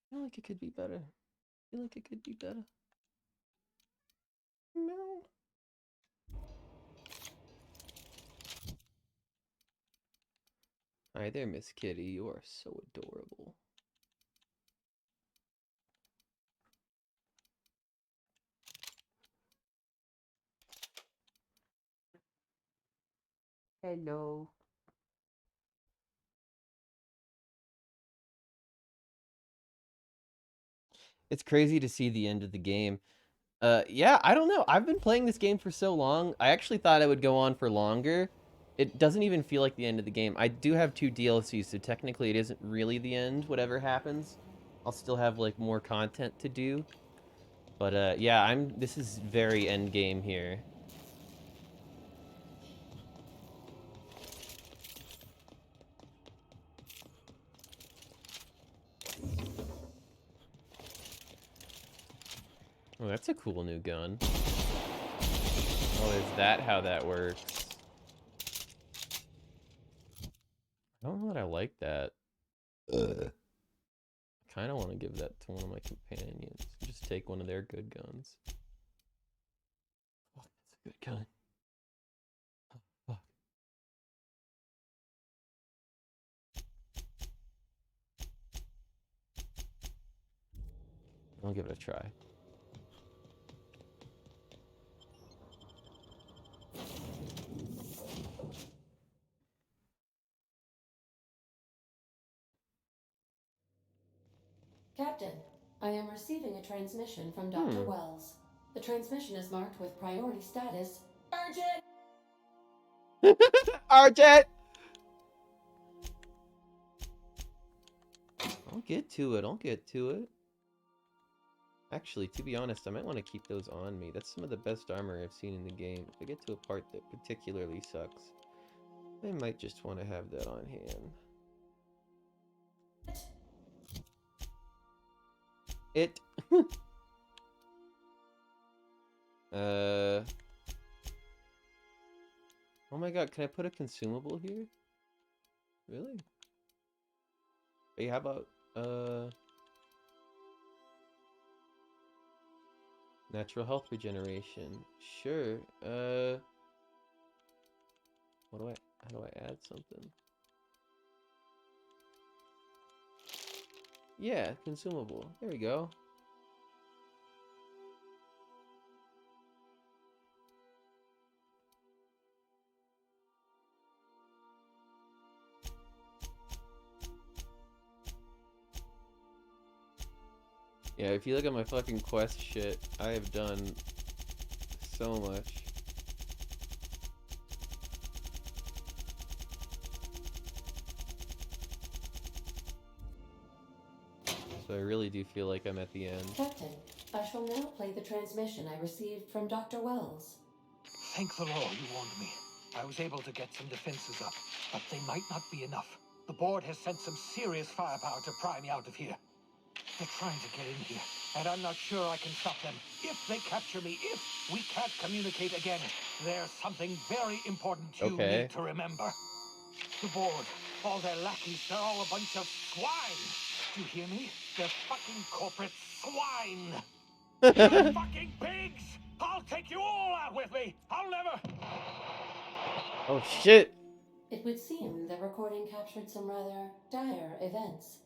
Speaker 1: feel like it could be better. I feel like it could be better. No. Hi there, Miss Kitty. You are so adorable. Hello. It's crazy to see the end of the game. Yeah, I don't know. I've been playing this game for so long. I actually thought it would go on for longer. It doesn't even feel like the end of the game. I do have 2 DLCs, so technically it isn't really the end, whatever happens. I'll still have, like, more content to do. But, yeah, this is very end game here. Oh, that's a cool new gun. Oh, is that how that works? I don't know that I like that. I kind of want to give that to one of my companions. Just take one of their good guns. Fuck, that's a good gun. Fuck. I'll give it a try.
Speaker 2: Captain, I am receiving a transmission from Dr. Wells. The transmission is marked with priority status. Urgent!
Speaker 1: Arjet! I'll get to it. I'll get to it. Actually, to be honest, I might want to keep those on me. That's some of the best armor I've seen in the game. If I get to a part that particularly sucks, I might just want to have that on hand. It. Oh my god, can I put a consumable here? Really? Hey, how about, natural health regeneration. Sure. How do I add something? Yeah, consumable. There we go. Yeah, if you look at my fucking quest shit, I have done so much. So I really do feel like I'm at the end.
Speaker 2: Captain, I shall now play the transmission I received from Dr. Wells.
Speaker 12: Thank the Lord you warned me. I was able to get some defenses up, but they might not be enough. The board has sent some serious firepower to pry me out of here. They're trying to get in here, and I'm not sure I can stop them. If they capture me, if we can't communicate again, there's something very important you need to remember. The board, all their lackeys, they're all a bunch of swine. Do you hear me? They're fucking corporate swine. You fucking pigs! I'll take you all out with me! I'll never...
Speaker 1: Oh shit!
Speaker 2: It would seem the recording captured some rather dire events.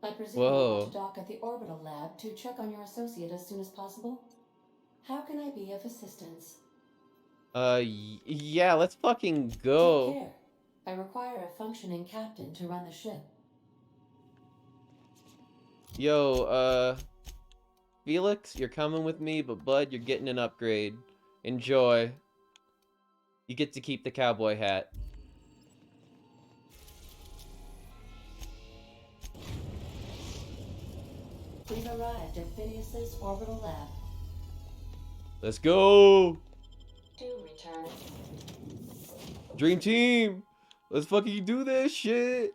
Speaker 2: I presume you want to dock at the orbital lab to check on your associate as soon as possible? How can I be of assistance?
Speaker 1: Yeah, let's fucking go.
Speaker 2: Take care. I require a functioning captain to run the ship.
Speaker 1: Yo, Felix, you're coming with me, but Bud, you're getting an upgrade. Enjoy. You get to keep the cowboy hat.
Speaker 2: We've arrived at Phineas's orbital lab.
Speaker 1: Let's go!
Speaker 2: Do return.
Speaker 1: Dream team! Let's fucking do this shit!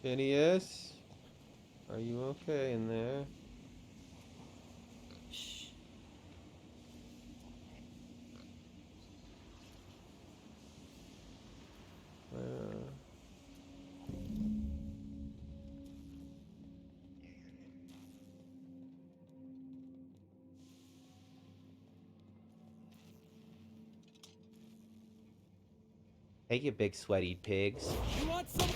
Speaker 1: Phineas? Are you okay in there?
Speaker 10: Shh.
Speaker 1: Hey, you big sweaty pigs.
Speaker 3: You want some?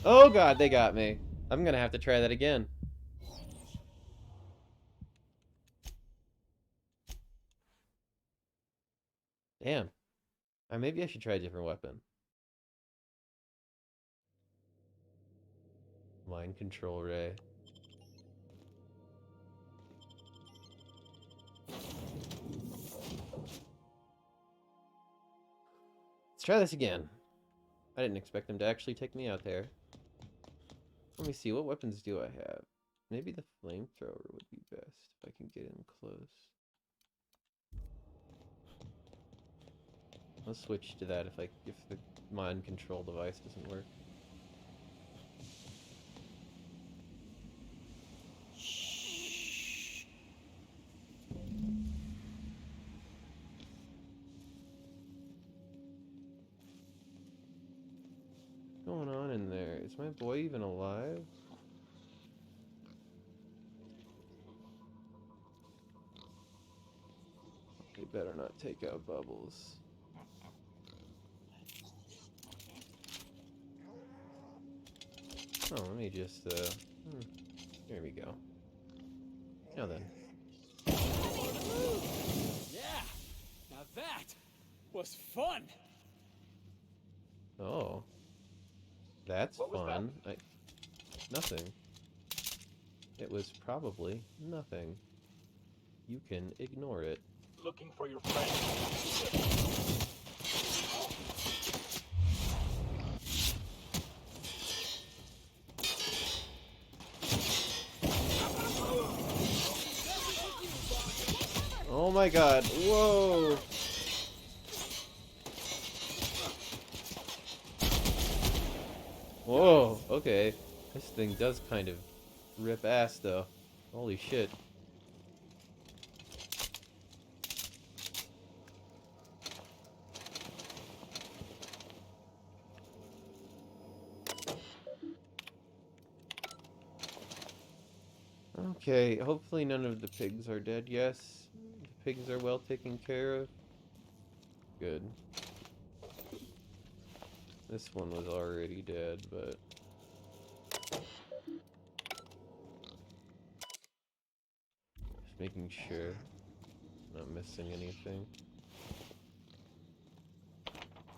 Speaker 1: Oh god, they got me. I'm gonna have to try that again. Damn. Maybe I should try a different weapon. Mind control ray. Let's try this again. I didn't expect them to actually take me out there. Let me see, what weapons do I have? Maybe the flamethrower would be best if I can get in close. I'll switch to that if the mind control device doesn't work. What's going on in there? Is my boy even alive? He better not take out Bubbles. Oh, let me just, there we go. Now then.
Speaker 3: Yeah, now that was fun.
Speaker 1: Oh. That's fun. Nothing. It was probably nothing. You can ignore it.
Speaker 12: Looking for your friend.
Speaker 1: Oh my god. Whoa! Whoa, okay. This thing does kind of rip ass, though. Holy shit. Okay, hopefully none of the pigs are dead. Yes, the pigs are well taken care of. Good. This one was already dead, but... just making sure I'm not missing anything.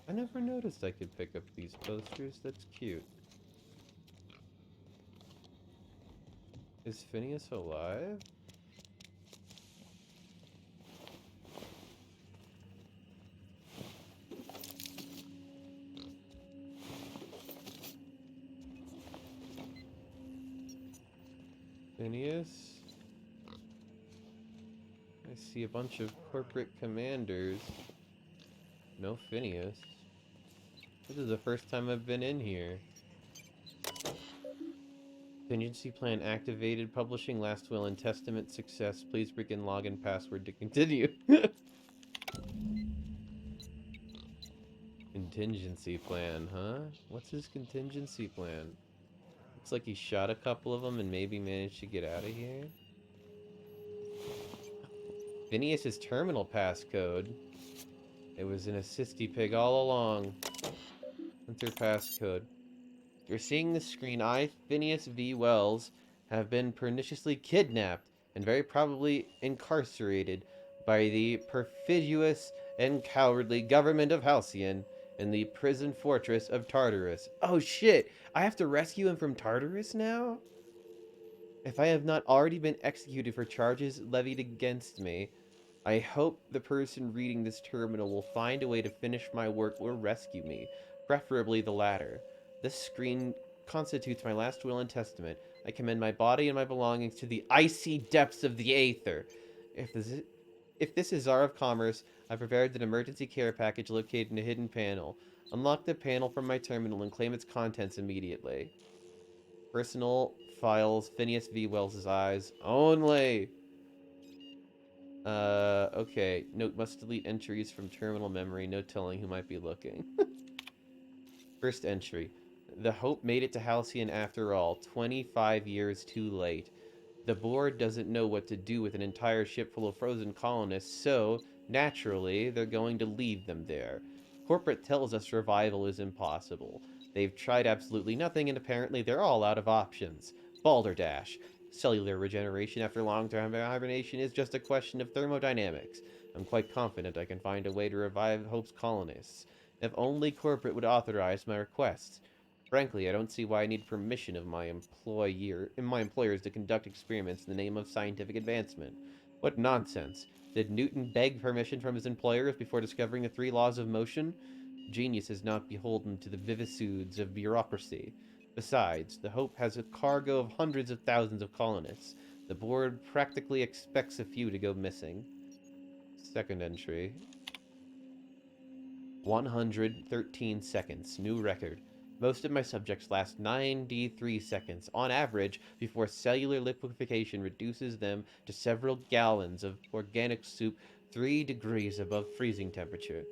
Speaker 1: I never noticed I could pick up these posters. That's cute. Is Phineas alive? Phineas? I see a bunch of corporate commanders. No Phineas. This is the first time I've been in here. Contingency plan activated. Publishing last will and testament success. Please begin login password to continue. Contingency plan, huh? What's his contingency plan? Looks like he shot a couple of them and maybe managed to get out of here. Phineas's terminal passcode. It was an assisty pig all along. Enter passcode. You're seeing the screen. I, Phineas V. Wells, have been perniciously kidnapped and very probably incarcerated by the perfidious and cowardly government of Halcyon in the prison fortress of Tartarus. Oh shit! I have to rescue him from Tartarus now? If I have not already been executed for charges levied against me, I hope the person reading this terminal will find a way to finish my work or rescue me, preferably the latter. This screen constitutes my last will and testament. I commend my body and my belongings to the icy depths of the aether. If this is Czar of Commerce, I prepared an emergency care package located in a hidden panel. Unlock the panel from my terminal and claim its contents immediately. Personal files, Phineas V. Wells' eyes only. Okay. Note must delete entries from terminal memory. No telling who might be looking. First entry. The Hope made it to Halcyon after all, 25 years too late. The board doesn't know what to do with an entire ship full of frozen colonists, so, naturally, they're going to leave them there. Corporate tells us revival is impossible. They've tried absolutely nothing, and apparently they're all out of options. Balderdash. Cellular regeneration after long-term hibernation is just a question of thermodynamics. I'm quite confident I can find a way to revive Hope's colonists. If only corporate would authorize my requests. Frankly, I don't see why I need permission of my employers to conduct experiments in the name of scientific advancement. What nonsense. Did Newton beg permission from his employers before discovering the 3 laws of motion? Genius is not beholden to the vicissitudes of bureaucracy. Besides, the Hope has a cargo of hundreds of thousands of colonists. The board practically expects a few to go missing. Second entry. 113 seconds. New record. Most of my subjects last 93 seconds, on average, before cellular liquefaction reduces them to several gallons of organic soup 3 degrees above freezing temperature.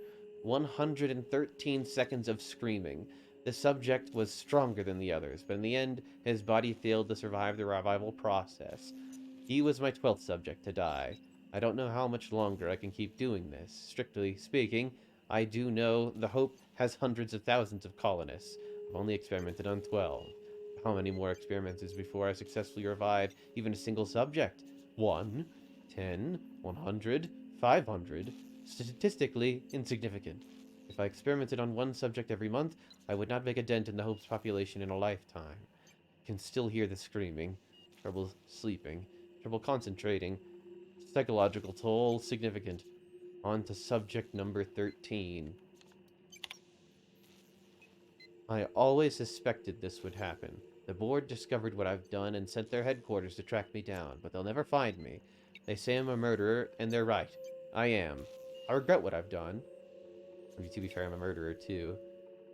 Speaker 1: 113 seconds of screaming. The subject was stronger than the others, but in the end, his body failed to survive the revival process. He was my 12th subject to die. I don't know how much longer I can keep doing this. Strictly speaking, I do know the Hope has hundreds of thousands of colonists. I've only experimented on 12. How many more experiences before I successfully revive even a single subject? 1, 10, 100, 500. Statistically insignificant. If I experimented on one subject every month, I would not make a dent in the Hope's population in a lifetime. I can still hear the screaming. Trouble sleeping. Trouble concentrating. Psychological toll significant. On to subject number 13. I always suspected this would happen. The board discovered what I've done and sent their headquarters to track me down, but they'll never find me. They say I'm a murderer, and they're right. I am. I regret what I've done. I mean, to be fair, I'm a murderer too.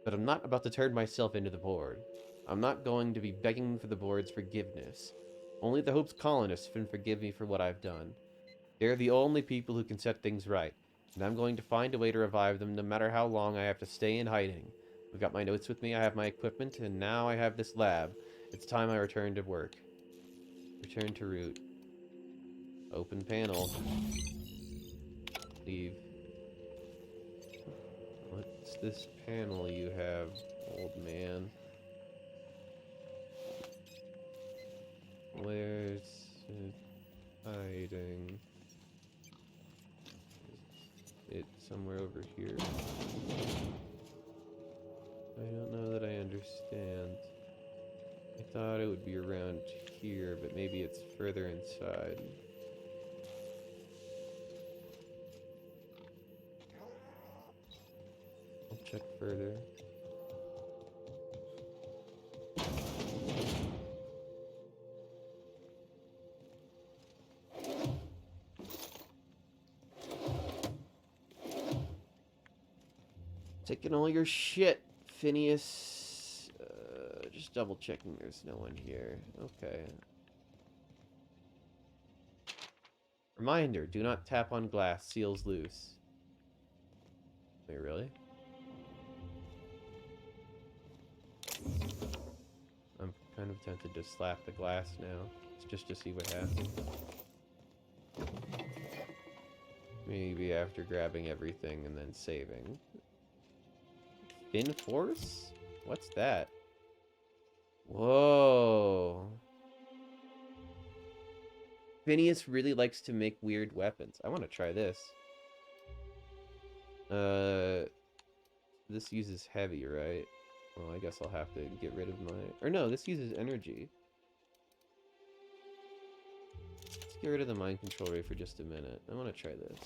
Speaker 1: But I'm not about to turn myself into the board. I'm not going to be begging for the board's forgiveness. Only the Hope's colonists can forgive me for what I've done. They're the only people who can set things right, and I'm going to find a way to revive them no matter how long I have to stay in hiding. I've got my notes with me, I have my equipment, and now I have this lab. It's time I return to work. Return to root. Open panel. Leave. What's this panel you have, old man? Where's it hiding? Is it somewhere over here? I don't know that I understand. I thought it would be around here, but maybe it's further inside. I'll check further. Taking all your shit, Phineas. Just double checking there's no one here. Okay. Reminder, do not tap on glass, seals loose. Wait, really? I'm kind of tempted to slap the glass now, just to see what happens. Maybe after grabbing everything and then saving. Fin force? What's that? Whoa. Phineas really likes to make weird weapons. I want to try this. This uses heavy, right? Well, I guess I'll have to get rid of my... Or no, this uses energy. Let's get rid of the mind control ray for just a minute. I want to try this.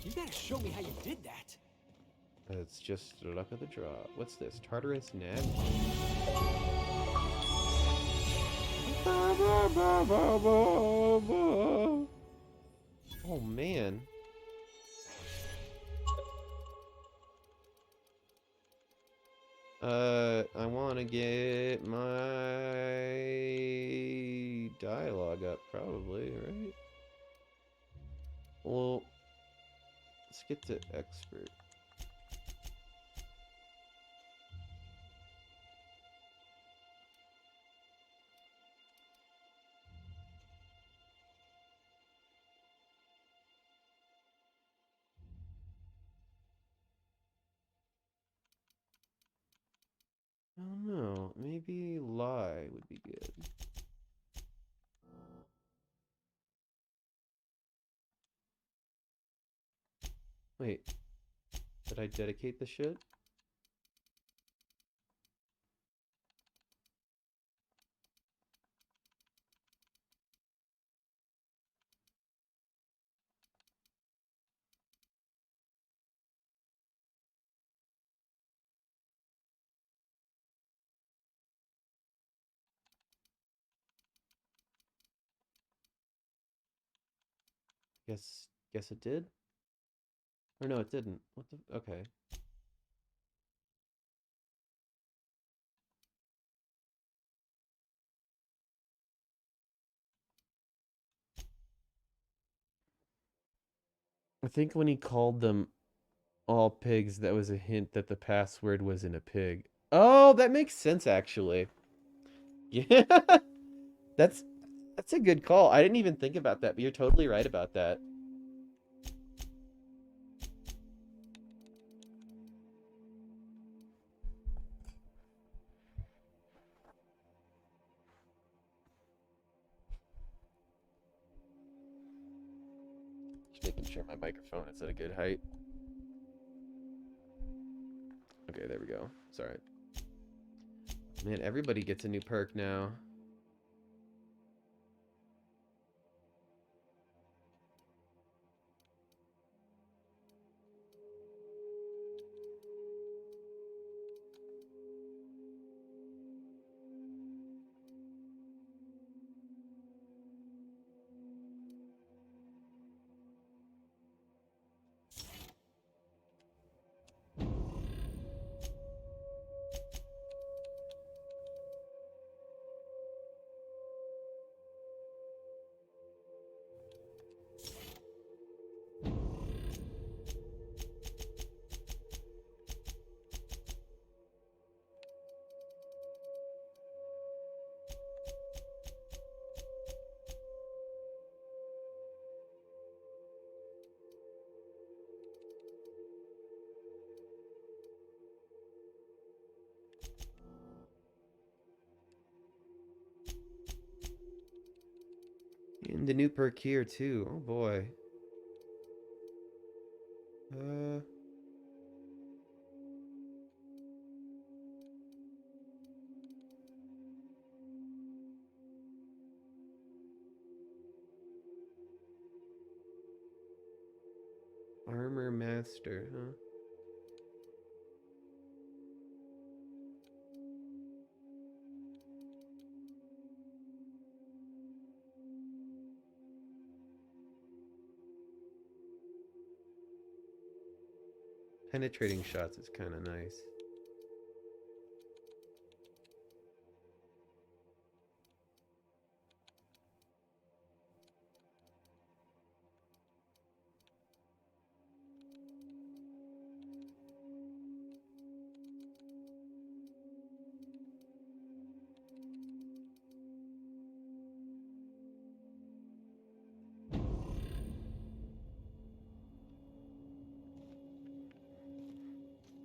Speaker 3: You gotta show me how you did that.
Speaker 1: It's just luck of the draw. What's this? Tartarus Nag? Oh man. I want to get my dialogue up, probably, right? Well, let's get to expert. I don't know. Maybe lie would be good. Wait, did I dedicate the shit? Guess it did? Or no, it didn't. What the? Okay. I think when he called them all pigs, that was a hint that the password was in a pig. Oh, that makes sense actually. Yeah. That's that's a good call. I didn't even think about that, but you're totally right about that. Just making sure my microphone is at a good height. Okay, there we go. Sorry. Man, everybody gets a new perk now. And the new perk here too. Oh boy. Uh Armor Master, huh? Penetrating shots is kind of nice.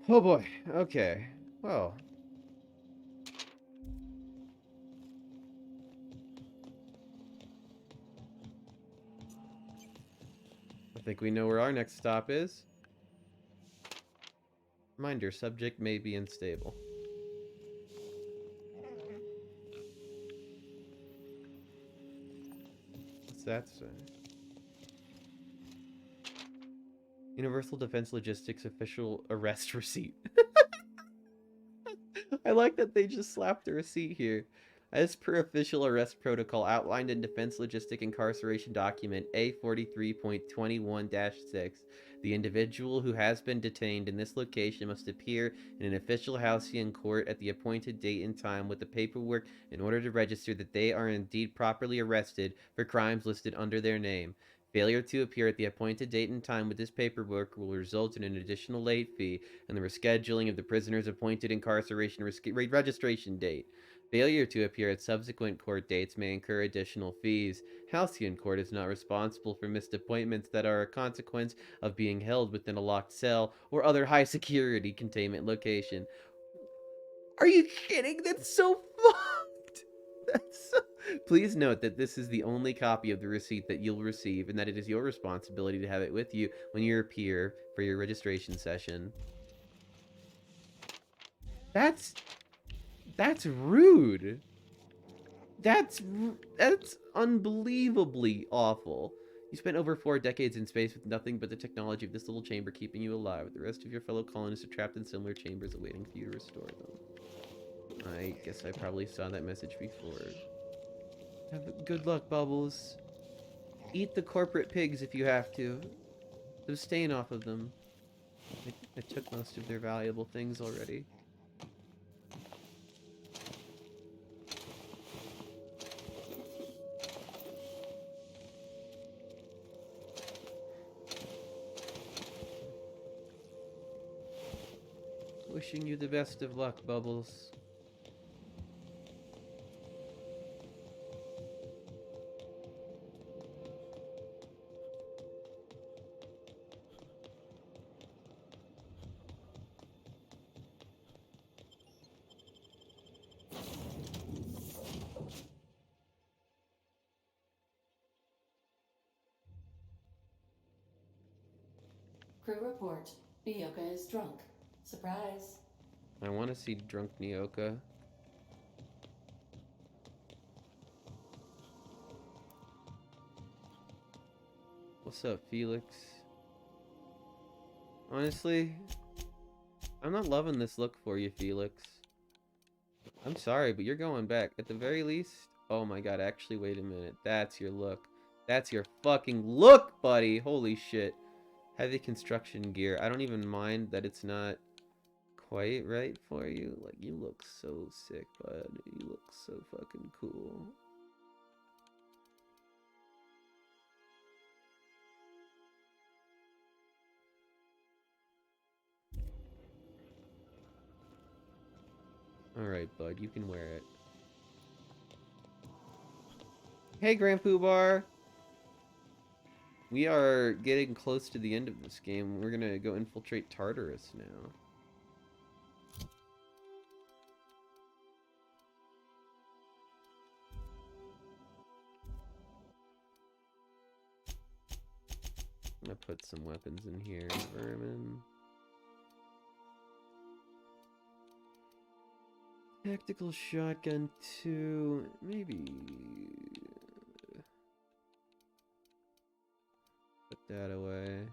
Speaker 1: Oh boy. Okay. Well. I I think we know where our next stop is. Reminder, subject may be unstable. What's that say? Universal Defense Logistics official arrest receipt. I like that they just slapped a receipt here. As per official arrest protocol outlined in Defense Logistic Incarceration Document A43.21-6, the individual who has been detained in this location must appear in an official Halcyon court at the appointed date and time with the paperwork in order to register that they are indeed properly arrested for crimes listed under their name. Failure to appear at the appointed date and time with this paperwork will result in an additional late fee and the rescheduling of the prisoner's appointed incarceration registration date. Failure to appear at subsequent court dates may incur additional fees. Halcyon Court is not responsible for missed appointments that are a consequence of being held within a locked cell or other high security containment location. Are you kidding? That's so fucked! Please note that this is the only copy of the receipt that you'll receive and that it is your responsibility to have it with you when you appear for your registration session. That's rude. That's unbelievably awful. You spent over 4 decades in space with nothing but the technology of this little chamber keeping you alive. The rest of your fellow colonists are trapped in similar chambers awaiting for you to restore them. I guess I probably saw that message before. Good luck, Bubbles. Eat the corporate pigs if you have to. Abstain off of them. I took most of their valuable things already. Wishing you the best of luck, Bubbles.
Speaker 2: Crew report. Nyoka is drunk. Surprise.
Speaker 1: I want to see drunk Nyoka. What's up, Felix? Honestly, I'm not loving this look for you, Felix. I'm sorry, but you're going back. At the very least... Oh my god, actually, wait a minute. That's your look. That's your fucking look, buddy! Holy shit. Heavy construction gear. I don't even mind that it's not quite right for you. Like, you look so sick, bud. You look so fucking cool. Alright, bud. You can wear it. Hey, Grandpoo Bar! We are getting close to the end of this game. We're gonna go infiltrate Tartarus now. I'm gonna put some weapons in here. Vermin. Tactical shotgun 2. Maybe... Put that away.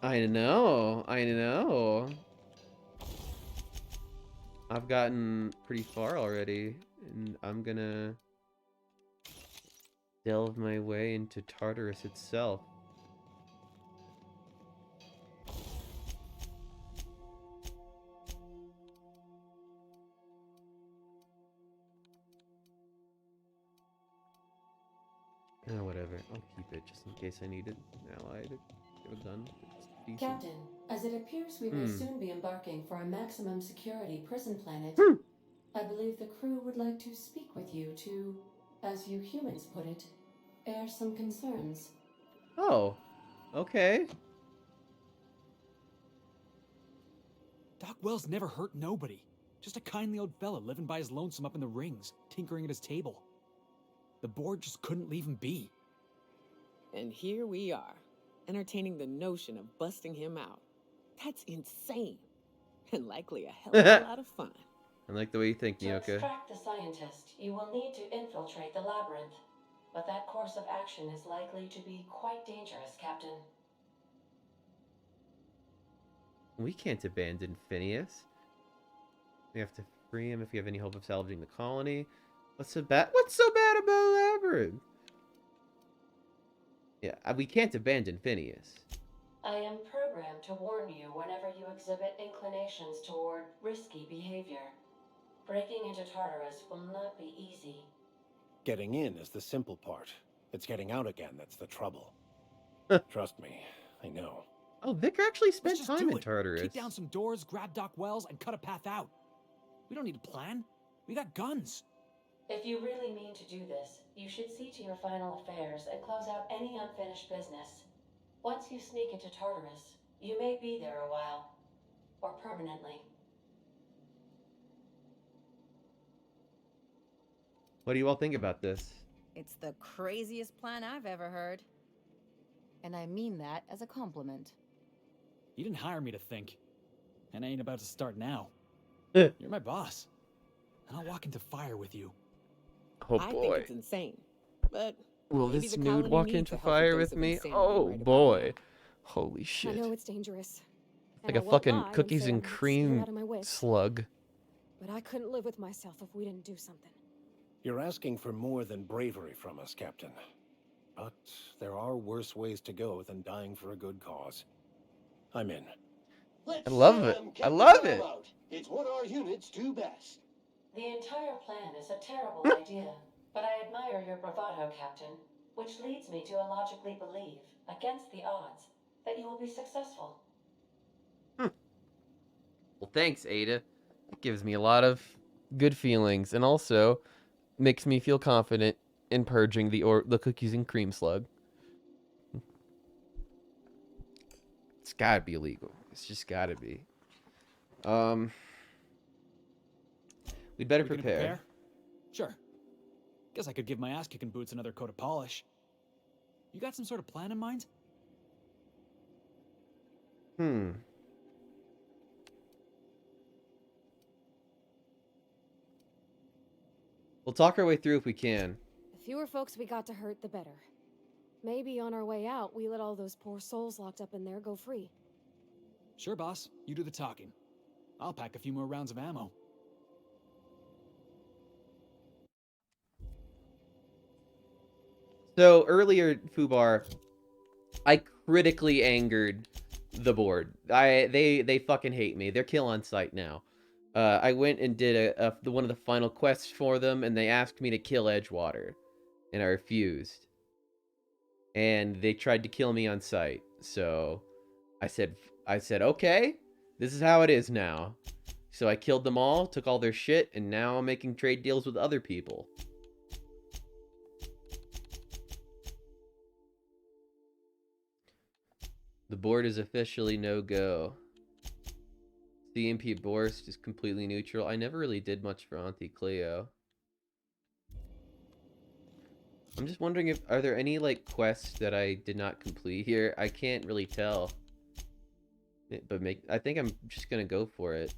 Speaker 1: I know. I've gotten pretty far already, and I'm gonna delve my way into Tartarus itself. Oh, whatever. I'll keep it just in case I need it. Ally to get a gun. It's decent.
Speaker 2: Captain, as it appears we may soon be embarking for a maximum security prison planet, I believe the crew would like to speak with you to, as you humans put it, air some concerns.
Speaker 1: Oh, okay.
Speaker 3: Doc Wells never hurt nobody. Just a kindly old fella living by his lonesome up in the rings, tinkering at his table. The board just couldn't leave him be.
Speaker 10: And here we are, entertaining the notion of busting him out. That's insane. And likely a hell of a lot of fun.
Speaker 1: I like the way you think,
Speaker 2: To
Speaker 1: Nyoka.
Speaker 2: extract the scientist, you will need to infiltrate the labyrinth. But that course of action is likely to be quite dangerous, Captain.
Speaker 1: We can't abandon Phineas. We have to free him if we have any hope of salvaging the colony. What's so bad about the labyrinth? Yeah, we can't abandon Phineas.
Speaker 2: I am programmed to warn you whenever you exhibit inclinations toward risky behavior. Breaking into Tartarus will not be easy.
Speaker 5: Getting in is the simple part. It's getting out again that's the trouble. Trust me, I know.
Speaker 1: Oh, Vicar actually spent
Speaker 3: Let's just
Speaker 1: time
Speaker 3: do
Speaker 1: in
Speaker 3: it.
Speaker 1: Tartarus.
Speaker 3: Kick down some doors, grab Doc Wells, and cut a path out. We don't need a plan. We got guns.
Speaker 2: If you really mean to do this, you should see to your final affairs and close out any unfinished business. Once you sneak into Tartarus, you may be there a while. Or permanently.
Speaker 1: What do you all think about this?
Speaker 4: It's the craziest plan I've ever heard. And I mean that as a compliment.
Speaker 3: You didn't hire me to think. And I ain't about to start now.
Speaker 1: You're
Speaker 3: my boss. And I'll walk into fire with you.
Speaker 1: Oh
Speaker 10: I
Speaker 1: boy.
Speaker 10: think it's insane. But
Speaker 1: Will
Speaker 10: maybe
Speaker 1: this
Speaker 10: the
Speaker 1: nude
Speaker 10: colony
Speaker 1: walk
Speaker 10: needs
Speaker 1: into
Speaker 10: a healthy
Speaker 1: fire
Speaker 10: dose
Speaker 1: with
Speaker 10: of
Speaker 1: me?
Speaker 10: insanity
Speaker 1: Oh
Speaker 10: right about
Speaker 1: boy.
Speaker 10: now.
Speaker 1: Holy
Speaker 6: I
Speaker 1: shit.
Speaker 6: know it's dangerous.
Speaker 1: Like
Speaker 6: and
Speaker 1: a
Speaker 6: I won't
Speaker 1: fucking
Speaker 6: lie
Speaker 1: cookies
Speaker 6: say
Speaker 1: and
Speaker 6: I'm scared
Speaker 1: cream
Speaker 6: out of my wits,
Speaker 1: slug.
Speaker 6: But I couldn't live with myself if we didn't do something.
Speaker 5: You're asking for more than bravery from us, Captain. But there are worse ways to go than dying for a good cause. I'm in.
Speaker 1: I love it. I love it.
Speaker 7: It's what our units do best.
Speaker 2: The entire plan is a terrible idea, but I admire your bravado, Captain, which leads me to illogically believe, against the odds, that you will be successful.
Speaker 1: Well, thanks, Ada. It gives me a lot of good feelings and also makes me feel confident in purging the cookies and cream slug. It's gotta be illegal. It's just gotta be. We'd better
Speaker 3: We gonna
Speaker 1: prepare.
Speaker 3: Sure. Guess I could give my ass-kicking boots another coat of polish. You got some sort of plan in mind?
Speaker 1: We'll talk our way through if we can.
Speaker 6: The fewer folks we got to hurt, the better. Maybe on our way out, we let all those poor souls locked up in there go free.
Speaker 3: Sure, boss. You do the talking. I'll pack a few more rounds of ammo.
Speaker 1: So earlier, Fubar, I critically angered the board. They fucking hate me. They're kill on sight now. I went and did one of the final quests for them, and they asked me to kill Edgewater, and I refused. And they tried to kill me on sight. So I said okay, this is how it is now. So I killed them all, took all their shit, and now I'm making trade deals with other people. The board is officially no-go. CMP Borst is completely neutral. I never really did much for Auntie Cleo. I'm just wondering are there any, like, quests that I did not complete here? I can't really tell. But I think I'm just gonna go for it.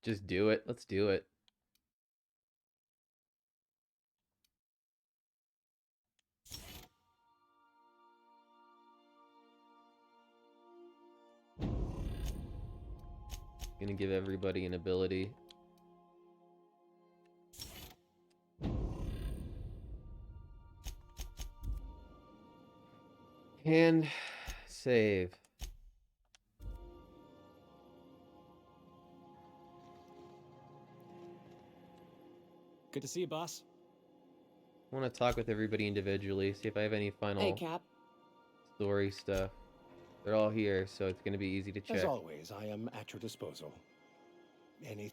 Speaker 1: Just do it. Let's do it. Gonna give everybody an ability. And save.
Speaker 3: Good to see you, boss.
Speaker 1: I want to talk with everybody individually, see if I have any
Speaker 10: Hey,
Speaker 1: final
Speaker 10: Cap.
Speaker 1: story stuff. They're all here, so it's going to be easy to check.
Speaker 5: As always, I am at your disposal. Any...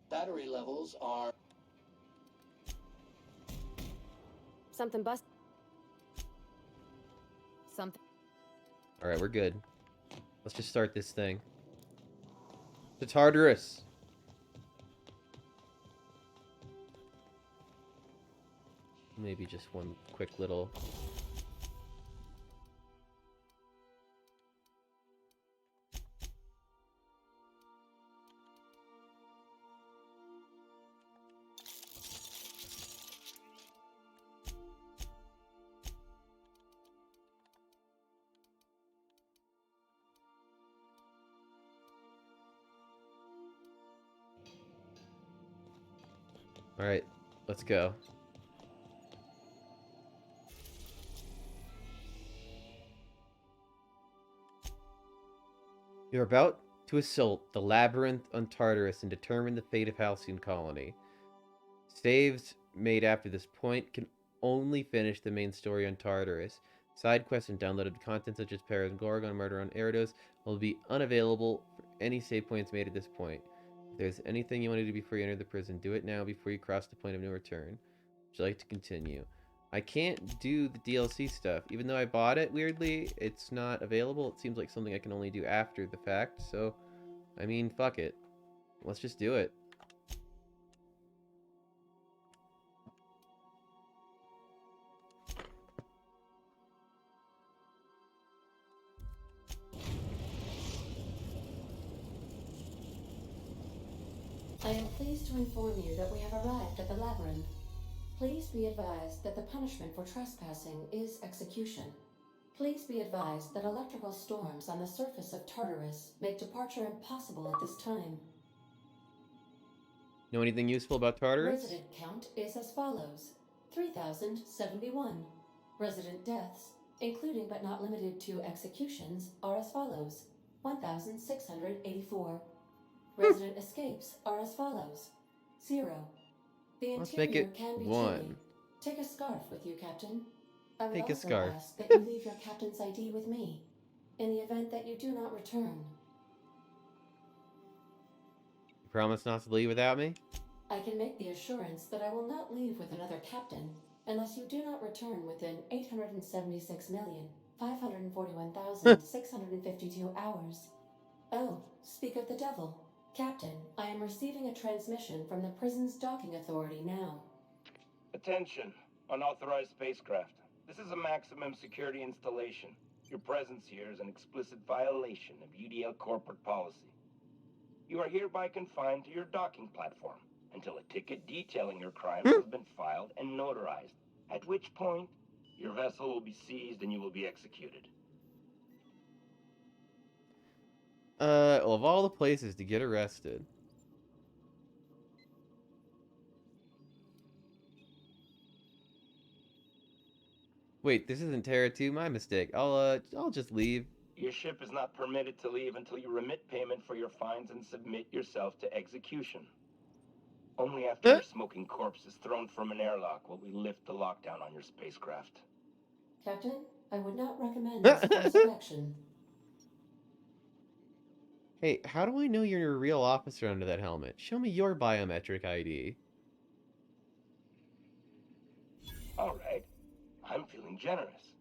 Speaker 7: Battery levels are...
Speaker 6: Something bust.
Speaker 4: Something.
Speaker 1: Alright, we're good. Let's just start this thing. The Tartarus! Maybe just one quick little... Alright, let's go. You're about to assault the labyrinth on Tartarus and determine the fate of Halcyon Colony. Saves made after this point can only finish the main story on Tartarus. Side quests and downloaded content such as Paris Gorgon, Murder on Eridos will be unavailable for any save points made at this point. If there's anything you want to do before you enter the prison, do it now before you cross the point of no return. Would you like to continue? I can't do the DLC stuff. Even though I bought it, weirdly, it's not available. It seems like something I can only do after the fact, so... I mean, fuck it. Let's just do it.
Speaker 2: I am pleased to inform you that we have arrived at the labyrinth. Please be advised that the punishment for trespassing is execution. Please be advised that electrical storms on the surface of Tartarus make departure impossible at this time.
Speaker 1: Know anything useful about Tartarus?
Speaker 2: Resident count is as follows: 3,071. Resident deaths, including but not limited to executions, are as follows: 1,684. Resident escapes are as follows: 0. The
Speaker 1: Let's make
Speaker 2: interior
Speaker 1: it
Speaker 2: can be
Speaker 1: 1.
Speaker 2: chilly. Take a scarf with you, Captain. I would
Speaker 1: Take a
Speaker 2: also
Speaker 1: scarf.
Speaker 2: ask that you leave your captain's ID with me, in the event that you do not return.
Speaker 1: You promise not to leave without me?
Speaker 2: I can make the assurance that I will not leave with another captain unless you do not return within 876,541,652 hours. Oh, speak of the devil. Captain, I am receiving a transmission from the prison's docking authority now.
Speaker 13: Attention, unauthorized spacecraft. This is a maximum security installation. Your presence here is an explicit violation of UDL corporate policy. You are hereby confined to your docking platform until a ticket detailing your crimes has been filed and notarized, at which point your vessel will be seized and you will be executed.
Speaker 1: Well, of all the places to get arrested. Wait, this isn't Terra 2? My mistake. I'll just leave.
Speaker 13: Your ship is not permitted to leave until you remit payment for your fines and submit yourself to execution. Only after your smoking corpse is thrown from an airlock will we lift the lockdown on your spacecraft.
Speaker 2: Captain, I would not recommend this course of action.
Speaker 1: Hey, how do I know you're a real officer under that helmet? Show me your biometric ID.
Speaker 13: Alright, I'm feeling generous.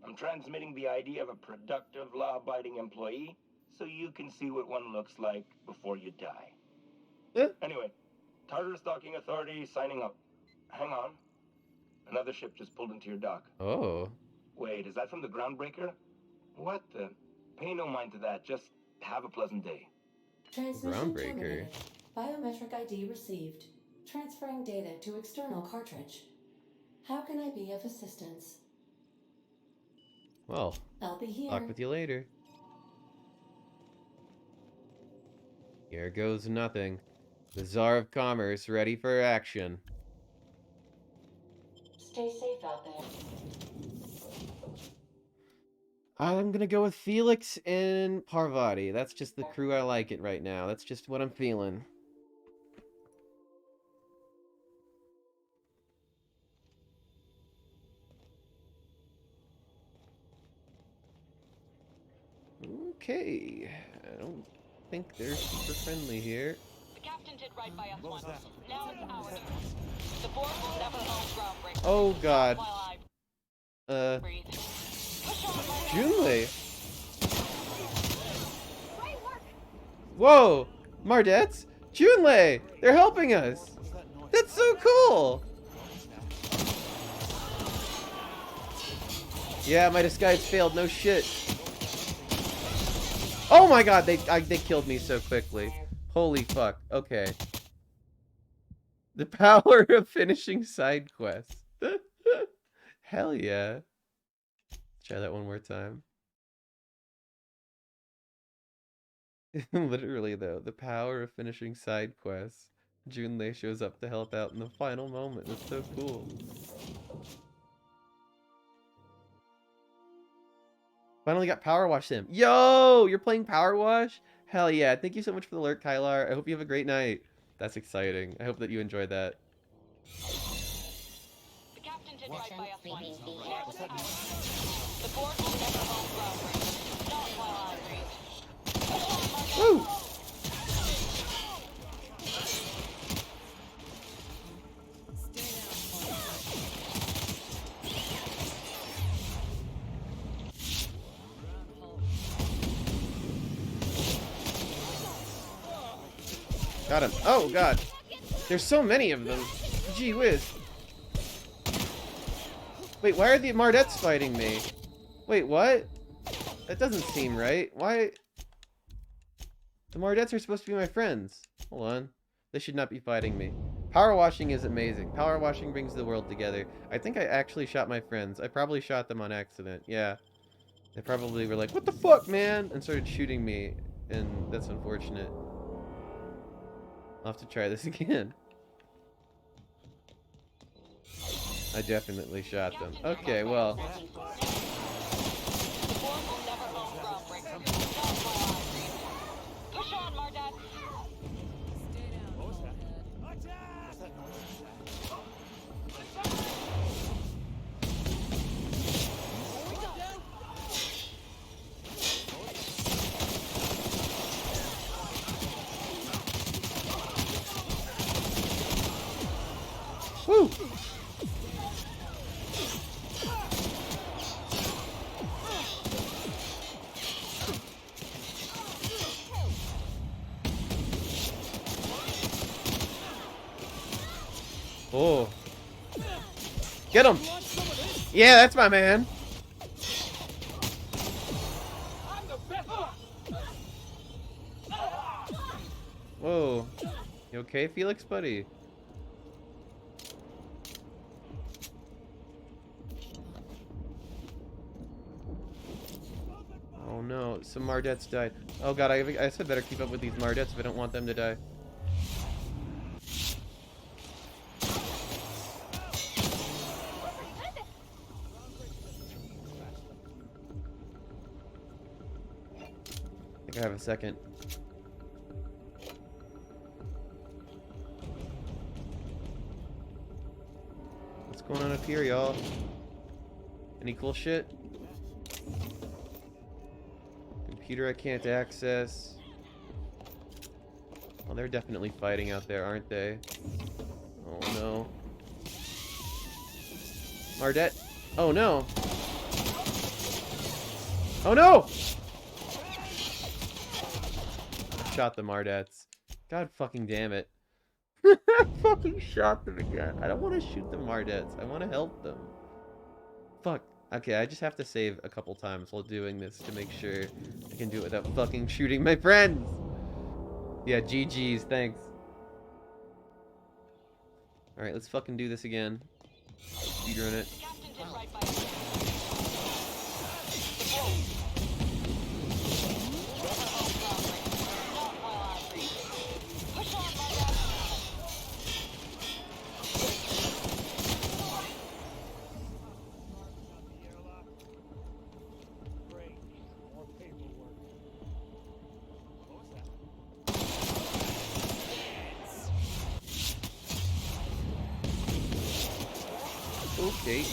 Speaker 13: I'm transmitting the ID of a productive, law-abiding employee so you can see what one looks like before you die. Anyway, Tartarus Docking Authority signing up. Hang on. Another ship just pulled into your dock.
Speaker 1: Oh.
Speaker 13: Wait, is that from the Groundbreaker? What the? Pay no mind to that. Just have a pleasant day.
Speaker 2: Transmission
Speaker 1: Groundbreaker.
Speaker 2: terminated. Biometric ID received. Transferring data to external cartridge. How can I be of assistance?
Speaker 1: Well,
Speaker 2: I'll be here.
Speaker 1: talk with you later. Here goes nothing. The Czar of Commerce ready for action.
Speaker 2: Stay safe out there.
Speaker 1: I'm gonna go with Felix and Parvati. That's just the crew I like it right now. That's just what I'm feeling. Okay, I don't think they're super friendly here.
Speaker 9: The captain did right by us once. Now it's our turn. The board will never own groundbreaking.
Speaker 1: Oh god.
Speaker 9: While I breathe. Push on, Marta.
Speaker 1: Junlei. Whoa! Mardettes? Junlei! They're helping us! That's so cool! Yeah, my disguise failed, no shit. Oh my god, they killed me so quickly. Holy fuck, okay. The power of finishing side quests. Hell yeah. Try that one more time. Literally though, the power of finishing side quests. Junlei shows up to help out in the final moment. That's so cool. Finally got Power Wash Sim. Yo! You're playing Power Wash? Hell yeah. Thank you so much for the alert, Kylar. I hope you have a great night. That's exciting. I hope that you enjoyed that.
Speaker 9: The captain did right by us once. Now it's our turn. The board will never own groundbreaking. Not while I breathe. Push on, Marta.
Speaker 1: Woo! Got him. Oh god. There's so many of them. Gee whiz. Wait, why are the Mardettes fighting me? Wait, what? That doesn't seem right. Why? The Mardettes are supposed to be my friends. Hold on. They should not be fighting me. Power washing is amazing. Power washing brings the world together. I think I actually shot my friends. I probably shot them on accident. Yeah. They probably were like, what the fuck, man? And started shooting me. And that's unfortunate. I'll have to try this again. I definitely shot them. Okay, well.
Speaker 9: Push on, Marta.
Speaker 1: Woo! Oh. Get him! Yeah, that's my man. Whoa. You okay, Felix, buddy? Oh no, some Mardettes died. Oh god, I guess I better keep up with these Mardettes if I don't want them to die. I think I have a second. What's going on up here, y'all? Any cool shit? Computer I can't access. Well, they're definitely fighting out there, aren't they? Oh no. Mardette? Oh no! Oh no! Shot the Mardettes. God fucking damn it. I fucking shot them again. I don't want to shoot the Mardettes. I want to help them. Fuck. Okay, I just have to save a couple times while doing this to make sure I can do it without fucking shooting my friends. Yeah, GG's, thanks. Alright, let's fucking do this again. Speedrun it. Okay.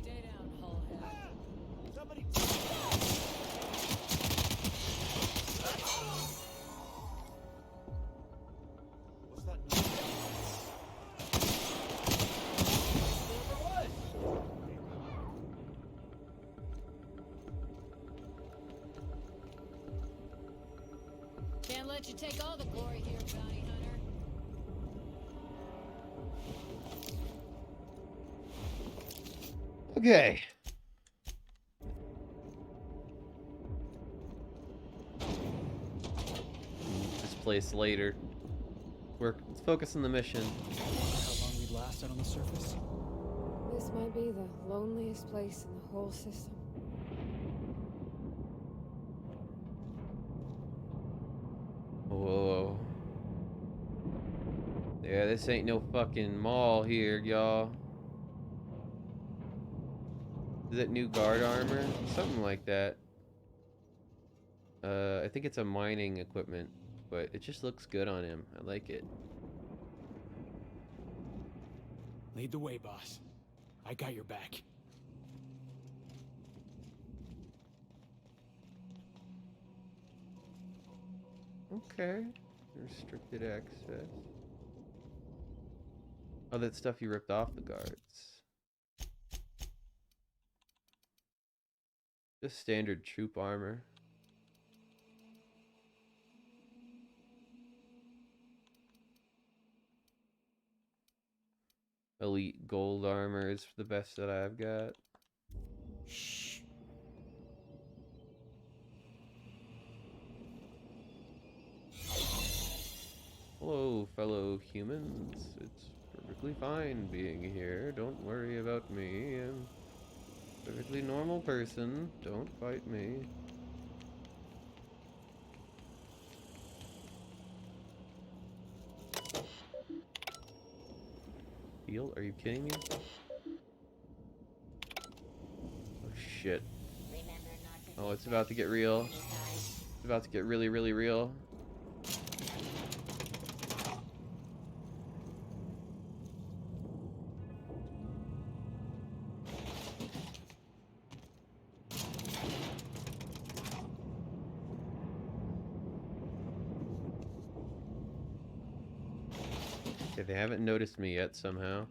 Speaker 6: Stay down, Hullhead. Can't let you take all the glory here, bounty hunter.
Speaker 1: Okay. This place later. Let's focus on the mission.
Speaker 3: How long we'd last out on the surface?
Speaker 6: This might be the loneliest place in the whole system.
Speaker 1: Whoa. Yeah, this ain't no fucking mall here, y'all. Is it new guard armor? Something like that. I think it's a mining equipment, but it just looks good on him. I like it.
Speaker 3: Lead the way, boss. I got your back.
Speaker 1: Okay. Restricted access. Oh, that stuff you ripped off the guards. Just standard troop armor. Elite gold armor is the best that I've got.
Speaker 3: Shh.
Speaker 1: Hello, fellow humans. It's perfectly fine being here. Don't worry about me. I'm a perfectly normal person. Don't fight me. Heal? Are you kidding me? Oh shit. Oh, it's about to get real. It's about to get really, really real. Okay, they haven't noticed me yet somehow.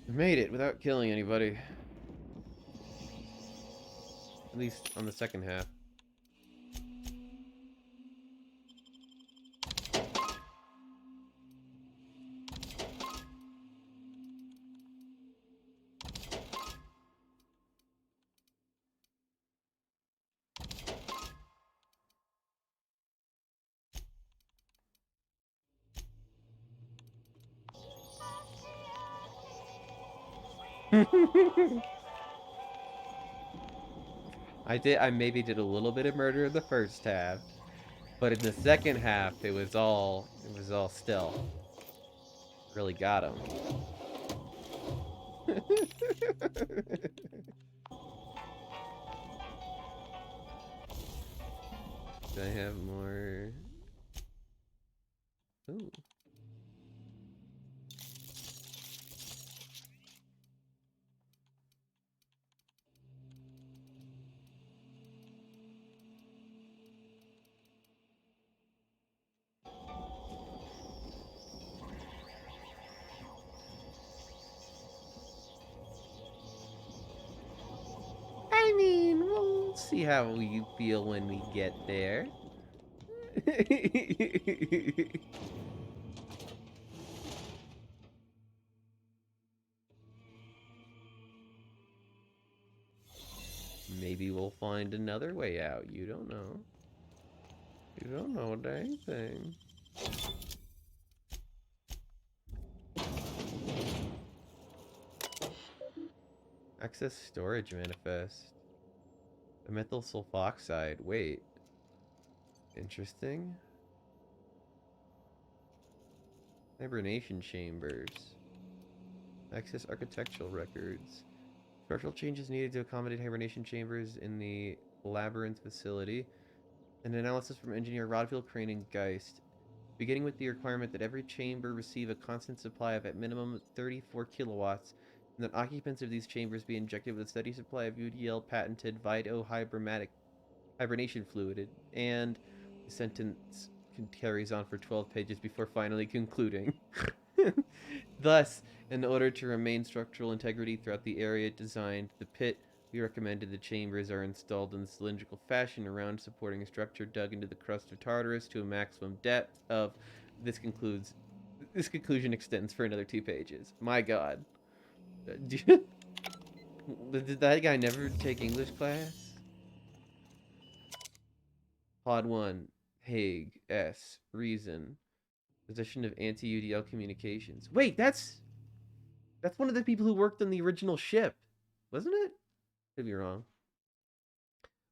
Speaker 1: I made it without killing anybody. At least on the second half. I maybe did a little bit of murder in the first half, but in the second half it was all stealth. Really got him. Do I have more? Ooh. I mean, we'll see how we feel when we get there. Maybe we'll find another way out. You don't know. You don't know a dang thing. Access storage manifest. A methyl sulfoxide. Wait. Interesting. Hibernation chambers. Access architectural records. Structural changes needed to accommodate hibernation chambers in the labyrinth facility. An analysis from engineer Rodfield, Crane, and Geist. Beginning with the requirement that every chamber receive a constant supply of at minimum 34 kilowatts, and that occupants of these chambers be injected with a steady supply of UDL patented hibernation fluid, and the sentence carries on for 12 pages before finally concluding. Thus, in order to remain structural integrity throughout the area designed the pit, we recommended the chambers are installed in cylindrical fashion around supporting a structure dug into the crust of Tartarus to a maximum depth of. This conclusion extends for another 2 pages. My God, did that guy never take English class? Pod 1, Hague S. Reason. Position of anti-UDL communications. Wait, that's one of the people who worked on the original ship, wasn't it? Could be wrong.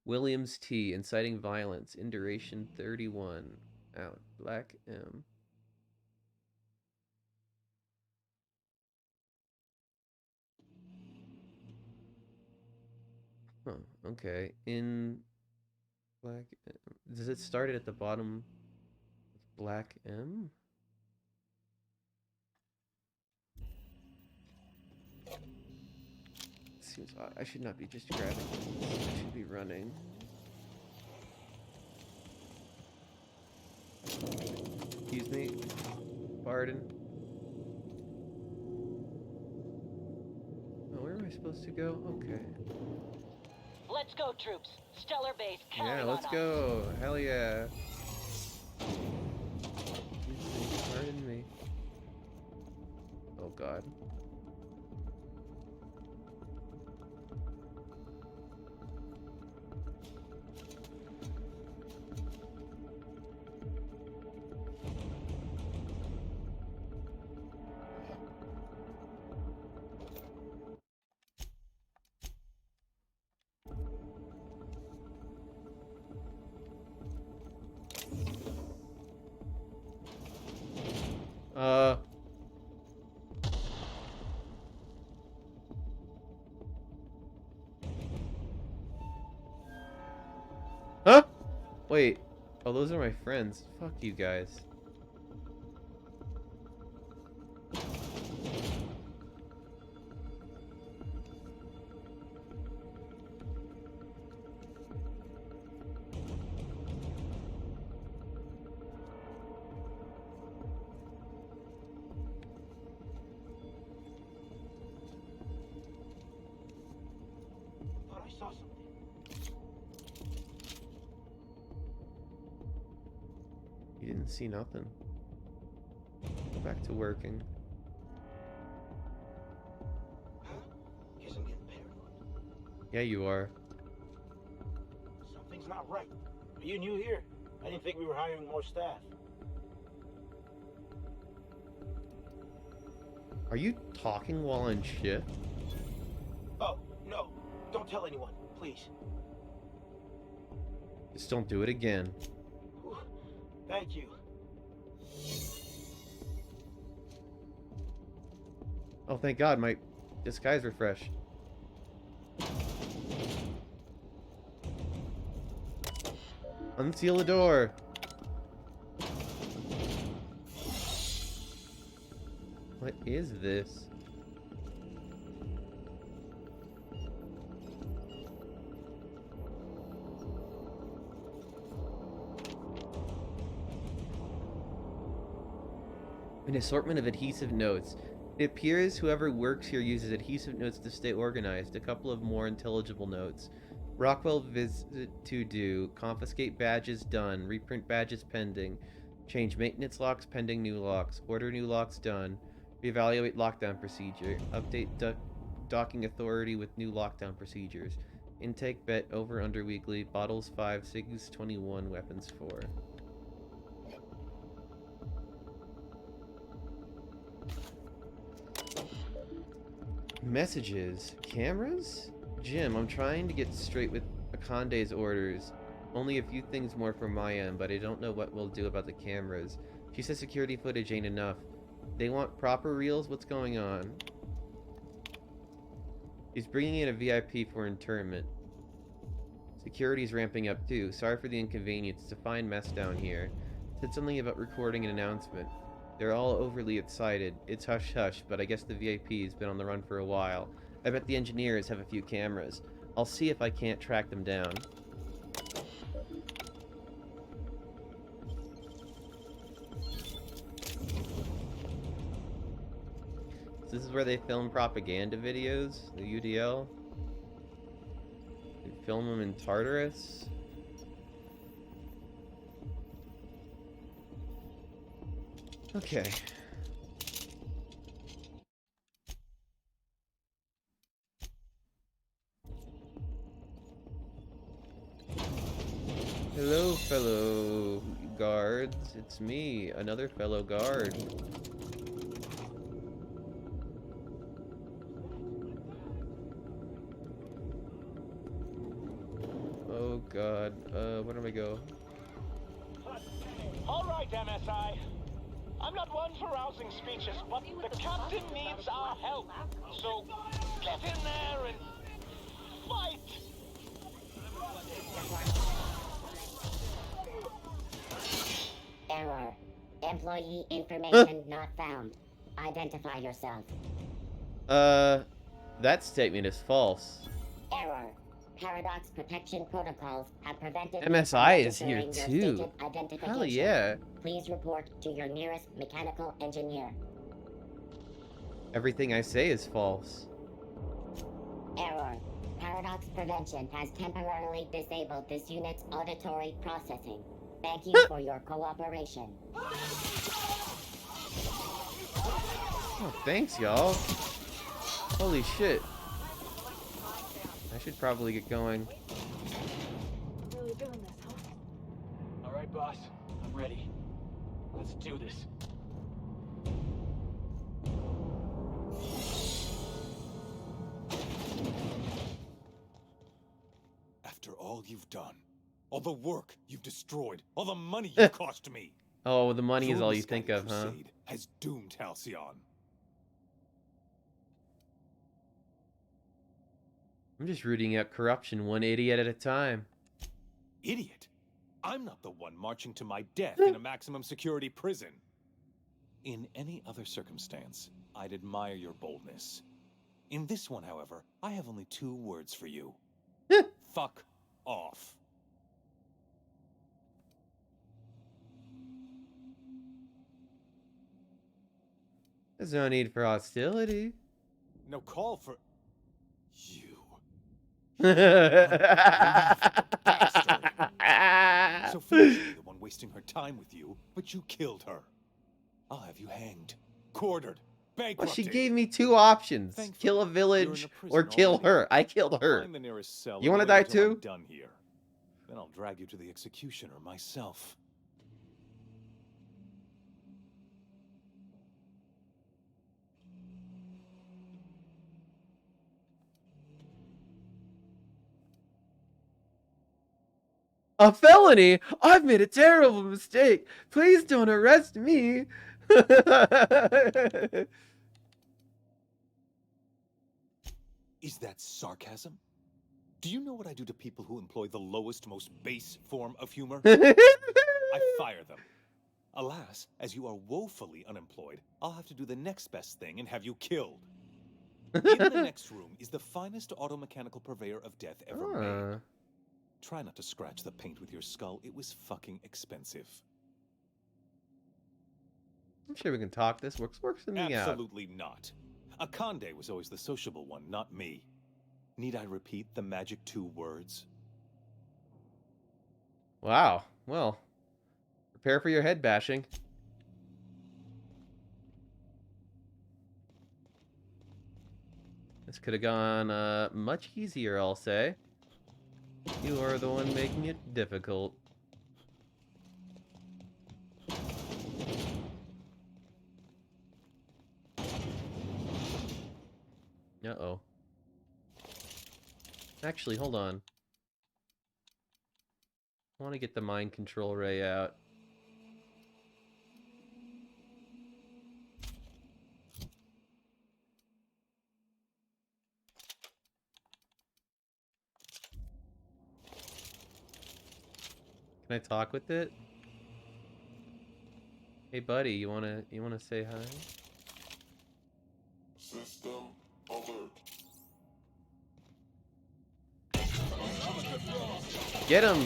Speaker 1: Williams T. Inciting violence. Induration 31. Out. Black M. Huh. Okay. In Black M. Does it start at the bottom with Black M? Seems odd. I should not be just grabbing things. I should be running. Excuse me. Pardon. Oh, where am I supposed to go? Okay.
Speaker 9: Let's go, troops. Stellar base counting
Speaker 1: Yeah,
Speaker 9: on
Speaker 1: let's
Speaker 9: us.
Speaker 1: go. Hell yeah. Excuse me. Pardon me. Oh God. Huh? Wait. Oh, those are my friends. Fuck you guys.
Speaker 12: Thought I saw something.
Speaker 1: You didn't see nothing. Go back to working.
Speaker 12: Guess I'm getting paranoid.
Speaker 1: Yeah, you are.
Speaker 12: Something's not right. Are you new here? I didn't think we were hiring more staff.
Speaker 1: Are you talking while on shift?
Speaker 12: Oh, no. Don't tell anyone, please.
Speaker 1: Just don't do it again.
Speaker 12: Whew. Thank you.
Speaker 1: Oh, thank God, my disguise refreshed. Unseal the door. What is this? An assortment of adhesive notes. It appears whoever works here uses adhesive notes to stay organized. A couple of more intelligible notes. Rockwell visit to do. Confiscate badges done. Reprint badges pending. Change maintenance locks pending new locks. Order new locks done. Reevaluate lockdown procedure. Update docking authority with new lockdown procedures. Intake bet over under weekly. Bottles 5, SIGs 21, weapons 4. Messages. Cameras? Jim, I'm trying to get straight with Akande's orders. Only a few things more from my end, but I don't know what we'll do about the cameras. She says security footage ain't enough. They want proper reels? What's going on? He's bringing in a VIP for internment. Security's ramping up too. Sorry for the inconvenience. It's a fine mess down here. Said something about recording an announcement. They're all overly excited. It's hush-hush, but I guess the VIP's been on the run for a while. I bet the engineers have a few cameras. I'll see if I can't track them down. This is where they film propaganda videos, the UDL. They film them in Tartarus. Okay. Hello, fellow guards. It's me, another fellow guard. Oh god, where do I go?
Speaker 12: Alright, MSI. I'm not one for rousing speeches, but the captain needs our help. So, get in there and fight!
Speaker 14: Error. Employee information not found. Identify yourself.
Speaker 1: That statement is false.
Speaker 14: Error. Paradox protection protocols have prevented
Speaker 1: MSI is here
Speaker 14: registering your
Speaker 1: too.
Speaker 14: stated identification.
Speaker 1: Hell yeah.
Speaker 14: Please report to your nearest mechanical engineer.
Speaker 1: Everything I say is false.
Speaker 14: Error. Paradox prevention has temporarily disabled this unit's auditory processing. Thank you for your cooperation.
Speaker 1: Oh, thanks, y'all. Holy shit. I should probably get going.
Speaker 6: Really doing this, huh?
Speaker 3: All right, boss. I'm ready. Let's do this.
Speaker 5: After all you've done, all the work you've destroyed, all the money you've cost me.
Speaker 1: Oh, the money is
Speaker 5: your
Speaker 1: all you think
Speaker 5: misguided
Speaker 1: of, huh?
Speaker 5: crusade has doomed Halcyon.
Speaker 1: I'm just rooting out corruption one idiot at a time.
Speaker 5: Idiot? I'm not the one marching to my death in a maximum security prison. In any other circumstance, I'd admire your boldness. In this one, however, I have only 2 words for you. Fuck off.
Speaker 1: There's no need for hostility.
Speaker 5: No call for... You. Sophia should be the one wasting her time with you, but you killed her. I'll have you hanged, quartered,
Speaker 1: Well,
Speaker 5: bankrupted.
Speaker 1: she gave me 2 options.
Speaker 5: Thankfully,
Speaker 1: Kill a
Speaker 5: you're in
Speaker 1: village
Speaker 5: a prison
Speaker 1: or kill
Speaker 5: already.
Speaker 1: her. I killed her.
Speaker 5: Find the nearest cell
Speaker 1: You
Speaker 5: and
Speaker 1: want to
Speaker 5: wait
Speaker 1: die
Speaker 5: until I'm
Speaker 1: too?
Speaker 5: done here. Then I'll drag you to the executioner myself.
Speaker 1: A felony? I've made a terrible mistake. Please don't arrest me.
Speaker 5: Is that sarcasm? Do you know what I do to people who employ the lowest, most base form of humor? I fire them. Alas, as you are woefully unemployed, I'll have to do the next best thing and have you killed. In the next room is the finest automechanical purveyor of death ever made. Try not to scratch the paint with your skull. It was fucking expensive.
Speaker 1: I'm sure we can talk. This works something out.
Speaker 5: Absolutely not. Akande was always the sociable one, not me. Need I repeat the magic 2 words?
Speaker 1: Wow. Well, prepare for your head bashing. This could have gone much easier, I'll say. You are the one making it difficult. Uh-oh. Actually, hold on. I want to get the mind control ray out. Can I talk with it? Hey buddy, you wanna say hi?
Speaker 11: System alert.
Speaker 1: Get him!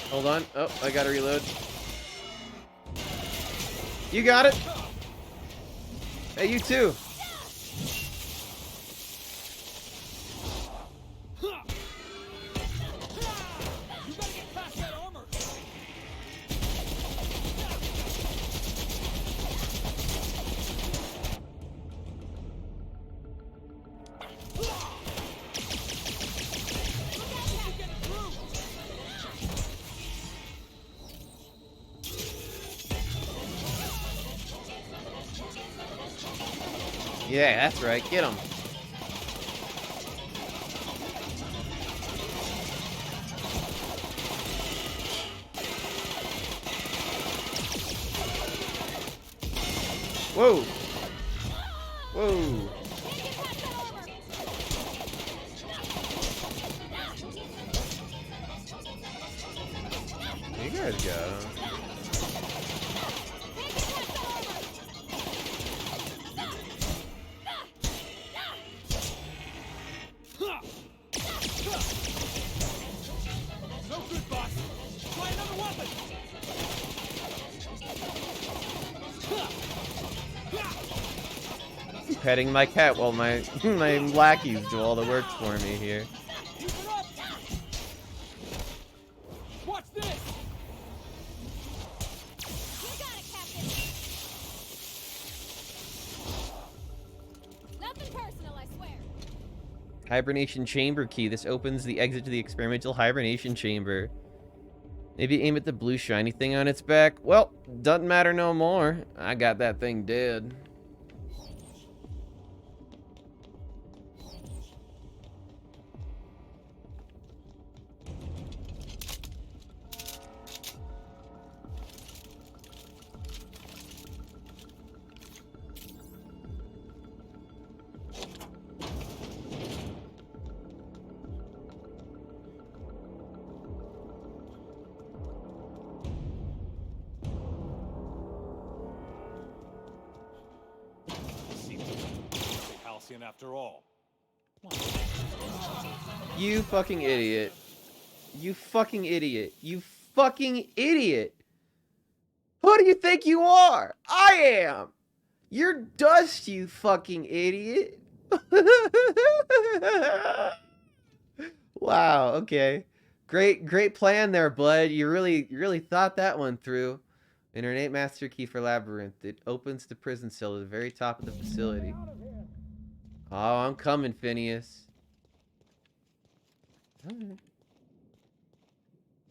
Speaker 1: Hold on. Oh, I gotta reload. You got it! Hey, you too! Yeah, that's right. Get him. Whoa! Whoa! You guys got him.
Speaker 3: No good, boss. Try another weapon.
Speaker 1: Petting my cat while my my lackeys do all the work for me here.
Speaker 3: Watch this.
Speaker 6: You got it, Captain. Nothing personal, I swear.
Speaker 1: Hibernation chamber key. This opens the exit to the experimental hibernation chamber. Maybe aim at the blue shiny thing on its back. Well, doesn't matter no more. I got that thing dead.
Speaker 15: Halcyon after all.
Speaker 1: You fucking idiot. You fucking idiot. You fucking idiot. Who do you think you are? I am. You're dust, you fucking idiot. Wow, okay. Great plan there, bud. You really thought that one through. An ornate master key for labyrinth. It opens the prison cell at the very top of the facility. Oh, I'm coming, Phineas.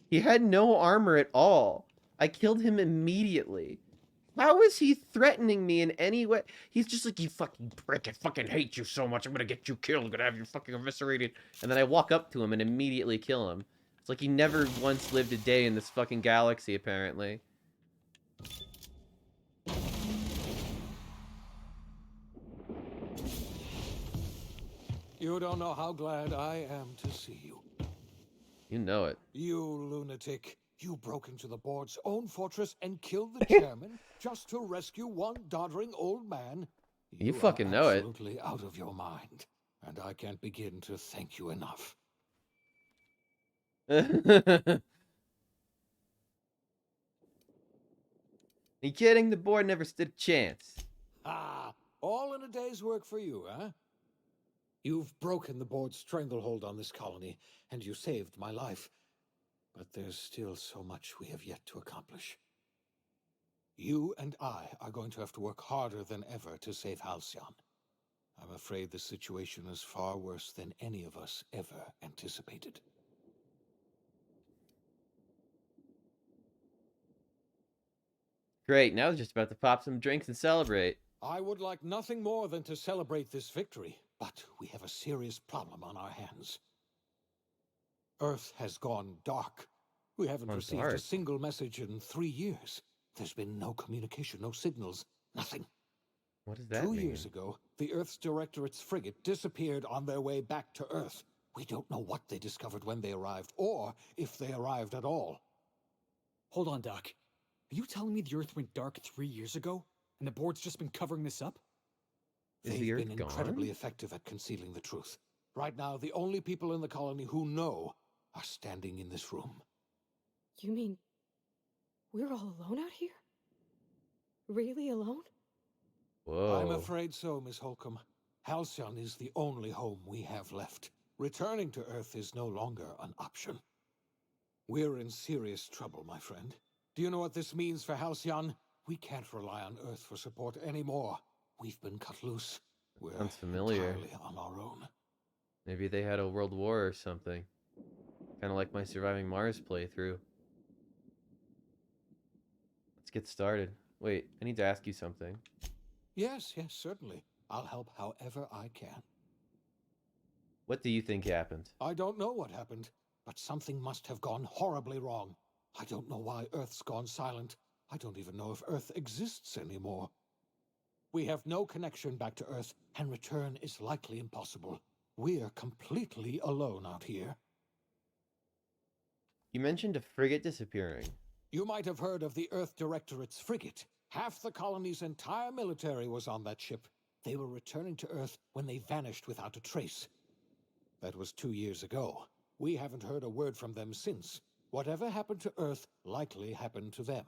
Speaker 1: He had no armor at all. I killed him immediately. How is he threatening me in any way? He's just like, you fucking prick, I fucking hate you so much, I'm gonna get you killed, I'm gonna have you fucking eviscerated. And then I walk up to him and immediately kill him. It's like he never once lived a day in this fucking galaxy, apparently.
Speaker 12: You don't know how glad I am to see you.
Speaker 1: You know it.
Speaker 12: You lunatic. You broke into the board's own fortress and killed the chairman just to rescue one doddering old man.
Speaker 1: You fucking know it.
Speaker 12: Absolutely out of your mind. And I can't begin to thank you enough.
Speaker 1: Are you kidding? The board never stood a chance.
Speaker 12: Ah, all in a day's work for you, huh? You've broken the board's stranglehold on this colony, and you saved my life.
Speaker 5: but there's still so much we have yet to accomplish. You and I are going to have to work harder than ever to save Halcyon. I'm afraid the situation is far worse than any of us ever anticipated.
Speaker 1: Great, now we're just about to pop some drinks and celebrate.
Speaker 5: I would like nothing more than to celebrate this victory, but we have a serious problem on our hands. Earth has gone dark. We haven't
Speaker 1: Gone
Speaker 5: received
Speaker 1: dark?
Speaker 5: a single message in 3 years. There's been no communication, no signals, nothing.
Speaker 1: What does that
Speaker 5: 2
Speaker 1: mean?
Speaker 5: years ago, the Earth's Directorate's frigate disappeared on their way back to Earth. We don't know what they discovered when they arrived, or if they arrived at all.
Speaker 3: Hold on, Doc. Are you telling me the Earth went dark 3 years ago, and the board's just been covering this up?
Speaker 1: Is
Speaker 5: They've
Speaker 1: the Earth
Speaker 5: been
Speaker 1: gone?
Speaker 5: incredibly effective at concealing the truth. Right now, the only people in the colony who know are standing in this room.
Speaker 6: You mean we're all alone out here? Really alone?
Speaker 1: Whoa.
Speaker 5: I'm afraid so, Miss Holcomb. Halcyon is the only home we have left. Returning to Earth is no longer an option. We're in serious trouble, my friend. Do you know what this means for Halcyon? We can't rely on Earth for support anymore. We've been cut loose. We're
Speaker 1: Sounds familiar.
Speaker 5: entirely on our own.
Speaker 1: Maybe they had a world war or something. Kind of like my Surviving Mars playthrough. Let's get started. Wait, I need to ask you something.
Speaker 5: Yes, certainly. I'll help however I can.
Speaker 1: What do you think happened?
Speaker 5: I don't know what happened, but something must have gone horribly wrong. I don't know why Earth's gone silent. I don't even know if Earth exists anymore. We have no connection back to Earth, and return is likely impossible. We're completely alone out here.
Speaker 1: You mentioned a frigate disappearing.
Speaker 5: You might have heard of the Earth Directorate's frigate. Half the colony's entire military was on that ship. They were returning to Earth when they vanished without a trace. That was 2 years ago. We haven't heard a word from them since. Whatever happened to Earth likely happened to them.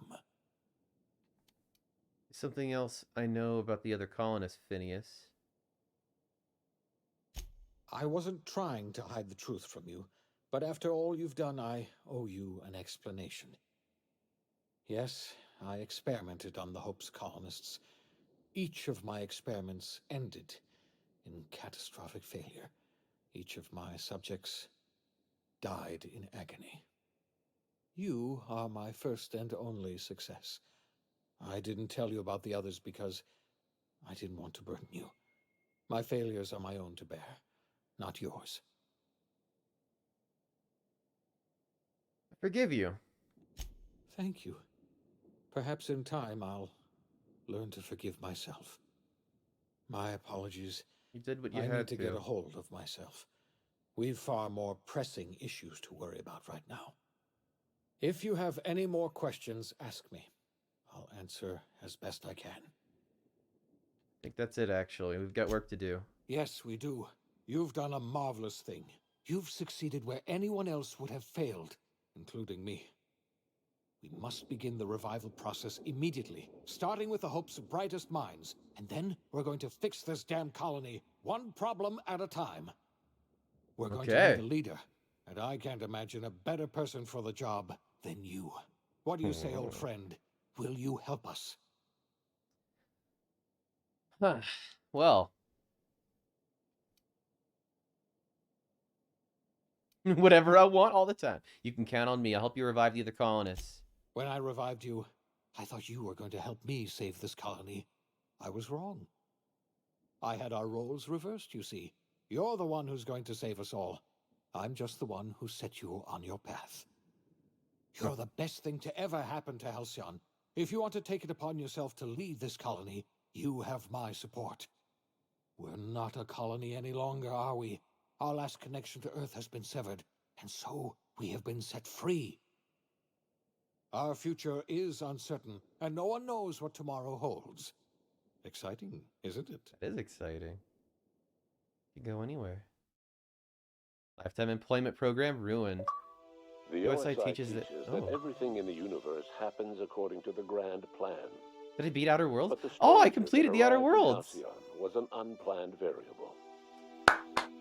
Speaker 1: Something else I know about the other colonists, Phineas.
Speaker 5: I wasn't trying to hide the truth from you, but after all you've done, I owe you an explanation. Yes, I experimented on the Hope's colonists. Each of my experiments ended in catastrophic failure. Each of my subjects died in agony. You are my first and only success. I didn't tell you about the others because I didn't want to burden you. My failures are my own to bear, not yours.
Speaker 1: I forgive you.
Speaker 5: Thank you. Perhaps in time I'll learn to forgive myself. My apologies.
Speaker 1: You did what you
Speaker 5: I
Speaker 1: had
Speaker 5: need to get a hold of myself. We've far more pressing issues to worry about right now. If you have any more questions, ask me. I'll answer as best I can.
Speaker 1: I think that's it, actually. We've got work to do.
Speaker 5: Yes, we do. You've done a marvelous thing. You've succeeded where anyone else would have failed, including me. We must begin the revival process immediately, starting with the Hope's brightest minds, and then we're going to fix this damn colony, one problem at a time. We're going to need a leader, and I can't imagine a better person for the job than you. What do you say, old friend? Will you help us?
Speaker 1: Well. Whatever I want all the time. You can count on me. I'll help you revive the other colonists.
Speaker 5: When I revived you, I thought you were going to help me save this colony. I was wrong. I had our roles reversed, you see. You're the one who's going to save us all. I'm just the one who set you on your path. You're the best thing to ever happen to Halcyon. If you want to take it upon yourself to lead this colony, you have my support. We're not a colony any longer, are we? Our last connection to Earth has been severed, and so we have been set free. Our future is uncertain, and no one knows what tomorrow holds. Exciting, isn't it?
Speaker 1: That is exciting. You can go anywhere. Lifetime employment program ruined.
Speaker 15: The OSI teaches
Speaker 1: that
Speaker 15: everything in the universe happens according to the grand plan.
Speaker 1: Did I beat Outer Worlds?
Speaker 15: But the
Speaker 1: Oh, I
Speaker 15: stranger
Speaker 1: completed
Speaker 15: that
Speaker 1: the Outer
Speaker 15: arrived in
Speaker 1: Worlds.
Speaker 15: Halcyon was an unplanned variable.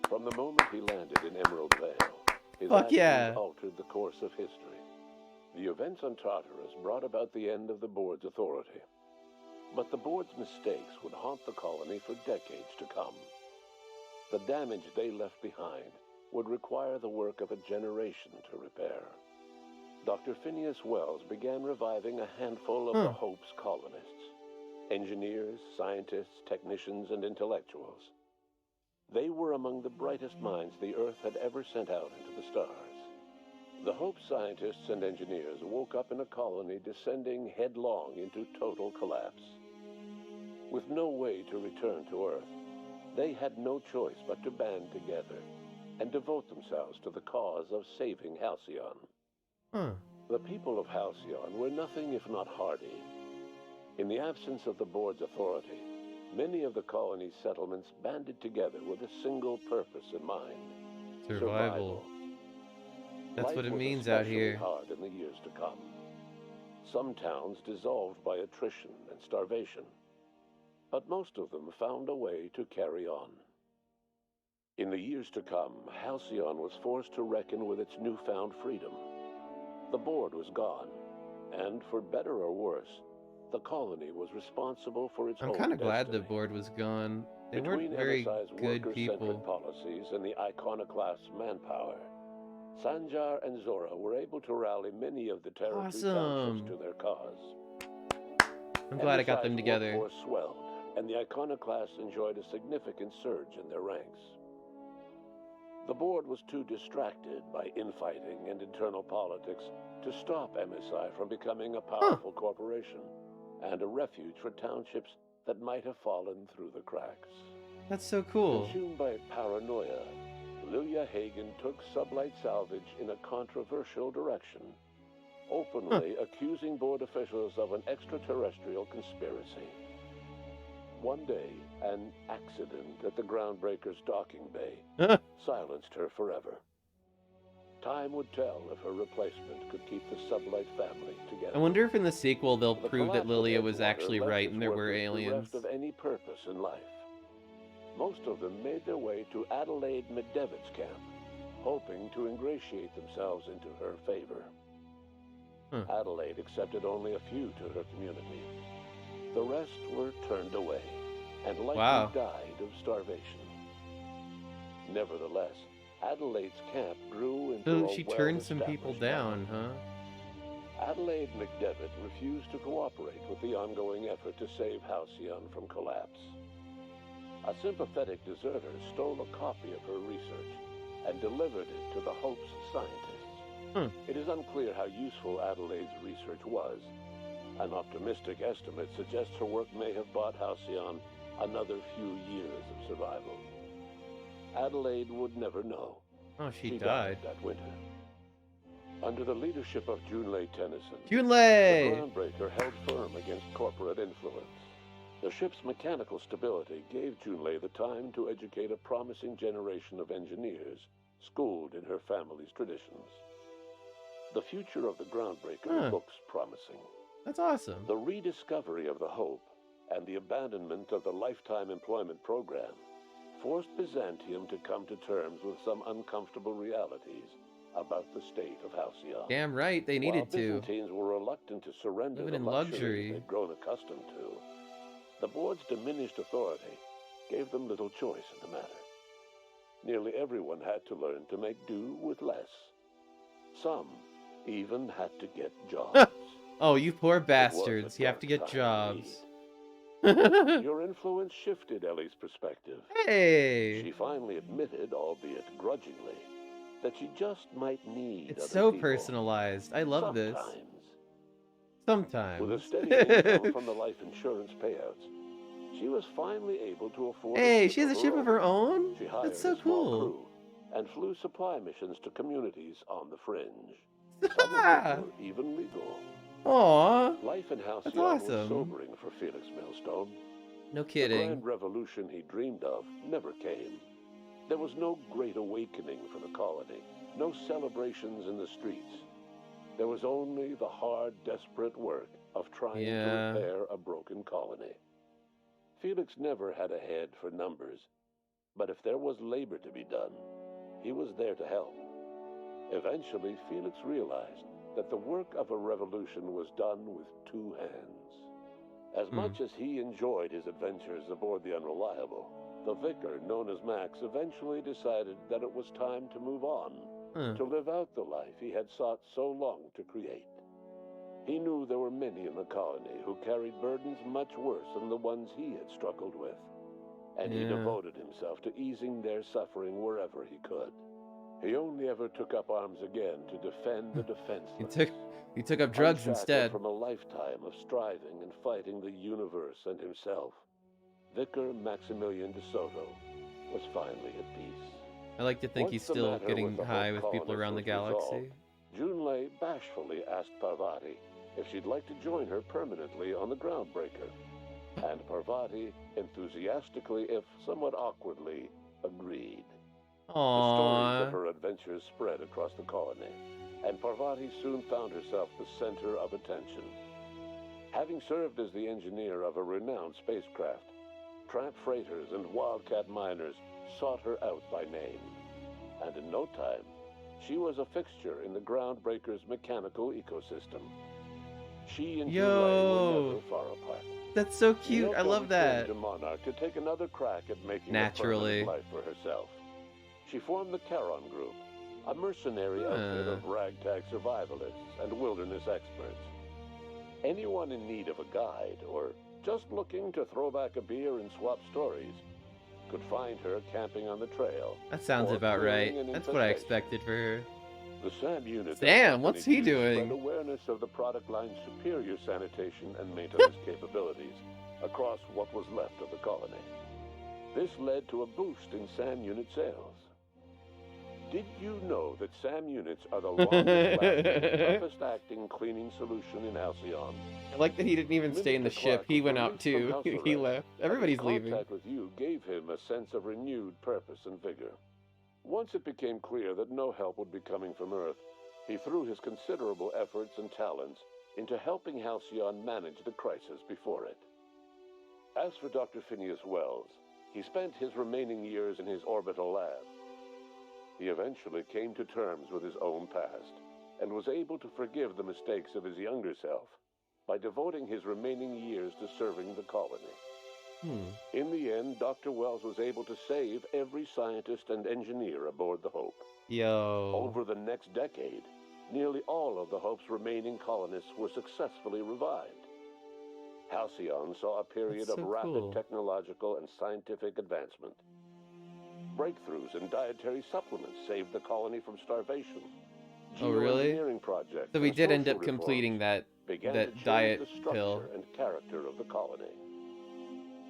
Speaker 15: From the moment he landed in Emerald Vale, his
Speaker 1: Fuck
Speaker 15: actions
Speaker 1: yeah.
Speaker 15: altered the course of history. The events on Tartarus brought about the end of the board's authority. But the board's mistakes would haunt the colony for decades to come. The damage they left behind would require the work of a generation to repair. Dr. Phineas Wells began reviving a handful of the Hope's colonists. Engineers, scientists, technicians, and intellectuals. They were among the brightest minds the Earth had ever sent out into the stars. The Hope scientists and engineers woke up in a colony descending headlong into total collapse. With no way to return to Earth, they had no choice but to band together and devote themselves to the cause of saving Halcyon. The people of Halcyon were nothing if not hardy. In the absence of the board's authority, many of the colony's settlements banded together with a single purpose in mind.
Speaker 1: Survival. That's
Speaker 15: Life
Speaker 1: what it
Speaker 15: was
Speaker 1: means out
Speaker 15: especially
Speaker 1: here.
Speaker 15: hard in the years to come. Some towns dissolved by attrition and starvation, but most of them found a way to carry on. In the years to come, Halcyon was forced to reckon with its newfound freedom. The board was gone, and for better or worse, the colony was responsible for its
Speaker 1: I'm
Speaker 15: own
Speaker 1: kind of glad the
Speaker 15: destiny.
Speaker 1: board was gone. They
Speaker 15: Between
Speaker 1: weren't very
Speaker 15: MSI's
Speaker 1: good
Speaker 15: worker-centric
Speaker 1: people.
Speaker 15: policies and the iconoclast manpower, Sanjar and Zora were able to rally many of the Terra 2
Speaker 1: Awesome.
Speaker 15: townships to their cause.
Speaker 1: I'm glad I got them
Speaker 15: MSI's
Speaker 1: together.
Speaker 15: workforce swelled, and the iconoclasts enjoyed a significant surge in their ranks. The board was too distracted by infighting and internal politics to stop MSI from becoming a powerful corporation and a refuge for townships that might have fallen through the cracks.
Speaker 1: That's so cool.
Speaker 15: Consumed by paranoia, Lilia Hagen took Sublight Salvage in a controversial direction, openly accusing board officials of an extraterrestrial conspiracy. One day, an accident at the Groundbreaker's docking bay silenced her forever. Time would tell if her replacement could keep the Sublight family together.
Speaker 1: I wonder if in the sequel they'll
Speaker 15: The
Speaker 1: prove that
Speaker 15: collapse of
Speaker 1: Lilia was
Speaker 15: Edgewater
Speaker 1: actually
Speaker 15: left
Speaker 1: right
Speaker 15: its
Speaker 1: and there were
Speaker 15: workers
Speaker 1: aliens.
Speaker 15: bereft of any purpose in life. Most of them made their way to Adelaide McDevitt's camp, hoping to ingratiate themselves into her favor. Adelaide accepted only a few to her community. The rest were turned away and likely died of starvation. Nevertheless, Adelaide's camp grew into
Speaker 1: So
Speaker 15: a
Speaker 1: she turned some people
Speaker 15: well-established
Speaker 1: down,
Speaker 15: town.
Speaker 1: huh?
Speaker 15: Adelaide McDevitt refused to cooperate with the ongoing effort to save Halcyon from collapse. A sympathetic deserter stole a copy of her research and delivered it to the Hope's scientists. It is unclear how useful Adelaide's research was. An optimistic estimate suggests her work may have bought Halcyon another few years of survival. Adelaide would never know.
Speaker 1: Oh, she died.
Speaker 15: That winter. Under the leadership of Junlei Tennyson,
Speaker 1: Junlei!
Speaker 15: the Groundbreaker held firm against corporate influence. The ship's mechanical stability gave Junlei the time to educate a promising generation of engineers schooled in her family's traditions. The future of the Groundbreaker looks promising.
Speaker 1: That's awesome.
Speaker 15: The rediscovery of the Hope and the abandonment of the Lifetime Employment Program forced Byzantium to come to terms with some uncomfortable realities about the state of Halcyon.
Speaker 1: Damn right, they needed
Speaker 15: While
Speaker 1: to.
Speaker 15: Byzantines were reluctant to surrender
Speaker 1: Living
Speaker 15: the
Speaker 1: in
Speaker 15: luxuries
Speaker 1: luxury.
Speaker 15: they'd grown accustomed to, the board's diminished authority gave them little choice in the matter. Nearly everyone had to learn to make do with less. Some even had to get jobs.
Speaker 1: Oh, you poor
Speaker 15: It was
Speaker 1: bastards.
Speaker 15: a
Speaker 1: You have to
Speaker 15: dark
Speaker 1: get
Speaker 15: time
Speaker 1: jobs.
Speaker 15: indeed. Your influence shifted Ellie's perspective.
Speaker 1: Hey!
Speaker 15: She finally admitted, albeit grudgingly, that she just might need
Speaker 1: It's
Speaker 15: other
Speaker 1: so
Speaker 15: people.
Speaker 1: personalized. I love this. Sometimes.
Speaker 15: With a steady income from the life insurance payouts, she was finally able to afford
Speaker 1: Hey,
Speaker 15: a
Speaker 1: she has a ship of her own?
Speaker 15: She hired
Speaker 1: That's so
Speaker 15: a small
Speaker 1: cool.
Speaker 15: crew and flew supply missions to communities on the fringe. Some of them were even legal.
Speaker 1: Aww.
Speaker 15: Life in Halcyon
Speaker 1: That's
Speaker 15: was
Speaker 1: awesome.
Speaker 15: sobering for Felix Millstone.
Speaker 1: No
Speaker 15: The
Speaker 1: kidding.
Speaker 15: grand revolution he dreamed of never came. There was no great awakening for the colony, no celebrations in the streets. There was only the hard, desperate work of trying to repair a broken colony. Felix never had a head for numbers, but if there was labor to be done, he was there to help. Eventually, Felix realized that the work of a revolution was done with two hands. As much as he enjoyed his adventures aboard the Unreliable, the vicar, known as Max, eventually decided that it was time to move on, to live out the life he had sought so long to create. He knew there were many in the colony who carried burdens much worse than the ones he had struggled with, and he devoted himself to easing their suffering wherever he could. He only ever took up arms again to defend the defenseless.
Speaker 1: He took up drugs instead.
Speaker 15: From a lifetime of striving and fighting the universe and himself, Vicar Maximilian de Soto was finally at peace.
Speaker 1: I like to think he's still getting high with people around the galaxy.
Speaker 15: Junlei bashfully asked Parvati if she'd like to join her permanently on the Groundbreaker, and Parvati enthusiastically, if somewhat awkwardly, agreed. The stories of her adventures spread across the colony, and Parvati soon found herself the center of attention. Having served as the engineer of a renowned spacecraft, tramp freighters and wildcat miners sought her out by name. And in no time, she was a fixture in the Groundbreaker's mechanical ecosystem. She and Junlei were never far apart.
Speaker 1: That's so cute. I love that.
Speaker 15: The Monarch to take another crack at making a permanent life for herself. She formed the Charon Group, a mercenary outfit of ragtag survivalists and wilderness experts. Anyone in need of a guide or just looking to throw back a beer and swap stories could find her camping on the trail.
Speaker 1: That sounds about right. That's what I expected for her.
Speaker 15: The SAM unit.
Speaker 1: Damn, what's he doing?
Speaker 15: Spread awareness of the product line's superior sanitation and maintenance capabilities across what was left of the colony. This led to a boost in SAM unit sales. Did you know that SAM units are the longest-lasting, toughest-acting cleaning solution in Halcyon?
Speaker 1: I like that he didn't even stay in the ship. He went out too. He left. Everybody's leaving.
Speaker 15: Contact with you gave him a sense of renewed purpose and vigor. Once it became clear that no help would be coming from Earth, he threw his considerable efforts and talents into helping Halcyon manage the crisis before it. As for Dr. Phineas Wells, he spent his remaining years in his orbital lab. He eventually came to terms with his own past and was able to forgive the mistakes of his younger self by devoting his remaining years to serving the colony. In the end, Dr. Wells was able to save every scientist and engineer aboard the Hope. Over the next decade, nearly all of the Hope's remaining colonists were successfully revived. Halcyon saw a period of rapid technological and scientific advancement. Breakthroughs in dietary supplements saved the colony from starvation.
Speaker 1: Oh, really?
Speaker 15: Projects
Speaker 1: so we did end up completing that diet pill.
Speaker 15: And character of the colony.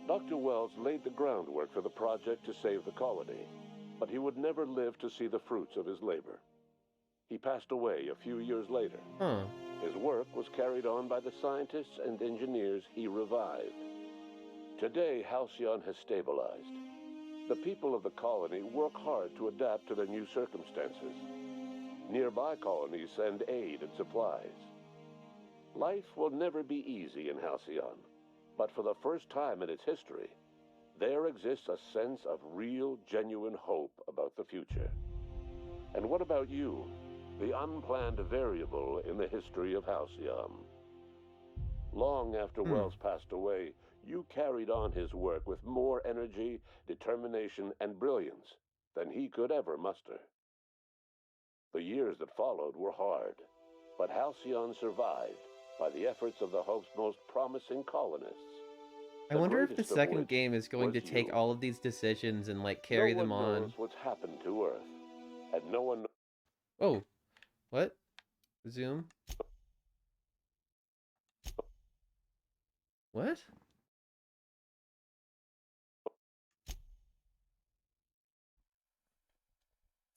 Speaker 15: Dr. Wells laid the groundwork for the project to save the colony, but he would never live to see the fruits of his labor. He passed away a few years later. His work was carried on by the scientists and engineers he revived. Today, Halcyon has stabilized. The people of the colony work hard to adapt to their new circumstances. Nearby colonies send aid and supplies. Life will never be easy in Halcyon, but for the first time in its history, there exists a sense of real, genuine hope about the future. And what about you, the unplanned variable in the history of Halcyon? Long after Wells passed away, you carried on his work with more energy, determination, and brilliance than he could ever muster. The years that followed were hard, but Halcyon survived by the efforts of the Hope's most promising colonists.
Speaker 1: I wonder if the second game is going to take all of these decisions and like carry them on.
Speaker 15: No one knows what's happened to Earth, and no one.
Speaker 1: Oh, what? Zoom. What?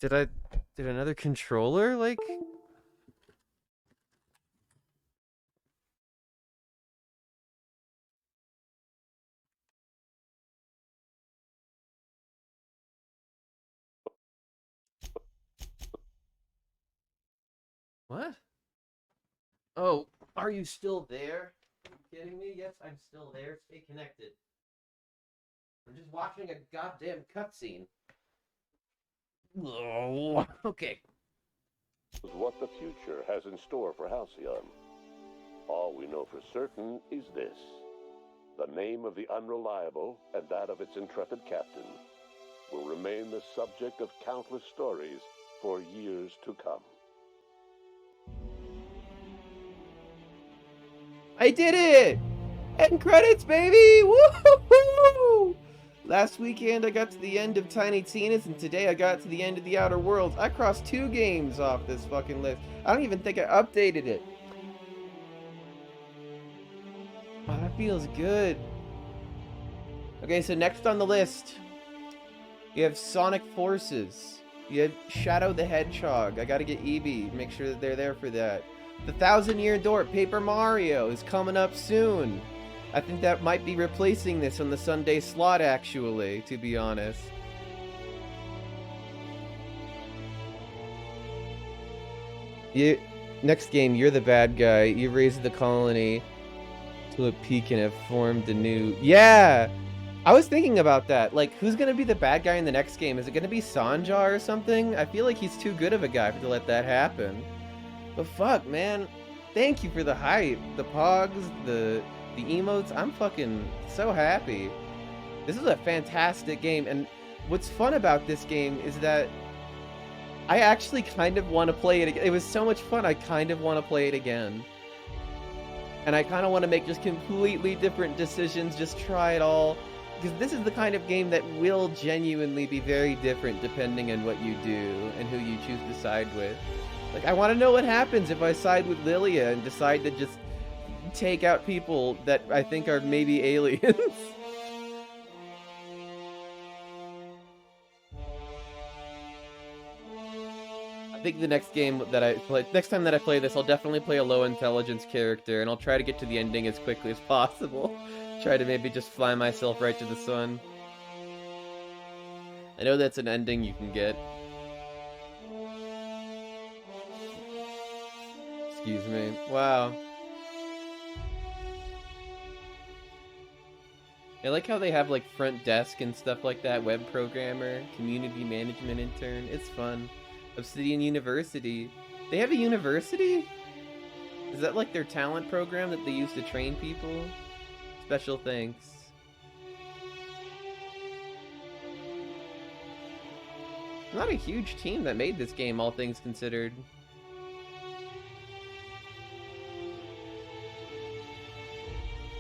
Speaker 1: Did another controller like? What? Oh, are you still there? Are you kidding me? Yes, I'm still there. Stay connected. I'm just watching a goddamn cutscene. Oh, okay.
Speaker 15: what the future has in store for Halcyon. All we know for certain is this: the name of the Unreliable and that of its intrepid captain will remain the subject of countless stories for years to come.
Speaker 1: I did it! End credits, baby! Woo-hoo-hoo! Last weekend I got to the end of Tiny Tina's, and today I got to the end of The Outer Worlds. I crossed 2 games off this fucking list. I don't even think I updated it. Oh, that feels good. Okay, so next on the list, you have Sonic Forces. You have Shadow the Hedgehog. I gotta get Eevee, make sure that they're there for that. The 1,000-Year Door, Paper Mario, is coming up soon. I think that might be replacing this on the Sunday slot, actually, to be honest. Next game, you're the bad guy. You raised the colony to a peak and have formed a new... Yeah! I was thinking about that. Like, who's gonna be the bad guy in the next game? Is it gonna be Sanjar or something? I feel like he's too good of a guy to let that happen. But fuck, man. Thank you for the hype. The pogs, the emotes. I'm fucking so happy. This is a fantastic game, and what's fun about this game is that I actually kind of want to play it again. It was so much fun, I kind of want to play it again. And I kind of want to make just completely different decisions, just try it all. Because this is the kind of game that will genuinely be very different depending on what you do and who you choose to side with. Like, I want to know what happens if I side with Lilia and decide to just take out people that I think are maybe aliens. I think the next game that I play, next time that I play this, I'll definitely play a low intelligence character, and I'll try to get to the ending as quickly as possible. Try to maybe just fly myself right to the sun. I know that's an ending you can get. Excuse me. Wow. I like how they have like front desk and stuff like that, web programmer, community management intern. It's fun. Obsidian University. They have a university? Is that like their talent program that they use to train people? Special thanks. Not a huge team that made this game, all things considered.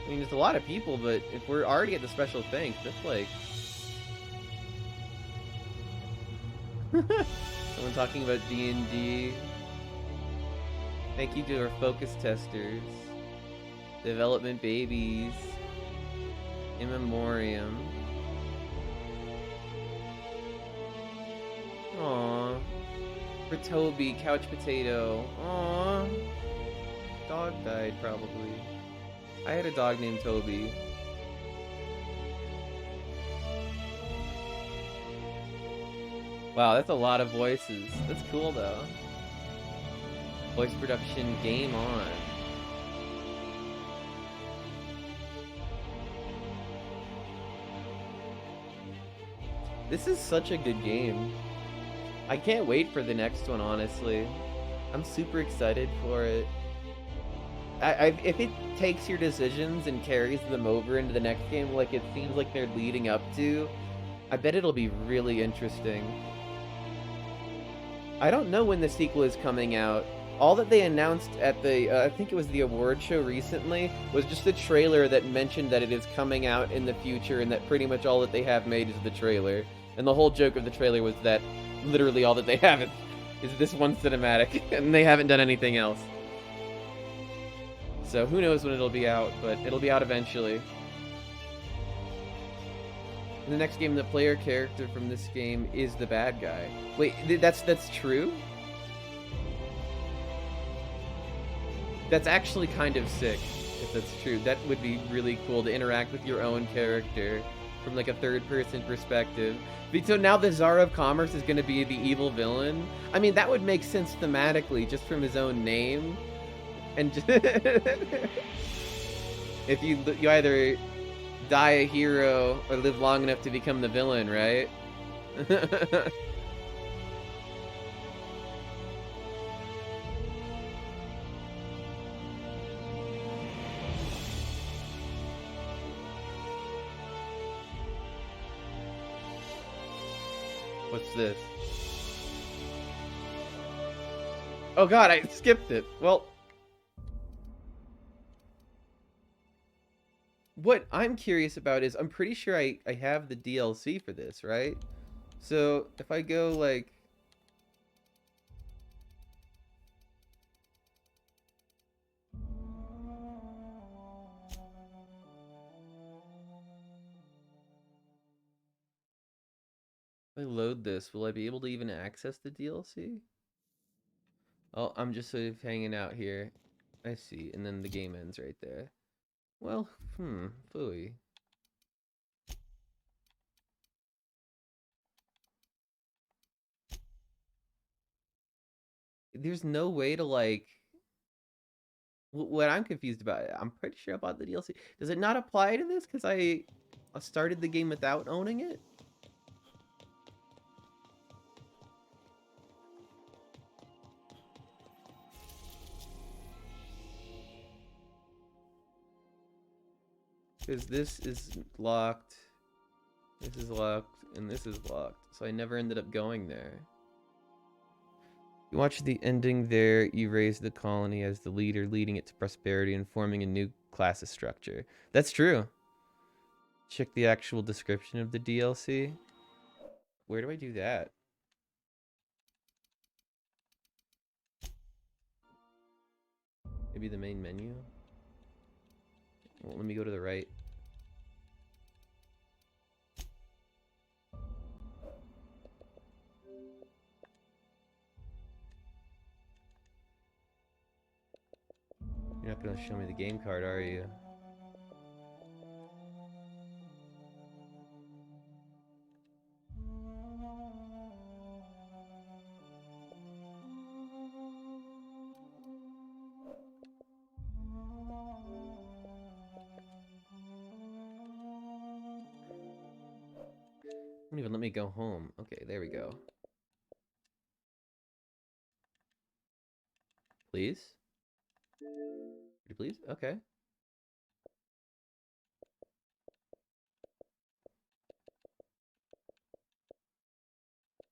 Speaker 1: I mean, there's a lot of people, but if we're already at the special thanks, that's like... Someone talking about D&D. Thank you to our focus testers. Development babies. In memoriam. Aww. For Toby, couch potato. Aww. Dog died, probably. I had a dog named Toby. Wow, that's a lot of voices. That's cool, though. Voice production, game on. This is such a good game. I can't wait for the next one, honestly. I'm super excited for it. If it takes your decisions and carries them over into the next game like it seems like they're leading up to, I bet it'll be really interesting. I don't know when the sequel is coming out. All that they announced at the, I think it was the award show recently, was just a trailer that mentioned that it is coming out in the future and that pretty much all that they have made is the trailer. And the whole joke of the trailer was that literally all that they have is this one cinematic, and they haven't done anything else. So who knows when it'll be out, but it'll be out eventually. In the next game, the player character from this game is the bad guy. Wait, that's true? That's actually kind of sick, if that's true. That would be really cool to interact with your own character from like a third-person perspective. So now the Czar of Commerce is going to be the evil villain? I mean, that would make sense thematically, just from his own name. And just if you either die a hero or live long enough to become the villain, right? What's this? Oh god, I skipped it. Well, what I'm curious about is I'm pretty sure I have the DLC for this, right? So if I go like... If I load this, will I be able to even access the DLC? Oh, I'm just sort of hanging out here. I see, and then the game ends right there. Well, phooey. There's no way to like... What I'm confused about, I'm pretty sure I bought the DLC. Does it not apply to this because I started the game without owning it? Because this is locked, this is locked, and this is locked. So I never ended up going there. You watch the ending there, you raise the colony as the leader, leading it to prosperity and forming a new class structure. That's true. Check the actual description of the DLC. Where do I do that? Maybe the main menu? Well, let me go to the right. You're not gonna show me the game card, are you? Don't even let me go home. Okay, there we go. Please? Pretty please? Okay.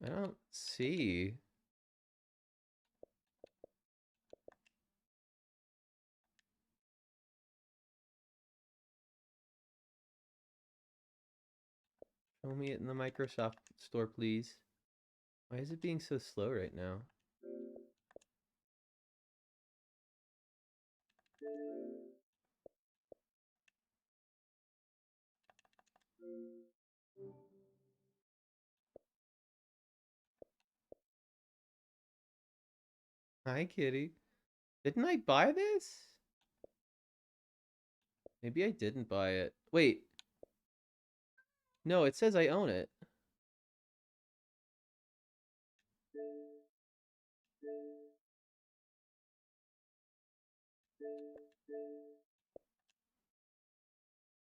Speaker 1: I don't see. Show me it in the Microsoft store, please. Why is it being so slow right now? Hi, kitty. Didn't I buy this? Maybe I didn't buy it. Wait. No, it says I own it.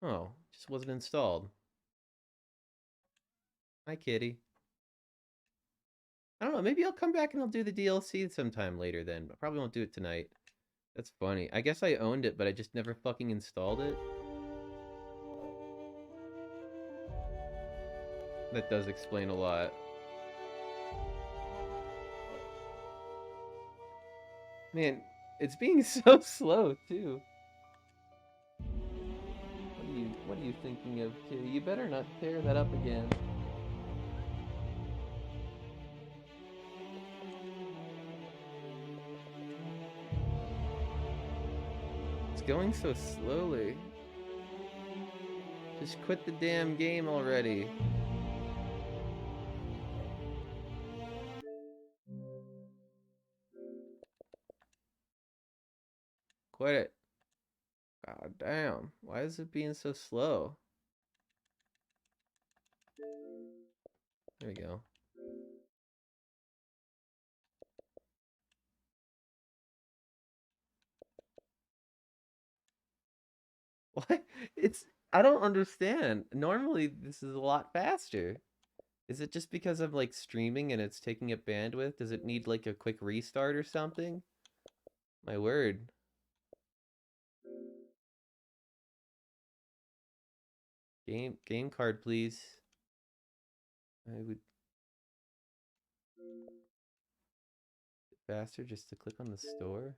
Speaker 1: Oh, just wasn't installed. Hi, kitty. I don't know, maybe I'll come back and I'll do the DLC sometime later then. I probably won't do it tonight. That's funny. I guess I owned it, but I just never fucking installed it. That does explain a lot. Man, it's being so slow, too. What are you thinking of, kitty? You better not tear that up again. It's going so slowly. Just quit the damn game already. Quit it. God damn. Why is it being so slow? There we go. What? I don't understand. Normally this is a lot faster. Is it just because I'm like streaming and it's taking up bandwidth? Does it need like a quick restart or something? My word. Game card, please. I would Faster just to click on the store?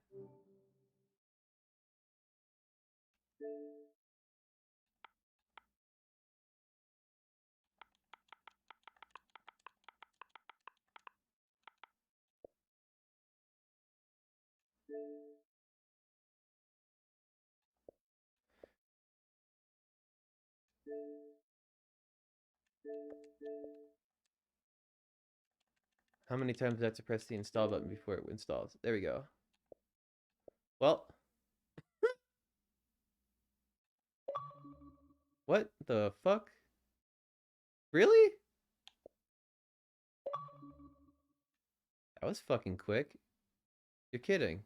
Speaker 1: How many times do I have to press the install button before it installs? There we go. Well. What the fuck? Really? That was fucking quick. You're kidding.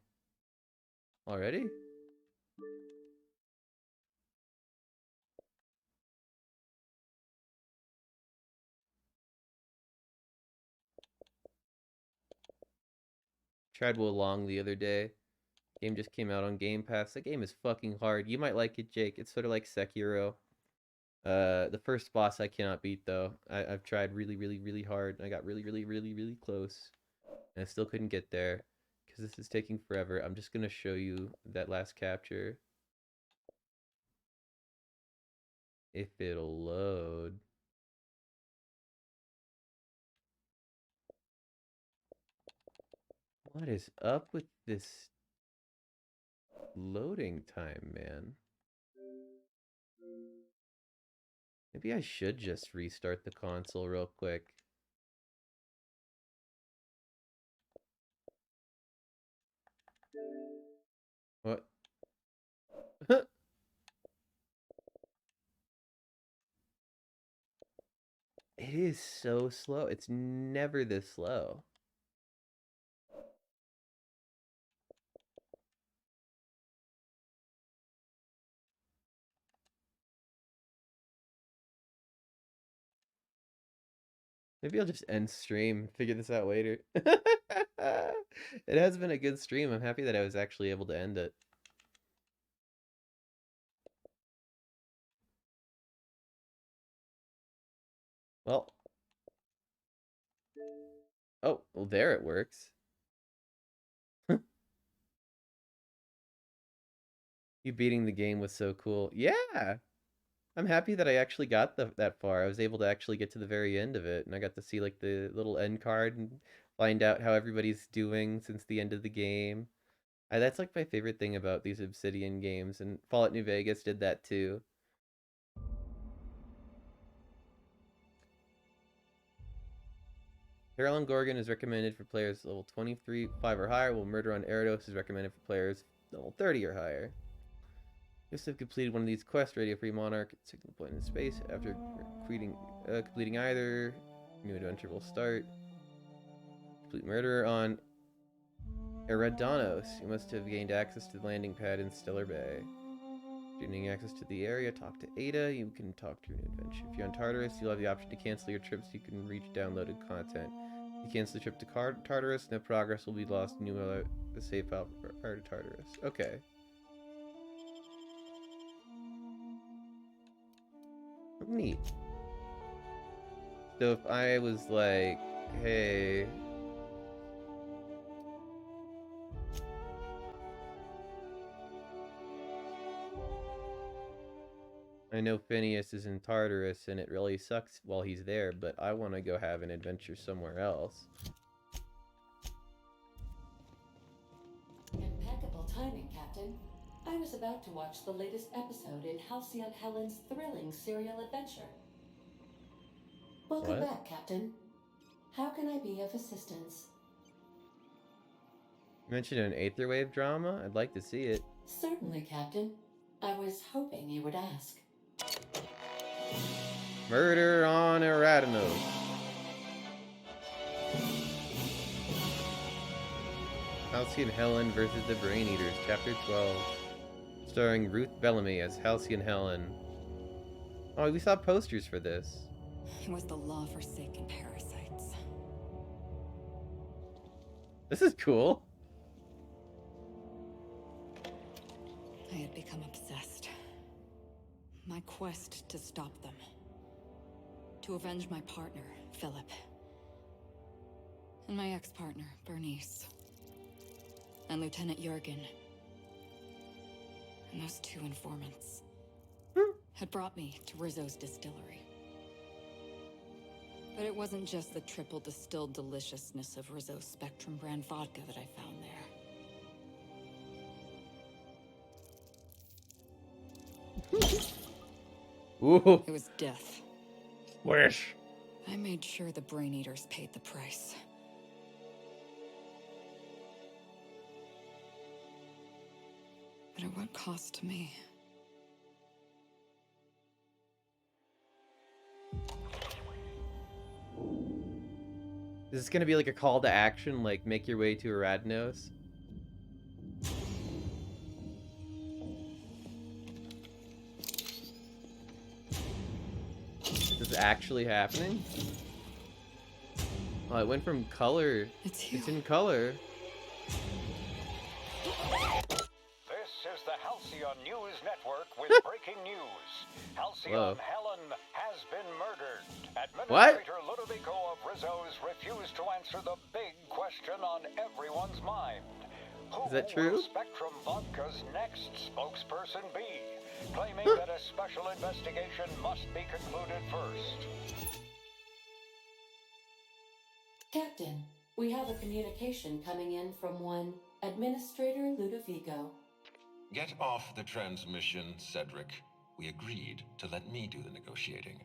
Speaker 1: Already? Tried Wo Long the other day. Game just came out on Game Pass. That game is fucking hard. You might like it, Jake. It's sort of like Sekiro. The first boss I cannot beat though. I've tried really hard, and I got really close, and I still couldn't get there because this is taking forever. I'm just gonna show you that last capture if it'll load. What is up with this loading time, man? Maybe I should just restart the console real quick. What? It is so slow. It's never this slow. Maybe I'll just end stream and figure this out later. It has been a good stream. I'm happy that I was actually able to end it. Well. Oh, well, there it works. You beating the game was so cool. Yeah! I'm happy that I actually got that far. I was able to actually get to the very end of it, and I got to see like the little end card and find out how everybody's doing since the end of the game. That's like my favorite thing about these Obsidian games, and Fallout New Vegas did that too. Carolyn Gorgon is recommended for players level 23, 5 or higher, while Murder on Eridos is recommended for players level 30 or higher. Just have completed one of these quests, Radio Free Monarch, signal point in space. After completing either, new adventure will start. Complete Murder on Eridanos. You must have gained access to the landing pad in Stellar Bay. Gaining access to the area, talk to Ada. You can talk to your new adventure. If you're on Tartarus, you'll have the option to cancel your trip so you can reach downloaded content. If you cancel the trip to Tartarus, no progress will be lost. New the save file prior to Tartarus. Okay. Neat. So if I was like, hey, I know Phineas is in Tartarus and it really sucks while he's there, but I want to go have an adventure somewhere else.
Speaker 2: Impeccable timing, Captain. I was about to watch the latest episode in Halcyon Helen's thrilling serial adventure. Welcome back, Captain. How can I be of assistance?
Speaker 1: You mentioned an Aetherwave drama? I'd like to see it.
Speaker 2: Certainly, Captain. I was hoping you would ask.
Speaker 1: Murder on Eridanos. Halcyon Helen versus the Brain Eaters, Chapter 12. Starring Ruth Bellamy as Halcyon Helen. Oh, we saw posters for this.
Speaker 16: It was the law-forsaken parasites.
Speaker 1: This is cool.
Speaker 16: I had become obsessed. My quest to stop them. To avenge my partner, Philip. And my ex-partner, Bernice. And Lieutenant Jurgen. And those two informants had brought me to Rizzo's distillery. But it wasn't just the triple distilled deliciousness of Rizzo's Spectrum brand vodka that I found there.
Speaker 1: Ooh.
Speaker 16: It was death.
Speaker 1: Wish.
Speaker 16: I made sure the Brain Eaters paid the price. But at what cost to me?
Speaker 1: Is this gonna be like a call to action, like make your way to Aradnos? Is this actually happening? Oh, it went from color.
Speaker 16: It's
Speaker 1: in color.
Speaker 8: This is the Halcyon News Network with breaking news. Halcyon
Speaker 1: Whoa.
Speaker 8: Helen has been murdered.
Speaker 1: What?
Speaker 8: Administrator Ludovico of Rizzo's refused to answer the big question on everyone's mind. Who
Speaker 1: Is that true?
Speaker 8: will Spectrum Vodka's next spokesperson be? Claiming that a special investigation must be concluded first.
Speaker 2: Captain, we have a communication coming in from one Administrator Ludovico.
Speaker 11: Get off the transmission, Cedric. We agreed to let me do the negotiating.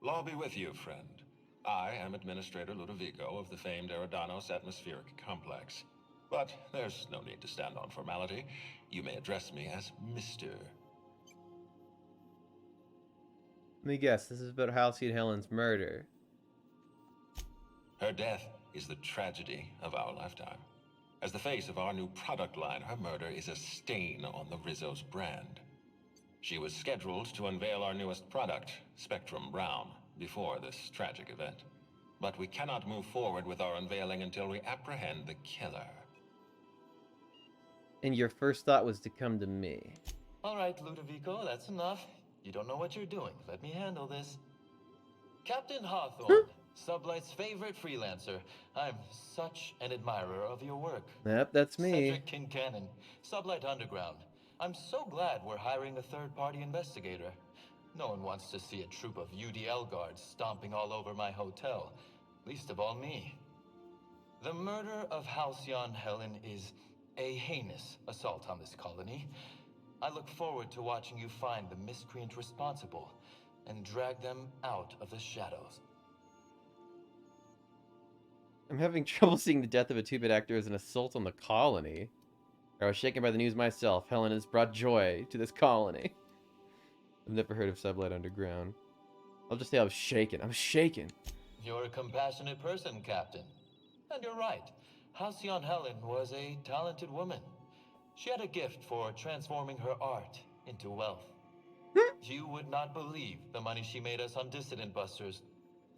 Speaker 11: Law be with you, friend. I am Administrator Ludovico of the famed Eridanos Atmospheric Complex. But there's no need to stand on formality. You may address me as Mr.
Speaker 1: Let me guess, this is about Halcyon Helen's murder.
Speaker 11: Her death is the tragedy of our lifetime. As the face of our new product line, her murder is a stain on the Rizzo's brand. She was scheduled to unveil our newest product, Spectrum Brown, before this tragic event. But we cannot move forward with our unveiling until we apprehend the killer.
Speaker 1: And your first thought was to come to me.
Speaker 17: All right, Ludovico, that's enough. You don't know what you're doing. Let me handle this. Captain Hawthorne, Sublight's favorite freelancer. I'm such an admirer of your work.
Speaker 1: Yep, that's me.
Speaker 17: Cedric Kincannon, Sublight Underground. I'm so glad we're hiring a third-party investigator. No one wants to see a troop of UDL guards stomping all over my hotel. Least of all me. The murder of Halcyon Helen is a heinous assault on this colony. I look forward to watching you find the miscreant responsible and drag them out of the shadows.
Speaker 1: I'm having trouble seeing the death of a 2-bit actor as an assault on the colony. I was shaken by the news myself. Helen has brought joy to this colony. I've never heard of Sublight Underground. I'll just say I was shaken. I'm shaken.
Speaker 17: You're a compassionate person, Captain. And you're right. Halcyon Helen was a talented woman. She had a gift for transforming her art into wealth. You would not believe the money she made us on Dissident Busters.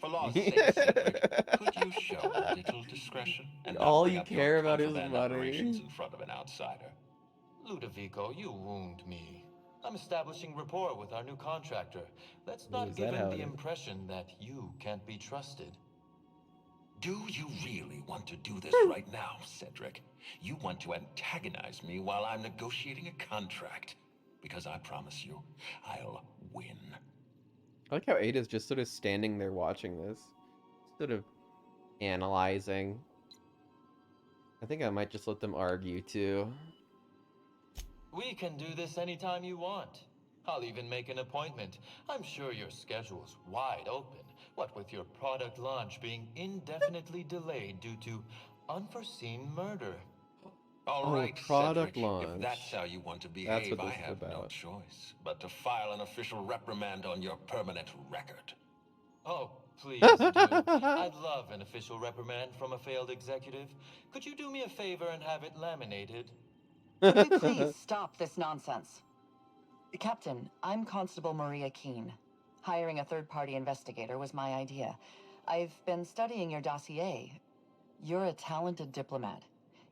Speaker 11: For law's sake, Cedric, could you show a little discretion and not
Speaker 1: All
Speaker 11: bring
Speaker 1: you
Speaker 11: up
Speaker 1: care
Speaker 11: your
Speaker 1: about is
Speaker 11: contraband
Speaker 1: money.
Speaker 11: operations in front of an outsider?
Speaker 17: Ludovico, you wound me. I'm establishing rapport with our new contractor. Let's
Speaker 1: Oh,
Speaker 17: not
Speaker 1: is
Speaker 17: give
Speaker 1: that how
Speaker 17: him
Speaker 1: it
Speaker 17: the
Speaker 1: is?
Speaker 17: impression that you can't be trusted.
Speaker 11: Do you really want to do this right now, Cedric? You want to antagonize me while I'm negotiating a contract? Because I promise you, I'll win.
Speaker 1: I like how Ada's just sort of standing there watching this. Sort of analyzing. I think I might just let them argue too.
Speaker 17: We can do this anytime you want. I'll even make an appointment. I'm sure your schedule's wide open. What with your product launch being indefinitely delayed due to unforeseen murder.
Speaker 11: All right,
Speaker 1: product
Speaker 11: Cedric,
Speaker 1: launch.
Speaker 11: if that's how you want to
Speaker 1: That's
Speaker 11: behave,
Speaker 1: what
Speaker 11: I
Speaker 1: this is
Speaker 11: have no
Speaker 1: about.
Speaker 11: choice but to file an official reprimand on your permanent record.
Speaker 17: Oh, please do. I'd love an official reprimand from a failed executive. Could you do me a favor and have it laminated?
Speaker 18: Could we please stop this nonsense? Captain, I'm Constable Maria Keene. Hiring a third-party investigator was my idea. I've been studying your dossier. You're a talented diplomat.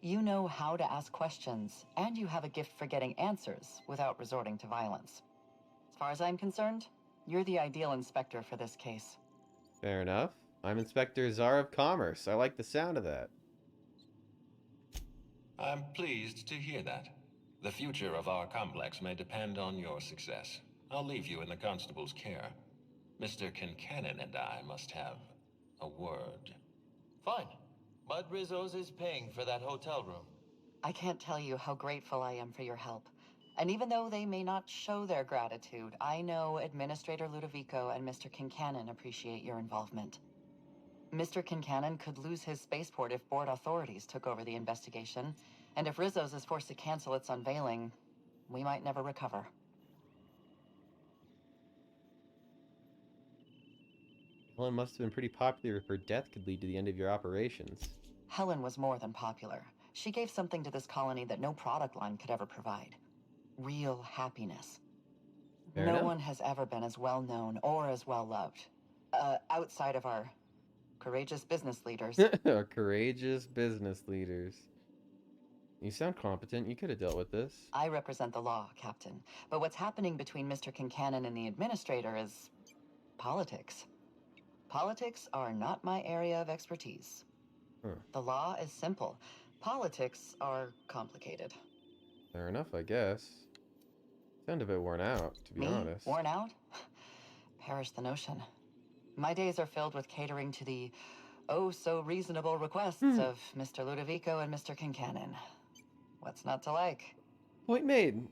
Speaker 18: You know how to ask questions, and you have a gift for getting answers without resorting to violence. As far as I'm concerned, you're the ideal inspector for this case.
Speaker 1: Fair enough. I'm Inspector Czar of Commerce. I like the sound of that.
Speaker 11: I'm pleased to hear that. The future of our complex may depend on your success. I'll leave you in the constable's care. Mr. Kincannon and I must have a word.
Speaker 17: Fine. But Rizzo's is paying for that hotel room.
Speaker 18: I can't tell you how grateful I am for your help. And even though they may not show their gratitude, I know Administrator Ludovico and Mr. Kincannon appreciate your involvement. Mr. Kincannon could lose his spaceport if board authorities took over the investigation, and if Rizzo's is forced to cancel its unveiling, we might never recover.
Speaker 1: Helen must have been pretty popular if her death could lead to the end of your operations.
Speaker 18: Helen was more than popular. She gave something to this colony that no product line could ever provide. Real happiness.
Speaker 1: Fair
Speaker 18: no
Speaker 1: enough.
Speaker 18: one has ever been as well known or as well loved. Outside of our courageous business leaders.
Speaker 1: Our courageous business leaders. You sound competent. You could have dealt with this.
Speaker 18: I represent the law, Captain. But what's happening between Mr. Kincannon and the Administrator is politics. Politics are not my area of expertise.
Speaker 1: Huh.
Speaker 18: The law is simple. Politics are complicated.
Speaker 1: Fair enough, I guess. Sound a bit worn out, to be honest.
Speaker 18: Worn out? Perish the notion. My days are filled with catering to the oh-so-reasonable requests of Mr. Ludovico and Mr. Kincannon. What's not to like?
Speaker 1: Point made.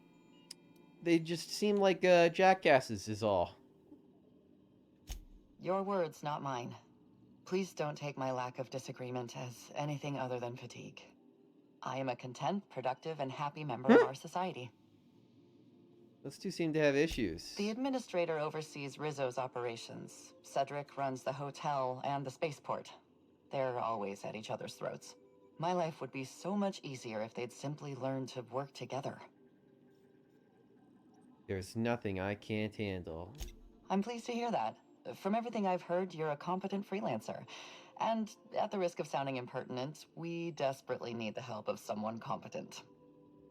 Speaker 1: They just seem like jackasses is all.
Speaker 18: Your words, not mine. Please don't take my lack of disagreement as anything other than fatigue. I am a content, productive, and happy member of our society.
Speaker 1: Those two seem to have issues.
Speaker 18: The Administrator oversees Rizzo's operations. Cedric runs the hotel and the spaceport. They're always at each other's throats. My life would be so much easier if they'd simply learn to work together.
Speaker 1: There's nothing I can't handle.
Speaker 18: I'm pleased to hear that. From everything I've heard, you're a competent freelancer. And at the risk of sounding impertinent, we desperately need the help of someone competent.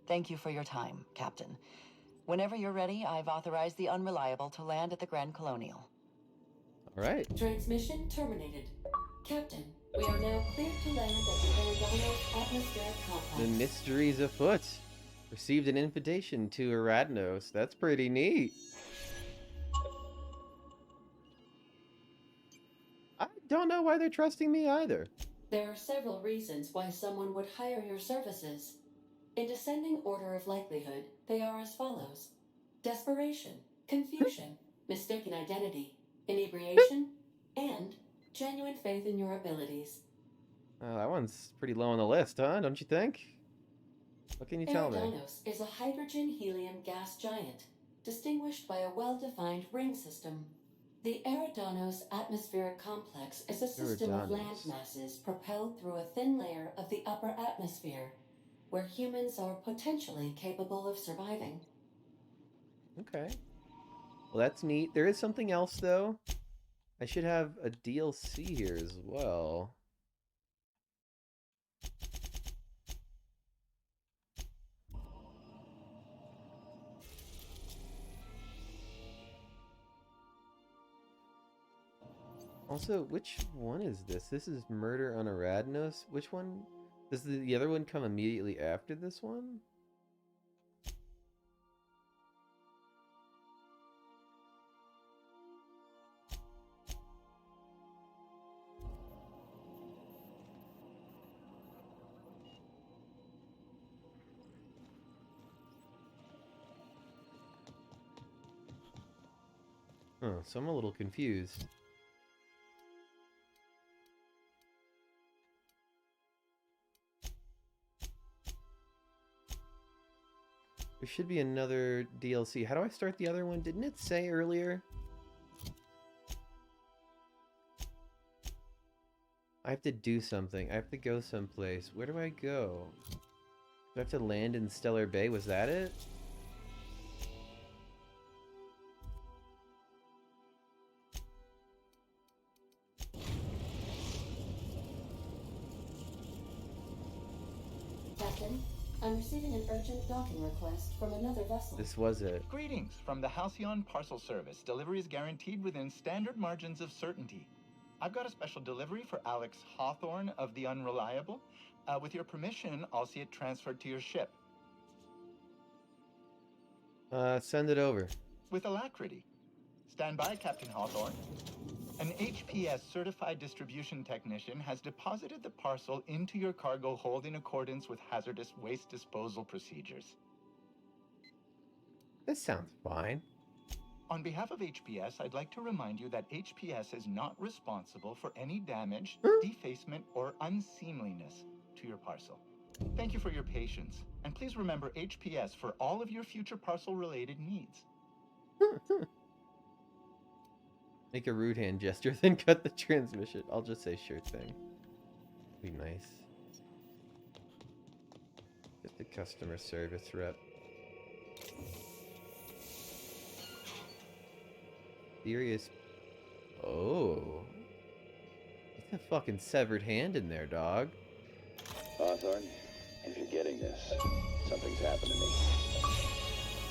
Speaker 18: Thank you for your time, Captain. Whenever you're ready, I've authorized the Unreliable to land at the Grand Colonial.
Speaker 1: All right.
Speaker 2: Transmission terminated. Captain, we are now cleared to land at the Arizona atmospheric complex.
Speaker 1: The mysteries afoot. Received an invitation to Aradnos. That's pretty neat. I don't know why they're trusting me either.
Speaker 2: There are several reasons why someone would hire your services. In descending order of likelihood, they are as follows: desperation, confusion, mistaken identity, inebriation, and genuine faith in your abilities.
Speaker 1: That one's pretty low on the list, huh? Don't you think? What can you tell me?
Speaker 2: Eridanos is a hydrogen-helium gas giant, distinguished by a well-defined ring system. The Eridanos atmospheric complex is a system of land masses propelled through a thin layer of the upper atmosphere, where humans are potentially capable of surviving.
Speaker 1: Okay. Well, that's neat. There is something else, though. I should have a DLC here as well. Also, which one is this? This is Murder on Aradnos. Which one? Does the other one come immediately after this one? Huh, so I'm a little confused. There should be another DLC. How do I start the other one? Didn't it say earlier? I have to do something. I have to go someplace. Where do I go? Do I have to land in Stellar Bay? Was that it?
Speaker 2: Captain, I'm receiving an urgent docking request from another vessel.
Speaker 1: This was it.
Speaker 19: Greetings from the Halcyon Parcel Service. Delivery is guaranteed within standard margins of certainty. I've got a special delivery for Alex Hawthorne of the Unreliable. With your permission, I'll see it transferred to your ship.
Speaker 1: Send it over.
Speaker 19: With alacrity. Stand by, Captain Hawthorne. An HPS certified distribution technician has deposited the parcel into your cargo hold in accordance with hazardous waste disposal procedures.
Speaker 1: This sounds fine.
Speaker 19: On behalf of HPS, I'd like to remind you that HPS is not responsible for any damage, defacement, or unseemliness to your parcel. Thank you for your patience, and please remember HPS for all of your future parcel-related needs.
Speaker 1: Make a rude hand gesture, then cut the transmission. I'll just say sure thing. Be nice. Just a customer service rep. Serious. Oh. It's a fucking severed hand in there, dog.
Speaker 20: Hawthorne, if you're getting this, something's happened to me.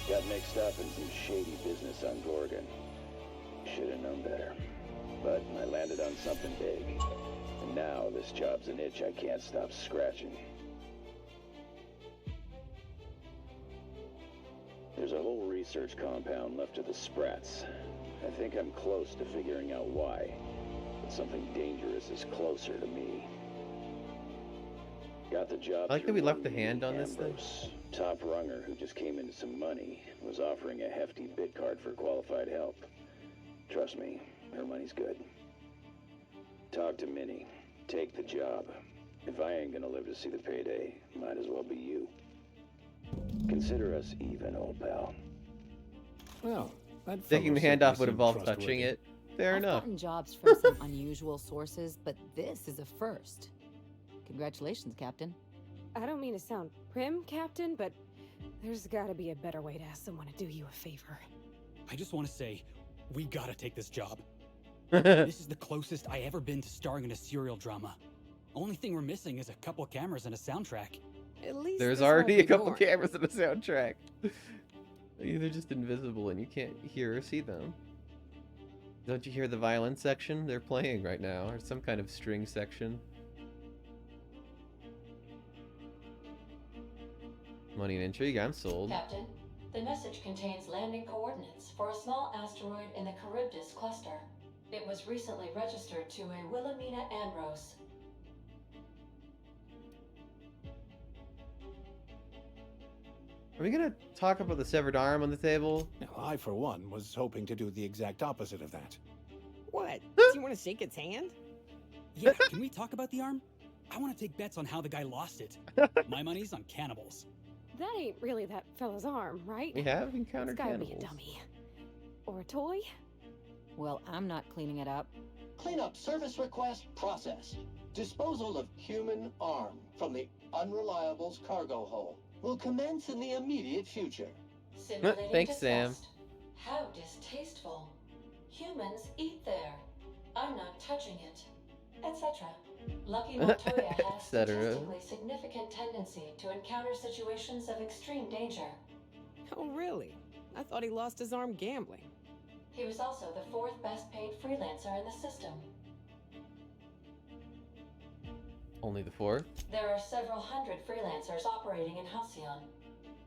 Speaker 20: Got mixed up in some shady business on Gorgon. Should have known better. But I landed on something big. And now this job's an itch I can't stop scratching. There's a whole research compound left of the Sprats. I think I'm close to figuring out why. But something dangerous is closer to me. Got the job.
Speaker 1: I like that we left the hand on this thing.
Speaker 20: Top runger who just came into some money was offering a hefty bid card for qualified help. Trust me, her money's good. Talk to Minnie. Take the job. If I ain't gonna live to see the payday, might as well be you. Consider us even, old pal.
Speaker 5: Well, that
Speaker 1: Taking the hand off would involve touching
Speaker 5: trustworthy.
Speaker 1: it. Fair
Speaker 4: I've
Speaker 1: enough.
Speaker 4: gotten jobs from some unusual sources, but this is a first. Congratulations, Captain.
Speaker 6: I don't mean to sound prim, Captain, but there's gotta be a better way to ask someone to do you a favor.
Speaker 3: I just want to say, we gotta take this job. This is the closest I ever been to starring in a serial drama. Only thing we're missing is a couple cameras and a soundtrack.
Speaker 6: At least
Speaker 1: There's
Speaker 6: this won't
Speaker 1: already
Speaker 6: be
Speaker 1: a couple
Speaker 6: boring.
Speaker 1: cameras in the soundtrack. They're just invisible and you can't hear or see them. Don't you hear the violin section? They're playing right now, or some kind of string section. Money and intrigue, I'm sold.
Speaker 2: Captain, the message contains landing coordinates for a small asteroid in the Charybdis cluster. It was recently registered to a Wilhelmina Ambrose.
Speaker 1: Are we gonna talk about the severed arm on the table?
Speaker 5: Now, I, for one, was hoping to do the exact opposite of that.
Speaker 21: What? Do you want to shake its hand?
Speaker 3: Yeah, can we talk about the arm? I want to take bets on how the guy lost it. My money's on cannibals.
Speaker 6: That ain't really that fella's arm, right?
Speaker 1: We have encountered
Speaker 6: It's gotta be a
Speaker 1: cannibals.
Speaker 6: dummy. Or a toy?
Speaker 4: Well, I'm not cleaning it up.
Speaker 7: Cleanup service request processed. Disposal of human arm from the Unreliable's cargo hold will commence in the immediate future.
Speaker 2: Simulating
Speaker 1: Thanks, Sam.
Speaker 2: disgust. How distasteful. Humans eat there. I'm not touching it. Etc. Lucky Montoya has
Speaker 1: Etc..
Speaker 2: statistically significant tendency to encounter situations of extreme danger.
Speaker 21: Oh, really? I thought he lost his arm gambling.
Speaker 2: He was also the 4th best paid freelancer in the system.
Speaker 1: Only the 4th?
Speaker 2: There are several hundred freelancers operating in Halcyon.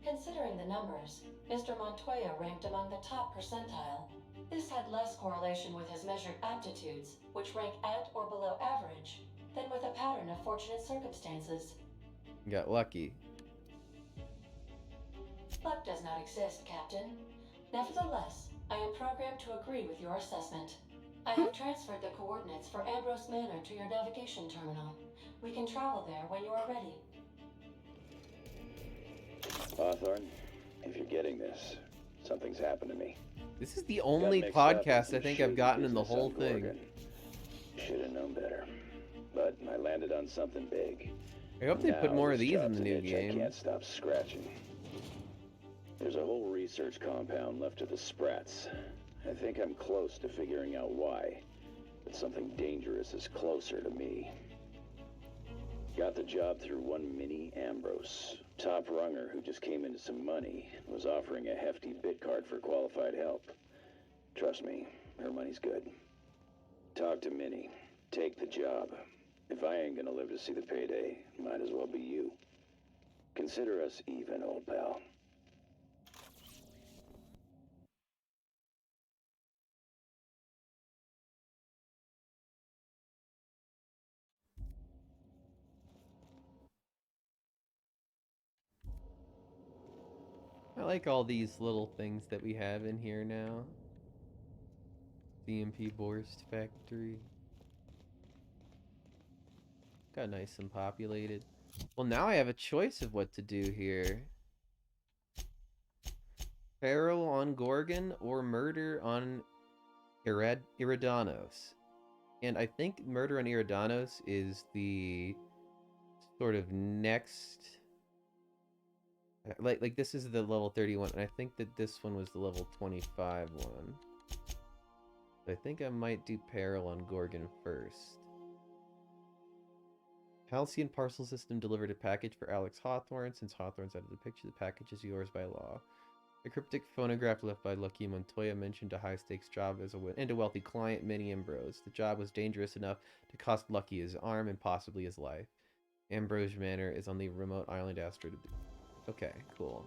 Speaker 2: Considering the numbers, Mr. Montoya ranked among the top percentile. This had less correlation with his measured aptitudes, which rank at or below average, than with a pattern of fortunate circumstances.
Speaker 1: Got lucky.
Speaker 2: Luck does not exist, Captain. Nevertheless, I am programmed to agree with your assessment. I have transferred the coordinates for Ambrose Manor to your navigation terminal. We can travel there when you are ready.
Speaker 20: Hawthorne, if you're getting this, something's happened to me.
Speaker 1: This is the only
Speaker 20: mixed up in
Speaker 1: podcast
Speaker 20: some
Speaker 1: I think
Speaker 20: shady
Speaker 1: I've gotten in the
Speaker 20: business
Speaker 1: whole
Speaker 20: on
Speaker 1: thing.
Speaker 20: Gorgon. Should have known better. But I landed on something big.
Speaker 1: I hope they put
Speaker 20: Now
Speaker 1: more of
Speaker 20: this
Speaker 1: these in
Speaker 20: job's
Speaker 1: the
Speaker 20: an
Speaker 1: new
Speaker 20: itch
Speaker 1: game.
Speaker 20: I can't stop scratching. There's a whole research compound left of the Sprats. I think I'm close to figuring out why. But something dangerous is closer to me. Got the job through one Minnie Ambrose. Top runger who just came into some money was offering a hefty bid card for qualified help. Trust me, her money's good. Talk to Minnie. Take the job. If I ain't gonna live to see the payday, might as well be you. Consider us even, old pal.
Speaker 1: I like all these little things that we have in here now. CMP Borst Factory. Got nice and populated. Well, now I have a choice of what to do here. Peril on Gorgon or murder on Iridanos. And I think murder on Iridanos is the sort of next... Like this is the level 31, and I think that this one was the level 25 one. I think I might do Peril on Gorgon first. Halcyon Parcel System delivered a package for Alex Hawthorne. Since Hawthorne's out of the picture, the package is yours by law. A cryptic phonograph left by Lucky Montoya mentioned a high-stakes job as and a wealthy client, Minnie Ambrose. The job was dangerous enough to cost Lucky his arm and possibly his life. Ambrose Manor is on the remote island asteroid. Okay, cool.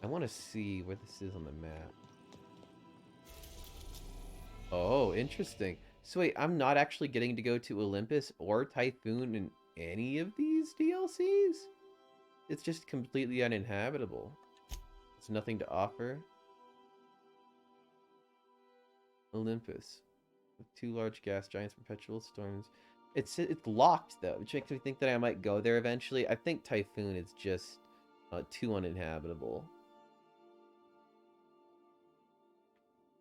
Speaker 1: I want to see where this is on the map. Oh, interesting. So wait, I'm not actually getting to go to Olympus or Typhoon in any of these DLCs? It's just completely uninhabitable. There's nothing to offer. Olympus. With 2 large gas giants, perpetual storms. It's locked, though, which makes me think that I might go there eventually. I think Typhoon is just too uninhabitable.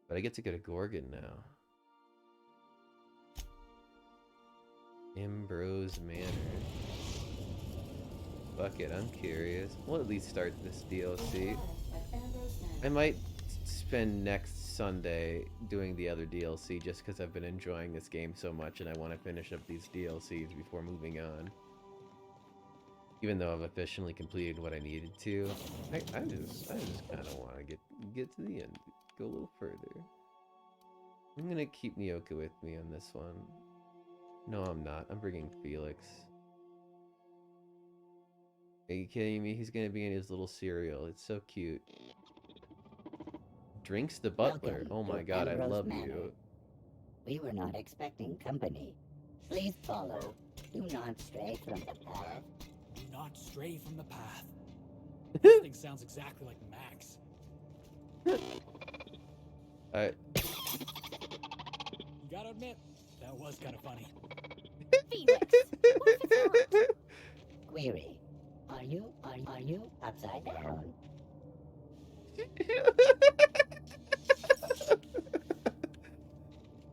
Speaker 1: But I get to go to Gorgon now. Ambrose Manor. Fuck it, I'm curious. We'll at least start this DLC. I might spend next Sunday doing the other DLC just because I've been enjoying this game so much and I want to finish up these DLCs before moving on. Even though I've officially completed what I needed to, I just kind of want to get to the end, go a little further. I'm gonna keep Nyoka with me on this one. No, I'm not. I'm bringing Felix. Are you kidding me? He's gonna be in his little cereal. It's so cute. Drinks the butler. Oh my god, I love you.
Speaker 14: We were not expecting company. Please follow. Do not stray from the path.
Speaker 3: Do not stray from the path. This thing sounds exactly like Max. You gotta admit, that was kind of funny.
Speaker 14: Felix, what if it's not? Query. Are you upside down?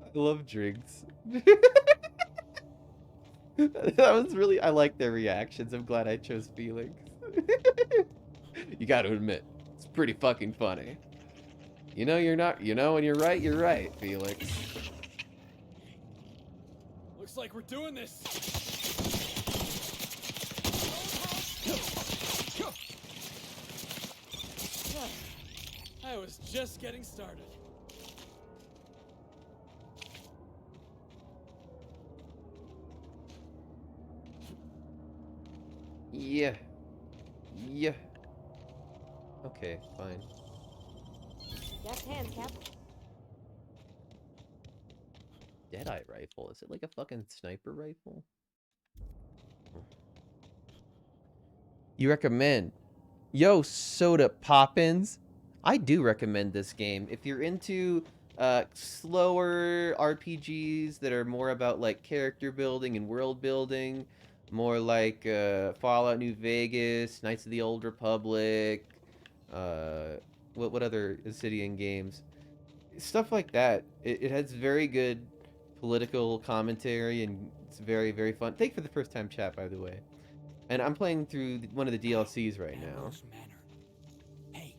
Speaker 1: I love drinks. That was really, I like their reactions. I'm glad I chose Felix. You gotta admit, it's pretty fucking funny. You know you're not, you know when you're right, Felix.
Speaker 3: Looks like we're doing this. I was just getting started.
Speaker 1: Yeah. Yeah. Okay, fine.
Speaker 6: Deft hands, Cap.
Speaker 1: Deadeye rifle. Is it like a fucking sniper rifle? You recommend? Yo, Soda Poppins. I do recommend this game. If you're into slower RPGs that are more about like character building and world building, more like Fallout New Vegas, Knights of the Old Republic, what other Obsidian games? Stuff like that. It has very good political commentary and it's very, very fun. Thank you for the first time chat, by the way. And I'm playing through one of the DLCs right now.
Speaker 3: Hey,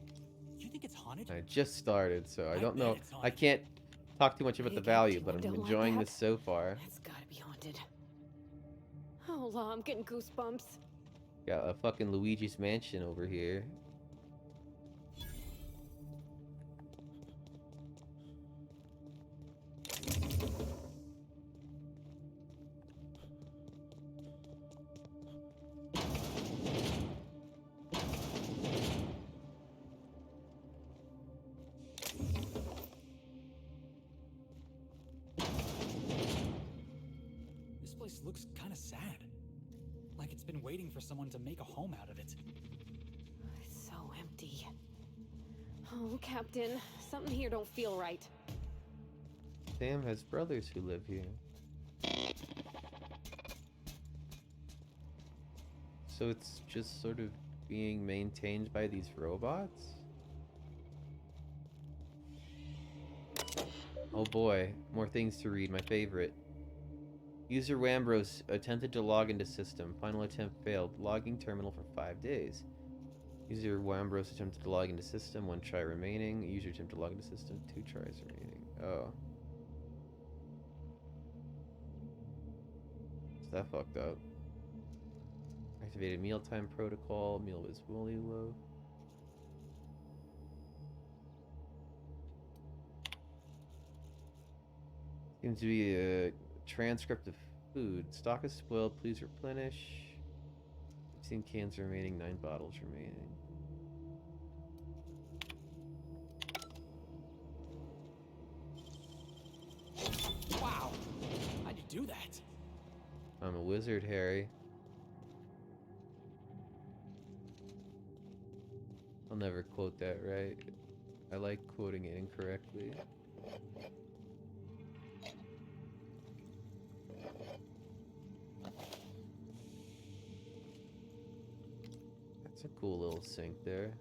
Speaker 3: you think it's haunted?
Speaker 1: I just started, so I don't know. I can't talk too much about the value, but I'm enjoying this so far.
Speaker 6: It's gotta be haunted. Oh, Allah, I'm getting goosebumps.
Speaker 1: Got a fucking Luigi's Mansion over here.
Speaker 3: place looks kind of sad. Like it's been waiting for someone to make a home out of it.
Speaker 6: It's so empty. Oh, Captain, something here don't feel right.
Speaker 1: Sam has brothers who live here. So it's just sort of being maintained by these robots? Oh boy, more things to read, my favorite. User Wambros attempted to log into system. Final attempt failed. Logging terminal for 5 days. User Wambros attempted to log into system. 1 try remaining. User attempted to log into system. 2 tries remaining. Oh. Is that fucked up? Activated mealtime protocol. Meal was fully low. Seems to be a transcript of food. Stock is spoiled. Please replenish. 15 cans remaining. 9 bottles remaining.
Speaker 3: Wow! How'd you do that?
Speaker 1: I'm a wizard, Harry. I'll never quote that right. I like quoting it incorrectly. That's a cool little sink there.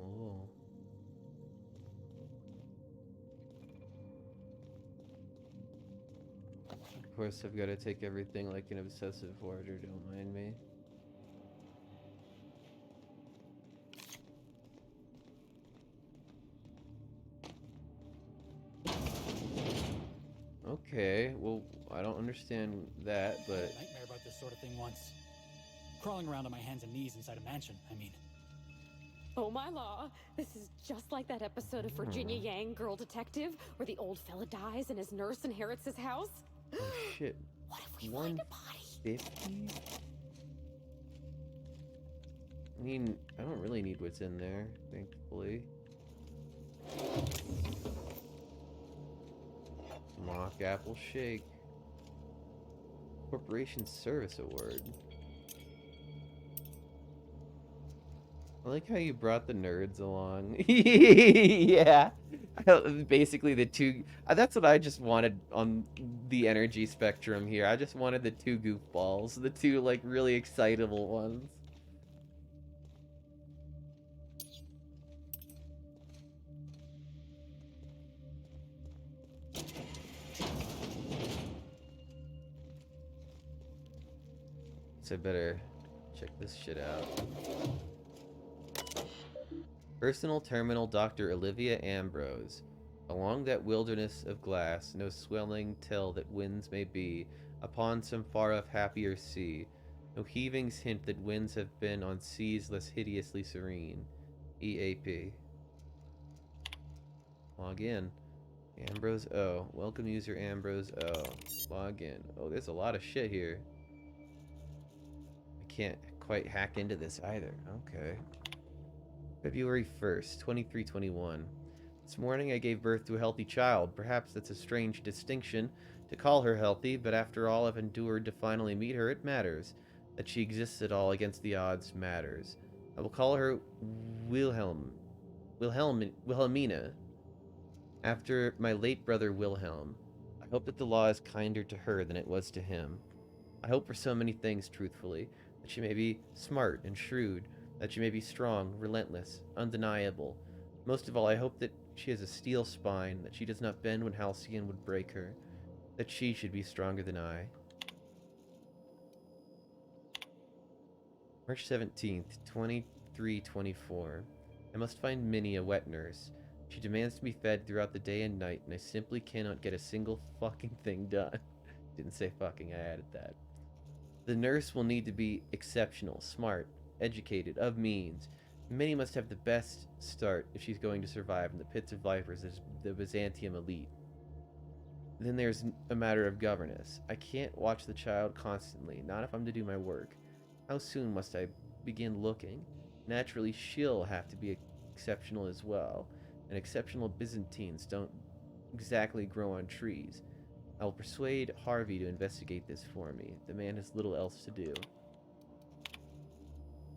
Speaker 1: Oh. Of course, I've got to take everything like an obsessive hoarder, don't mind me. Okay, well, I don't understand that, but...
Speaker 3: I had a nightmare about this sort of thing once. Crawling around on my hands and knees inside a mansion, I mean.
Speaker 6: Oh my law, this is just like that episode of Virginia Yang, Girl Detective, where the old fella dies and his nurse inherits his house.
Speaker 1: Oh shit.
Speaker 6: What if we find a body?
Speaker 1: 150? I mean, I don't really need what's in there, thankfully. Mock apple shake. Corporation Service Award. I like how you brought the nerds along. Yeah. Basically the two... That's what I just wanted on the energy spectrum here. I just wanted the two goofballs. The two, like, really excitable ones. So I better check this shit out. Personal Terminal Dr. Olivia Ambrose. Along that wilderness of glass, no swelling tell that winds may be upon some far-off happier sea. No heavings hint that winds have been on seas less hideously serene. EAP. Log in. Ambrose O. Welcome user Ambrose O. Log in. Oh, there's a lot of shit here. I can't quite hack into this either. Okay. February 1st, 2321. This morning I gave birth to a healthy child. Perhaps that's a strange distinction to call her healthy, but after all I've endured to finally meet her, it matters. That she exists at all against the odds matters. I will call her Wilhelmina, after my late brother Wilhelm. I hope that the law is kinder to her than it was to him. I hope for so many things, truthfully, that she may be smart and shrewd, that she may be strong, relentless, undeniable. Most of all, I hope that she has a steel spine, that she does not bend when Halcyon would break her, that she should be stronger than I. March 17th, 2324. I must find Minnie a wet nurse. She demands to be fed throughout the day and night, and I simply cannot get a single fucking thing done. Didn't say fucking, I added that. The nurse will need to be exceptional, smart, educated, of means. Minnie must have the best start if she's going to survive in the pits of vipers as the Byzantium elite. Then there's a matter of governess. I can't watch the child constantly, not if I'm to do my work. How soon must I begin looking? Naturally, she'll have to be exceptional as well, and exceptional Byzantines don't exactly grow on trees. I will persuade Harvey to investigate this for me. The man has little else to do.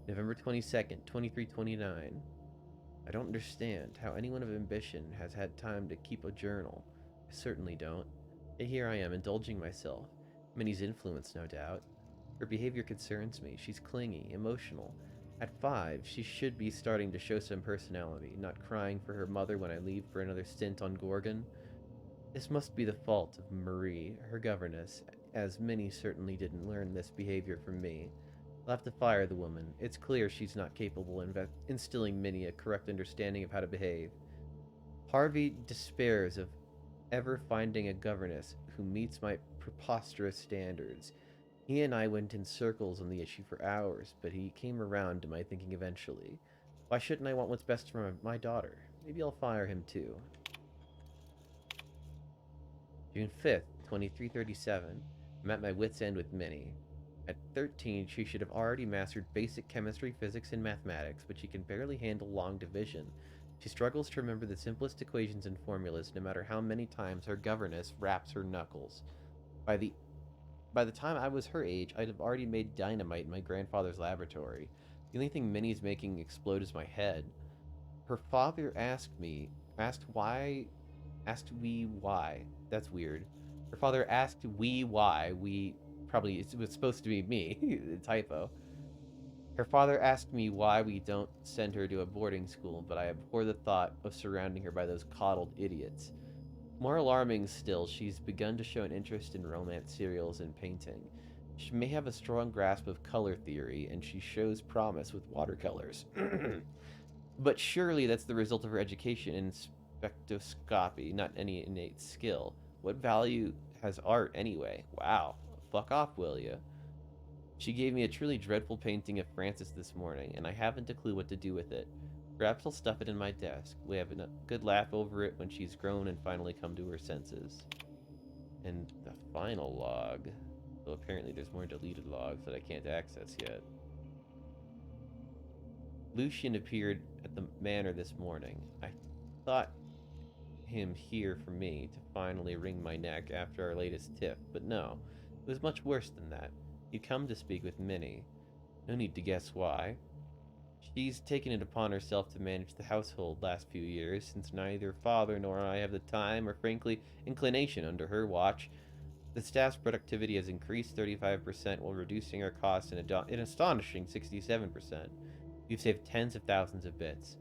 Speaker 1: November 22nd, 2329. I don't understand how anyone of ambition has had time to keep a journal. I certainly don't. Yet here I am, indulging myself. Minnie's influence, no doubt. Her behavior concerns me. She's clingy, emotional. At 5, she should be starting to show some personality, not crying for her mother when I leave for another stint on Gorgon. This must be the fault of Marie, her governess, as Minnie certainly didn't learn this behavior from me. I'll have to fire the woman. It's clear she's not capable of instilling Minnie a correct understanding of how to behave. Harvey despairs of ever finding a governess who meets my preposterous standards. He and I went in circles on the issue for hours, but he came around to my thinking eventually. Why shouldn't I want what's best for my daughter? Maybe I'll fire him too. June 5th, 2337. I'm at my wit's end with Minnie. At 13, she should have already mastered basic chemistry, physics, and mathematics, but she can barely handle long division. She struggles to remember the simplest equations and formulas, no matter how many times her governess raps her knuckles. By the time I was her age, I'd have already made dynamite in my grandfather's laboratory. The only thing Minnie's making explode is my head. Her father asked we why. That's weird. Her father asked we why. It was supposed to be me. Typo. Her father asked me why we don't send her to a boarding school, but I abhor the thought of surrounding her by those coddled idiots. More alarming still, she's begun to show an interest in romance serials and painting. She may have a strong grasp of color theory, and she shows promise with watercolors. But surely that's the result of her education in spectroscopy, not any innate skill. What value has art anyway? Wow. Fuck off, will ya? She gave me a truly dreadful painting of Francis this morning, and I haven't a clue what to do with it. Perhaps I'll stuff it in my desk. We have a good laugh over it when she's grown and finally come to her senses. And the final log. Though apparently there's more deleted logs that I can't access yet. Lucian appeared at the manor this morning. I thought him here for me to finally wring my neck after our latest tiff, but no. It was much worse than that. He'd come to speak with Minnie. No need to guess why. She's taken it upon herself to manage the household last few years, since neither father nor I have the time or, frankly, inclination under her watch. The staff's productivity has increased 35% while reducing our costs an astonishing 67%. We've saved tens of thousands of bits.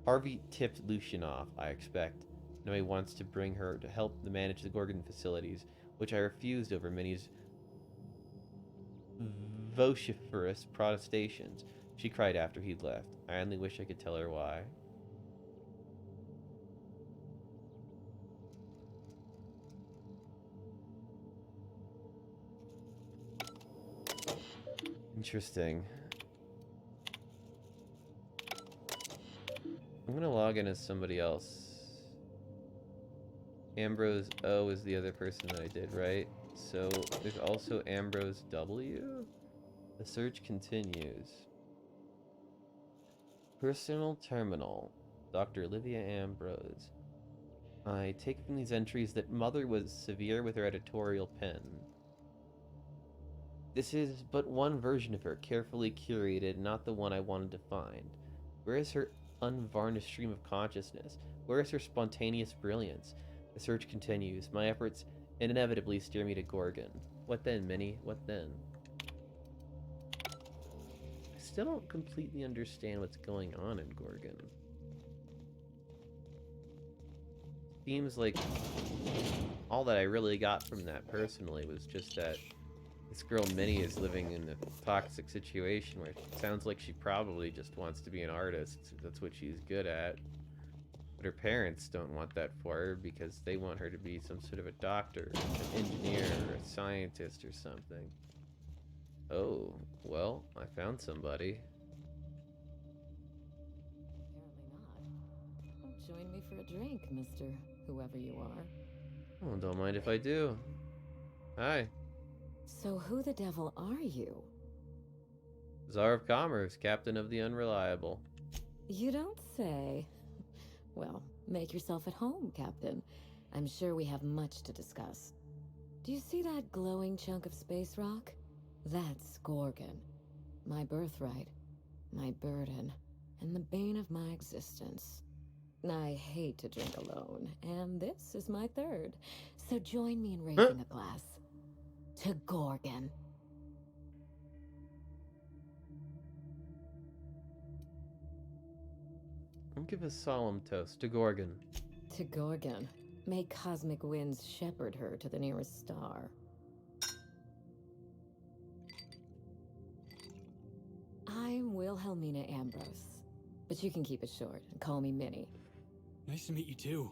Speaker 1: Harvey tipped Lucian off, I expect. Now he wants to bring her to help manage the Gorgon facilities, which I refused over Minnie's vociferous protestations. She cried after he'd left. I only wish I could tell her why. Interesting. I'm gonna log in as somebody else. Ambrose O is the other person that I did, right? So there's also Ambrose W. The search continues. Personal terminal. Dr. Olivia Ambrose. I take from these entries that Mother was severe with her editorial pen. This is but one version of her, carefully curated, not the one I wanted to find. Where is her unvarnished stream of consciousness? Where is her spontaneous brilliance? The search continues. My efforts inevitably steer me to Gorgon. What then, Minnie? What then? I still don't completely understand what's going on in Gorgon. Seems like all that I really got from that personally was just that this girl Minnie is living in a toxic situation where it sounds like she probably just wants to be an artist. That's what she's good at. But her parents don't want that for her because they want her to be some sort of a doctor, an engineer, or a scientist or something. Oh, well, I found somebody.
Speaker 4: Apparently not. Join me for a drink, Mr. Whoever you are.
Speaker 1: Oh, don't mind if I do. Hi.
Speaker 4: So who the devil are you?
Speaker 1: Czar of Commerce, Captain of the Unreliable.
Speaker 4: You don't say. Well, make yourself at home, Captain. I'm sure we have much to discuss.
Speaker 2: Do you see that glowing chunk of space rock? That's Gorgon. My birthright, my burden, and the bane of my existence. I hate to drink alone, and this is my third. So join me in raising a glass. To Gorgon.
Speaker 1: I'll give a solemn toast to Gorgon.
Speaker 2: To Gorgon. May cosmic winds shepherd her to the nearest star. I'm Wilhelmina Ambrose, but you can keep it short and call me Minnie.
Speaker 3: Nice to meet you too.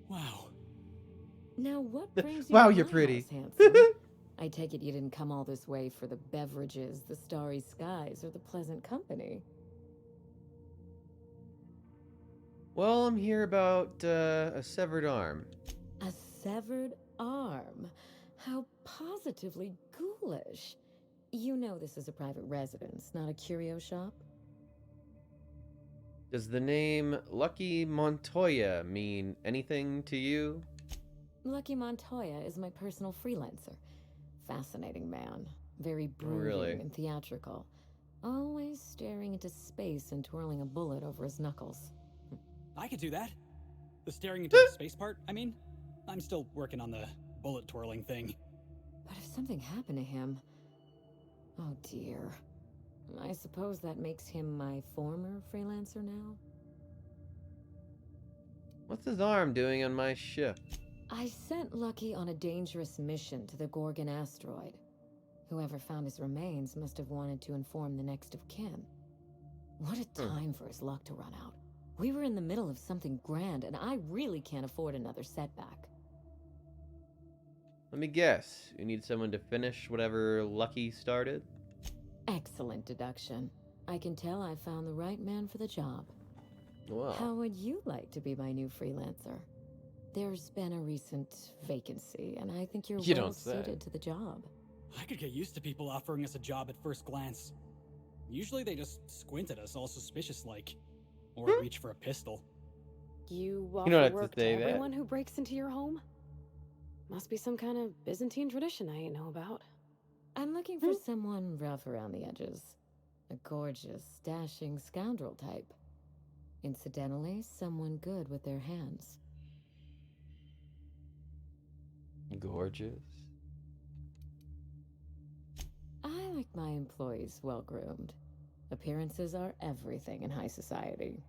Speaker 3: Wow.
Speaker 2: Now what brings you
Speaker 1: Wow,
Speaker 2: to
Speaker 1: you're
Speaker 2: my
Speaker 1: pretty.
Speaker 2: house, handsome? I take it you didn't come all this way for the beverages, the starry skies, or the pleasant company.
Speaker 1: Well, I'm here about a severed arm.
Speaker 2: A severed arm? How positively ghoulish. You know this is a private residence, not a curio shop?
Speaker 1: Does the name Lucky Montoya mean anything to you?
Speaker 2: Lucky Montoya is my personal freelancer. Fascinating man. Very brooding
Speaker 1: really?
Speaker 2: and theatrical. Always staring into space and twirling a bullet over his knuckles.
Speaker 3: I could do that. The staring into the space part, I mean. I'm still working on the bullet twirling thing.
Speaker 2: But if something happened to him... Oh dear. I suppose that makes him my former freelancer now?
Speaker 1: What's his arm doing on my ship?
Speaker 2: I sent Lucky on a dangerous mission to the Gorgon asteroid. Whoever found his remains must have wanted to inform the next of kin. What a time for his luck to run out. We were in the middle of something grand, and I really can't afford another setback.
Speaker 1: Let me guess. You need someone to finish whatever Lucky started?
Speaker 2: Excellent deduction. I can tell I found the right man for the job.
Speaker 1: Wow.
Speaker 2: How would you like to be my new freelancer? There's been a recent vacancy, and I think you're well suited to the job.
Speaker 3: I could get used to people offering us a job at first glance. Usually they just squint at us all suspicious-like. Or reach for a pistol.
Speaker 6: You
Speaker 1: don't
Speaker 6: offer
Speaker 1: have to
Speaker 6: work to
Speaker 1: say that.
Speaker 6: everyone who breaks into your home? Must be some kind of Byzantine tradition I ain't know about.
Speaker 2: I'm looking for someone rough around the edges. A gorgeous, dashing scoundrel type. Incidentally, someone good with their hands.
Speaker 1: Gorgeous.
Speaker 2: I like my employees well-groomed. Appearances are everything in high society.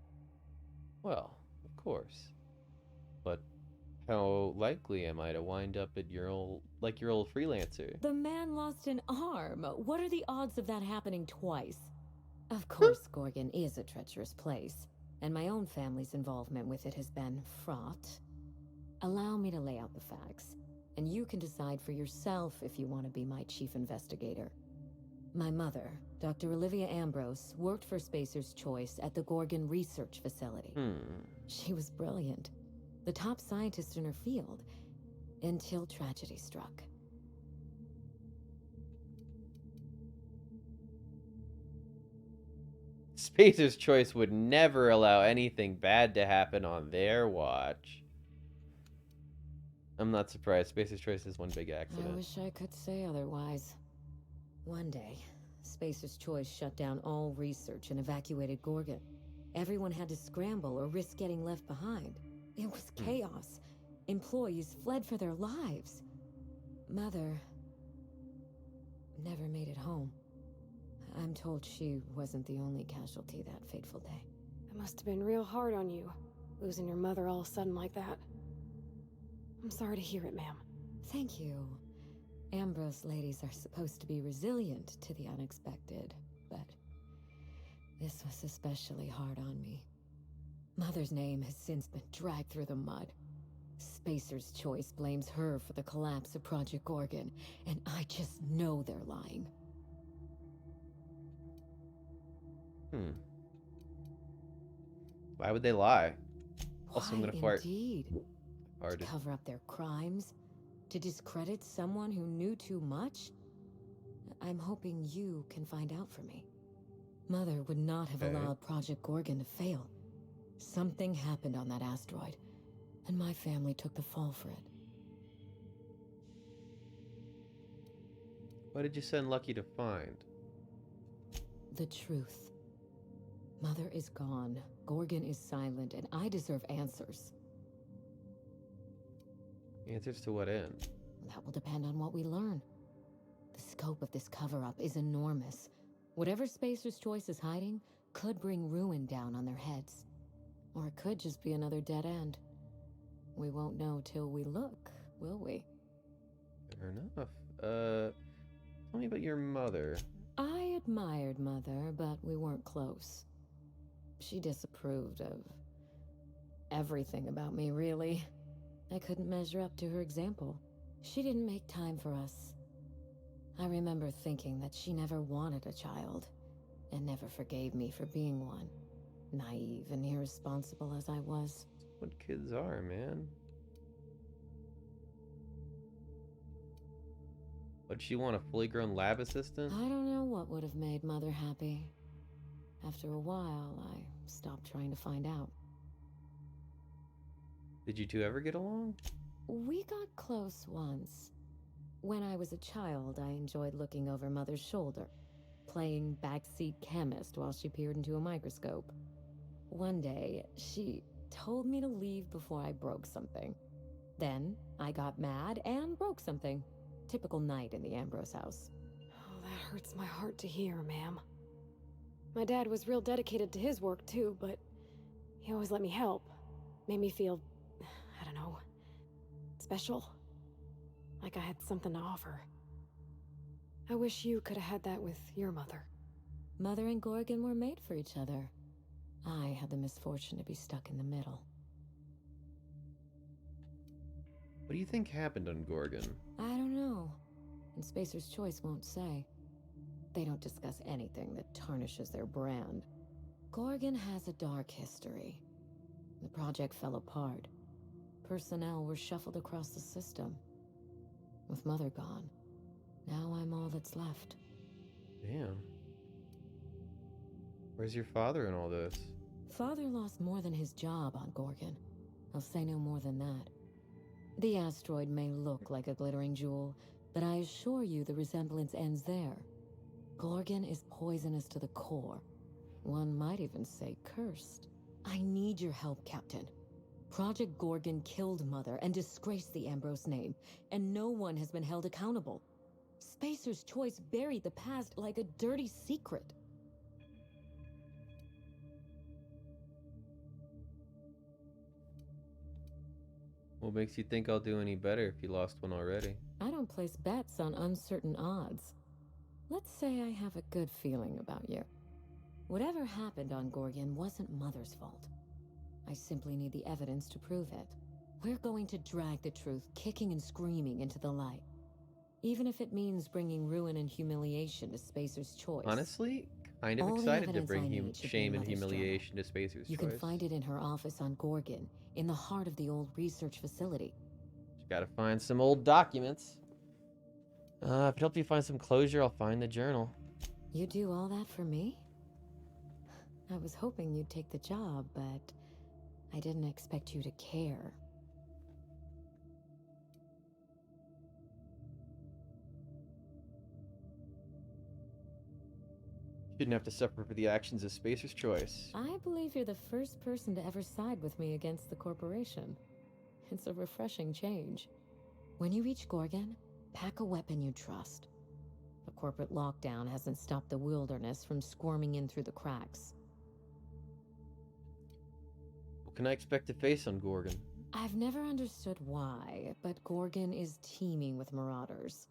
Speaker 1: Well, of course. But how likely am I to wind up at your old freelancer?
Speaker 2: The man lost an arm. What are the odds of that happening twice? Of course, Gorgon is a treacherous place, and my own family's involvement with it has been fraught. Allow me to lay out the facts, and you can decide for yourself if you want to be my chief investigator. My mother, Dr. Olivia Ambrose, worked for Spacer's Choice at the Gorgon Research Facility. She was brilliant, the top scientist in her field, until tragedy struck.
Speaker 1: Spacer's Choice would never allow anything bad to happen on their watch. I'm not surprised. Spacer's Choice is one big accident.
Speaker 2: I wish I could say otherwise. One day, Spacer's Choice shut down all research and evacuated Gorgon. Everyone had to scramble or risk getting left behind. It was chaos. Employees fled for their lives. Mother never made it home. I'm told she wasn't the only casualty that fateful day.
Speaker 6: It must have been real hard on you, losing your mother all of a sudden like that. I'm sorry to hear it, ma'am.
Speaker 2: Thank you. Ambrose ladies are supposed to be resilient to the unexpected, but this was especially hard on me. Mother's name has since been dragged through the mud. Spacer's Choice blames her for the collapse of Project Gorgon, and I just know they're lying.
Speaker 1: Why would they lie? Also, I'm
Speaker 2: Why,
Speaker 1: gonna fart.
Speaker 2: indeed?
Speaker 1: Farted.
Speaker 2: To cover up their crimes? To discredit someone who knew too much? I'm hoping you can find out for me. Mother would not have allowed Project Gorgon to fail. Something happened on that asteroid, and my family took the fall for it.
Speaker 1: What did you send Lucky to find?
Speaker 2: The truth. Mother is gone, Gorgon is silent, and I deserve answers.
Speaker 1: Answers to what end?
Speaker 2: That will depend on what we learn. The scope of this cover-up is enormous. Whatever Spacer's Choice is hiding could bring ruin down on their heads. Or it could just be another dead end. We won't know till we look, will we?
Speaker 1: Fair enough. Tell me about your mother.
Speaker 2: I admired Mother, but we weren't close. She disapproved of everything about me, really. I couldn't measure up to her example. She didn't make time for us. I remember thinking that she never wanted a child, and never forgave me for being one. Naive and irresponsible as I was.
Speaker 1: That's what kids are, man. Would she want a fully grown lab assistant?
Speaker 2: I don't know what would have made Mother happy. After a while, I stopped trying to find out.
Speaker 1: Did you two ever get along?
Speaker 2: We got close once. When I was a child, I enjoyed looking over Mother's shoulder, playing backseat chemist while she peered into a microscope. One day, she told me to leave before I broke something. Then, I got mad and broke something. Typical night in the Ambrose house.
Speaker 6: Oh, that hurts my heart to hear, ma'am. My dad was real dedicated to his work, too, but he always let me help. Made me feel, I don't know, special. Like I had something to offer. I wish you could have had that with your mother.
Speaker 2: Mother and Gorgon were made for each other. I had the misfortune to be stuck in the middle.
Speaker 1: What do you think happened on Gorgon?
Speaker 2: I don't know. And Spacer's Choice won't say. They don't discuss anything that tarnishes their brand. Gorgon has a dark history. The project fell apart. Personnel were shuffled across the system. With Mother gone, now I'm all that's left.
Speaker 1: Damn. Where's your father in all this?
Speaker 2: Father lost more than his job on Gorgon. I'll say no more than that. The asteroid may look like a glittering jewel, but I assure you the resemblance ends there. Gorgon is poisonous to the core. One might even say cursed. I need your help, Captain. Project Gorgon killed Mother and disgraced the Ambrose name, and no one has been held accountable. Spacer's Choice buried the past like a dirty secret.
Speaker 1: What makes you think I'll do any better if you lost one already?
Speaker 2: I don't place bets on uncertain odds. Let's say I have a good feeling about you. Whatever happened on Gorgon wasn't Mother's fault. I simply need the evidence to prove it. We're going to drag the truth kicking and screaming into the light. Even if it means bringing ruin and humiliation to Spacer's Choice.
Speaker 1: Honestly, kind of
Speaker 2: All the
Speaker 1: excited to
Speaker 2: evidence I
Speaker 1: bring
Speaker 2: need should be
Speaker 1: shame and
Speaker 2: Mother's
Speaker 1: humiliation to Spacer's
Speaker 2: You
Speaker 1: Choice.
Speaker 2: can find it in her office on Gorgon, in the heart of the old research facility.
Speaker 1: Just gotta find some old documents. If it helps you find some closure, I'll find the journal.
Speaker 2: You do all that for me? I was hoping you'd take the job, but I didn't expect you to care.
Speaker 1: Shouldn't have to suffer for the actions of Spacer's Choice.
Speaker 2: I believe you're the first person to ever side with me against the corporation. It's a refreshing change. When you reach Gorgon, pack a weapon you trust. The corporate lockdown hasn't stopped the wilderness from squirming in through the cracks.
Speaker 1: What can I expect to face on Gorgon?
Speaker 2: I've never understood why, but Gorgon is teeming with marauders.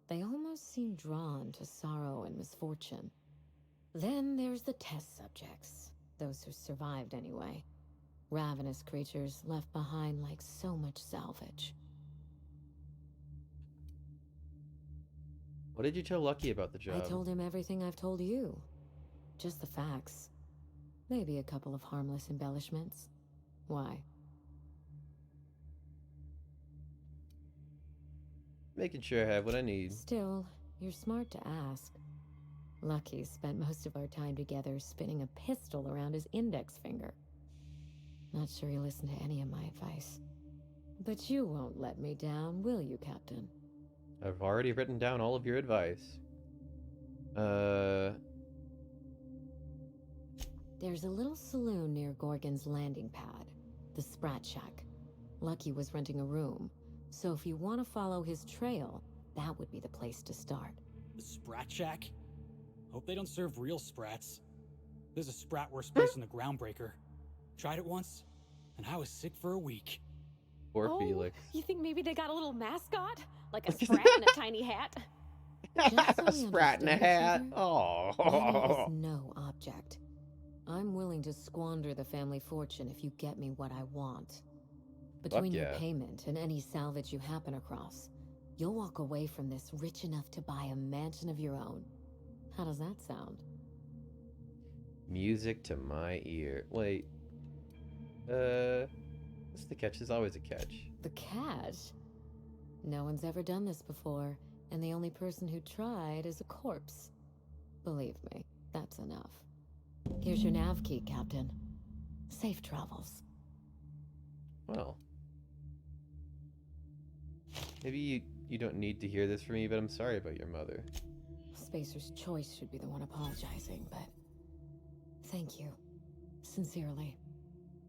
Speaker 2: They almost seem drawn to sorrow and misfortune. Then there's the test subjects, those who survived anyway. Ravenous creatures left behind like so much salvage.
Speaker 1: What did you tell Lucky about the job?
Speaker 2: I told him everything I've told you. Just the facts. Maybe a couple of harmless embellishments. Why?
Speaker 1: Making sure I have what I need.
Speaker 2: Still, you're smart to ask. Lucky spent most of our time together spinning a pistol around his index finger. Not sure he listened to any of my advice. But you won't let me down, will you, Captain?
Speaker 1: I've already written down all of your advice.
Speaker 2: There's a little saloon near Gorgon's landing pad, the Sprat Shack. Lucky was renting a room, so if you want to follow his trail, that would be the place to start.
Speaker 3: The Sprat Shack? Hope they don't serve real sprats. There's a sprat worse place than the Groundbreaker. Tried it once, and I was sick for a week.
Speaker 1: Poor Felix.
Speaker 6: You think maybe they got a little mascot? Like a sprat in a tiny hat?
Speaker 1: A sprat in a hat.
Speaker 2: Money
Speaker 1: Oh.
Speaker 2: is no object. I'm willing to squander the family fortune if you get me what I want. Between your
Speaker 1: yeah.
Speaker 2: payment and any salvage you happen across, you'll walk away from this rich enough to buy a mansion of your own. How does that sound?
Speaker 1: Music to my ear. Wait. What's the catch? There's always a catch.
Speaker 2: The catch? No one's ever done this before, and the only person who tried is a corpse. Believe me, that's enough. Here's your nav key, Captain. Safe travels.
Speaker 1: Well. Maybe you don't need to hear this from me, but I'm sorry about your mother.
Speaker 2: Spacer's Choice should be the one apologizing, but thank you. Sincerely.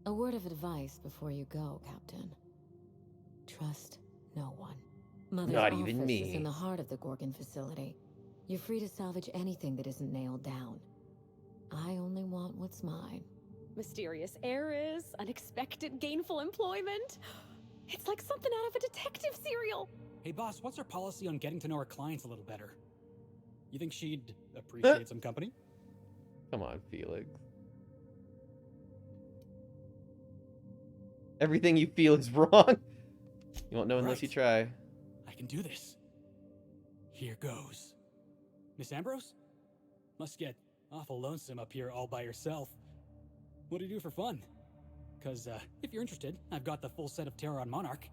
Speaker 2: A word of advice before you go, Captain. Trust no one. Mother's
Speaker 1: Not
Speaker 2: office
Speaker 1: even me.
Speaker 2: is in the heart of the Gorgon facility. You're free to salvage anything that isn't nailed down. I only want what's mine.
Speaker 6: Mysterious heiress, unexpected gainful employment. It's like something out of a detective serial.
Speaker 3: Hey boss, what's our policy on getting to know our clients a little better? You think she'd appreciate some company?
Speaker 1: Come on, Felix. Everything you feel is wrong. You won't know unless you try.
Speaker 3: I can do this. Here goes. Miss Ambrose? Must get awful lonesome up here all by yourself. What do you do for fun? Because, if you're interested, I've got the full set of Terror on Monarch.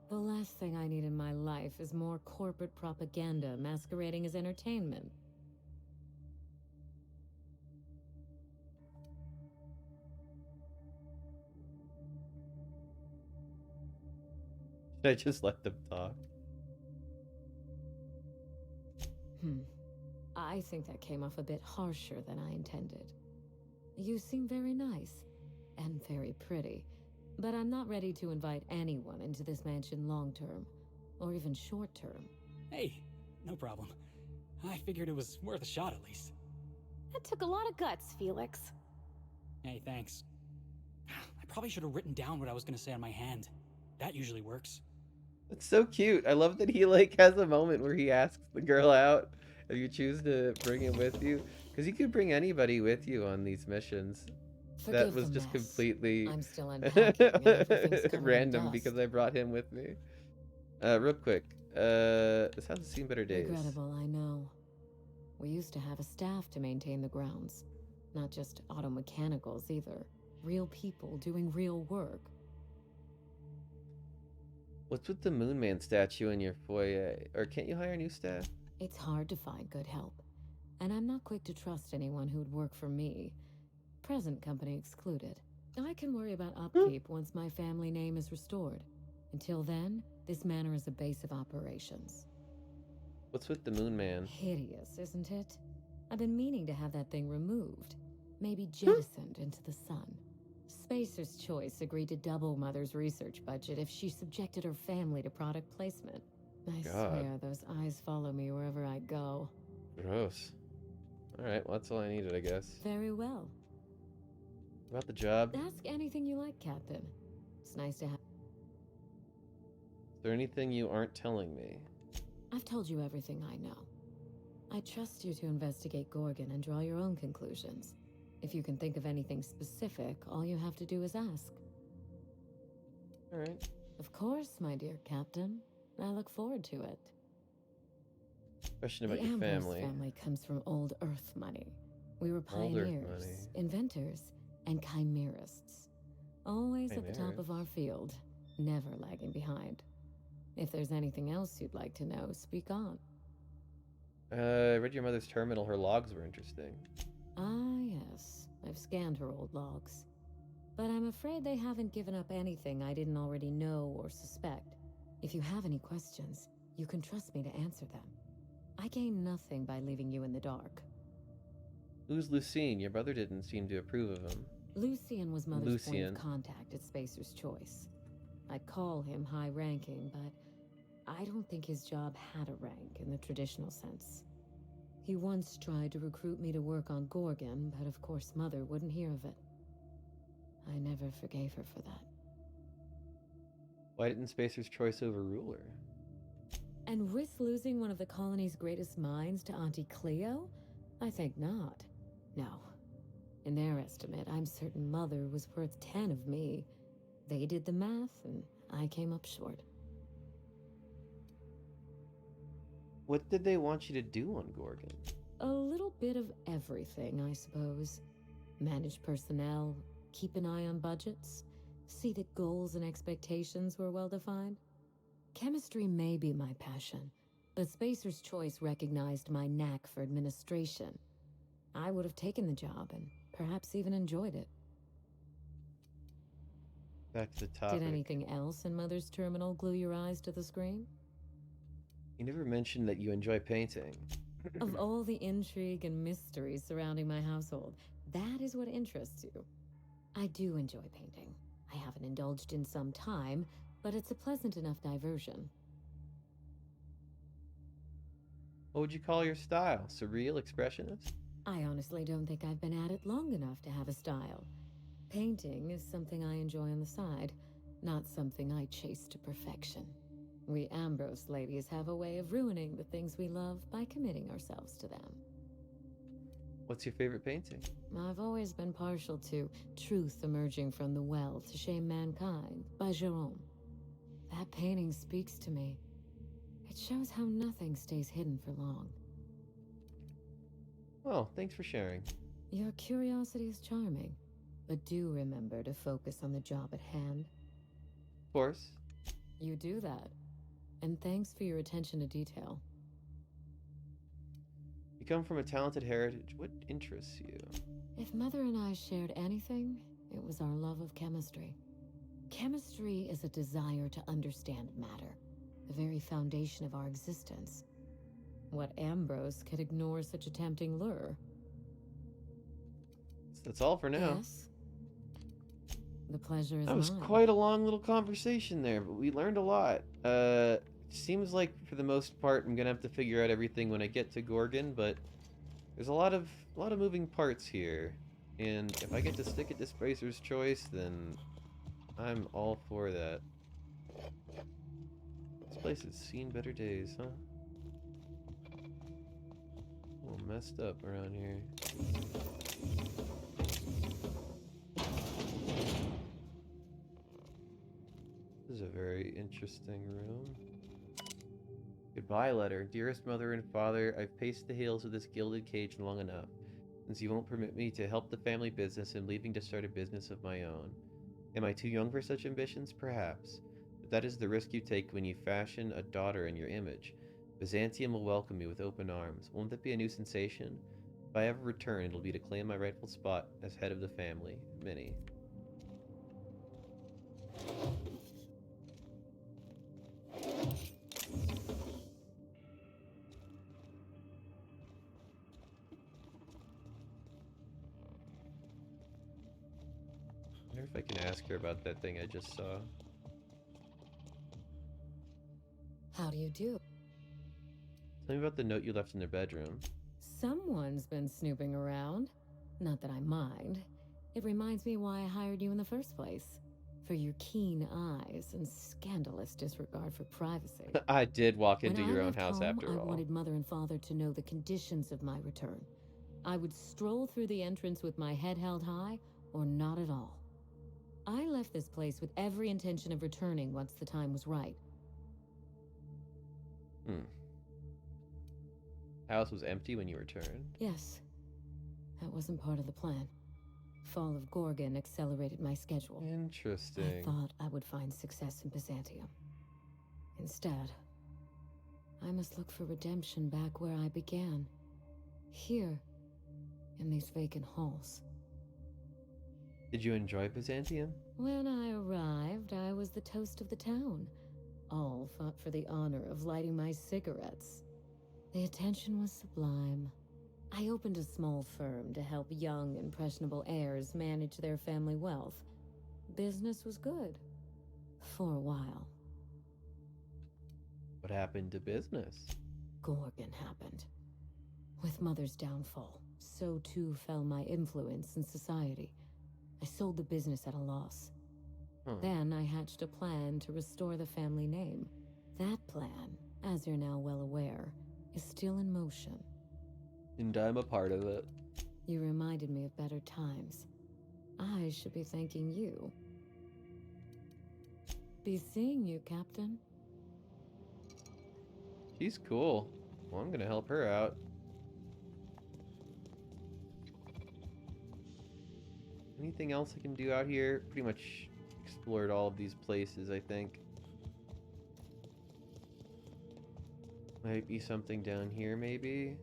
Speaker 2: The last thing I need in my life is more corporate propaganda masquerading as entertainment.
Speaker 1: Should I just let them talk?
Speaker 2: I think that came off a bit harsher than I intended. You seem very nice, and very pretty, but I'm not ready to invite anyone into this mansion long-term, or even short-term.
Speaker 3: Hey, no problem. I figured it was worth a shot at least.
Speaker 6: That took a lot of guts, Felix.
Speaker 3: Hey, thanks. I probably should have written down what I was going to say on my hand. That usually works.
Speaker 1: It's so cute. I love that he like has a moment where he asks the girl out if you choose to bring him with you, because you could bring anybody with you on these missions. That was just completely
Speaker 2: I'm still unpacking and everything's covered in
Speaker 1: random
Speaker 2: dust.
Speaker 1: because I brought him with me. Real quick, this hasn't seen better days.
Speaker 2: Regrettable, I know. We used to have a staff to maintain the grounds. Not just auto mechanicals either. Real people doing real work.
Speaker 1: What's with the Moon Man statue in your foyer? Or can't you hire new staff?
Speaker 2: It's hard to find good help. And I'm not quick to trust anyone who'd work for me. Present company excluded. I can worry about upkeep once my family name is restored. Until then, this manor is a base of operations.
Speaker 1: What's with the Moon Man?
Speaker 2: Hideous, isn't it? I've been meaning to have that thing removed. Maybe jettisoned into the sun. Spacer's Choice agreed to double Mother's research budget if she subjected her family to product placement. I swear those eyes follow me wherever I go.
Speaker 1: Gross. Alright, well that's all I needed, I guess.
Speaker 2: Very well.
Speaker 1: About the job?
Speaker 2: Ask anything you like, Captain. It's nice to have...
Speaker 1: Is there anything you aren't telling me?
Speaker 2: I've told you everything I know. I trust you to investigate Gorgon and draw your own conclusions. If you can think of anything specific, all you have to do is ask.
Speaker 1: Alright.
Speaker 2: Of course, my dear Captain. I look forward to it.
Speaker 1: Question about
Speaker 2: the
Speaker 1: your
Speaker 2: Ambrose
Speaker 1: family.
Speaker 2: comes from old Earth money. We were
Speaker 1: Old Earth
Speaker 2: pioneers,
Speaker 1: money.
Speaker 2: inventors, and chimerists. Always at the top of our field, never lagging behind. If there's anything else you'd like to know, speak on.
Speaker 1: I read your mother's terminal. Her logs were interesting.
Speaker 2: Ah, yes. I've scanned her old logs. But I'm afraid they haven't given up anything I didn't already know or suspect. If you have any questions, You can trust me to answer them. I gain nothing by leaving you in the dark.
Speaker 1: Who's Lucien? Your brother didn't seem to approve of him.
Speaker 2: Lucien was Mother's point
Speaker 1: Lucien.
Speaker 2: of contact at Spacer's Choice. I'd call him high-ranking, but I don't think his job had a rank in the traditional sense. He once tried to recruit me to work on Gorgon, but of course Mother wouldn't hear of it. I never forgave her for that.
Speaker 1: Why didn't Spacer's Choice overrule her?
Speaker 2: And risk losing one of the colony's greatest minds to Auntie Cleo? I think not. No. In their estimate, I'm certain Mother was worth 10 of me. They did the math, and I came up short.
Speaker 1: What did they want you to do on Gorgon?
Speaker 2: A little bit of everything, I suppose. Manage personnel, keep an eye on budgets, see that goals and expectations were well defined. Chemistry may be my passion, but Spacer's Choice recognized my knack for administration. I would have taken the job and perhaps even enjoyed it.
Speaker 1: Back to the topic.
Speaker 2: Did anything else in Mother's terminal glue your eyes to the screen?
Speaker 1: You never mentioned that you enjoy painting.
Speaker 2: Of all the intrigue and mystery surrounding my household, that is what interests you. I do enjoy painting. I haven't indulged in some time, but it's a pleasant enough diversion.
Speaker 1: What would you call your style? Surreal, expressionist?
Speaker 2: I honestly don't think I've been at it long enough to have a style. Painting is something I enjoy on the side, not something I chase to perfection. We Ambrose ladies have a way of ruining the things we love by committing ourselves to them.
Speaker 1: What's your favorite painting?
Speaker 2: I've always been partial to Truth Emerging from the Well to Shame Mankind by Jerome. That painting speaks to me. It shows how nothing stays hidden for long.
Speaker 1: Well, thanks for sharing.
Speaker 2: Your curiosity is charming, but do remember to focus on the job at hand.
Speaker 1: Of course.
Speaker 2: You do that. And thanks for your attention to detail.
Speaker 1: You come from a talented heritage. What interests you?
Speaker 2: If Mother and I shared anything, it was our love of chemistry. Chemistry is a desire to understand matter, the very foundation of our existence. What Ambrose could ignore such a tempting lure?
Speaker 1: That's all for now.
Speaker 2: Yes. The pleasure is
Speaker 1: That was
Speaker 2: mine.
Speaker 1: quite a long little conversation there, but we learned a lot. Seems like for the most part I'm gonna have to figure out everything when I get to Gorgon, but there's a lot of moving parts here. And if I get to stick it to Spacer's Choice, then I'm all for that. This place has seen better days, huh? A little messed up around here. This is a very interesting room. Goodbye letter. Dearest mother and father, I've paced the hills of this gilded cage long enough, since you won't permit me to help the family business and leaving to start a business of my own. Am I too young for such ambitions? Perhaps. But that is the risk you take when you fashion a daughter in your image. Byzantium will welcome me with open arms. Won't that be a new sensation? If I ever return, it'll be to claim my rightful spot as head of the family. Minnie. I wonder if I can ask her about that thing I just saw.
Speaker 2: How do you do?
Speaker 1: Tell me about the note you left in their bedroom.
Speaker 2: Someone's been snooping around. Not that I mind. It reminds me why I hired you in the first place. For your keen eyes and scandalous disregard for privacy.
Speaker 1: I did walk into
Speaker 2: When
Speaker 1: your
Speaker 2: I
Speaker 1: own
Speaker 2: left
Speaker 1: house
Speaker 2: home,
Speaker 1: after
Speaker 2: I
Speaker 1: all.
Speaker 2: wanted Mother and Father to know the conditions of my return. I would stroll through the entrance with my head held high, or not at all. I left this place with every intention of returning once the time was right.
Speaker 1: House was empty when you returned.
Speaker 2: Yes. That wasn't part of the plan. Fall of Gorgon accelerated my schedule.
Speaker 1: Interesting.
Speaker 2: I thought I would find success in Byzantium. Instead, I must look for redemption back where I began. Here, in these vacant halls.
Speaker 1: Did you enjoy Byzantium?
Speaker 2: When I arrived, I was the toast of the town. All fought for the honor of lighting my cigarettes. The attention was sublime. I opened a small firm to help young, impressionable heirs manage their family wealth. Business was good. For a while.
Speaker 1: What happened to business?
Speaker 2: Gorgon happened. With Mother's downfall, so too fell my influence in society. I sold the business at a loss. Then I hatched a plan to restore the family name. That plan, as you're now well aware, is still in motion.
Speaker 1: And I'm a part of it.
Speaker 2: You reminded me of better times. I should be thanking you. Be seeing you, Captain.
Speaker 1: She's cool. Well, I'm gonna help her out. Anything else I can do out here? Pretty much explored all of these places, I think. Might be something down here, maybe?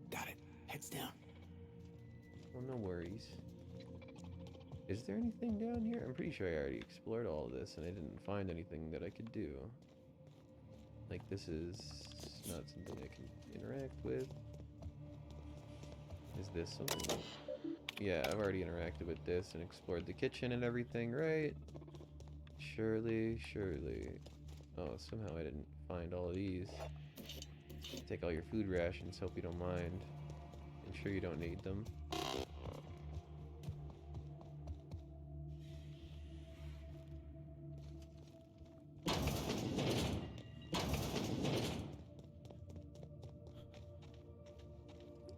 Speaker 3: Got it. Heads down.
Speaker 1: Oh, no worries. Is there anything down here? I'm pretty sure I already explored all of this and I didn't find anything that I could do. Like, this is not something I can interact with. Is this something? Yeah, I've already interacted with this and explored the kitchen and everything, right? Surely. Oh, somehow I didn't find all of these. Take all your food rations, hope you don't mind. I'm sure you don't need them.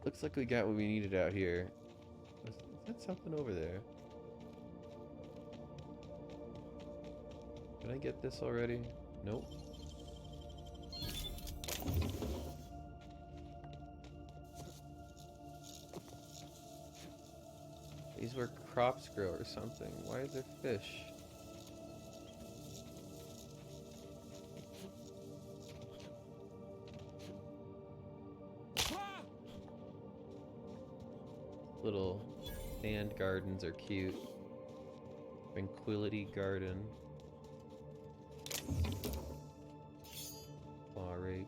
Speaker 1: Looks like we got what we needed out here. Is that something over there? Did I get this already? Nope. These were crops grow or something. Why is there fish? Little sand gardens are cute. Tranquility garden. Claw rake.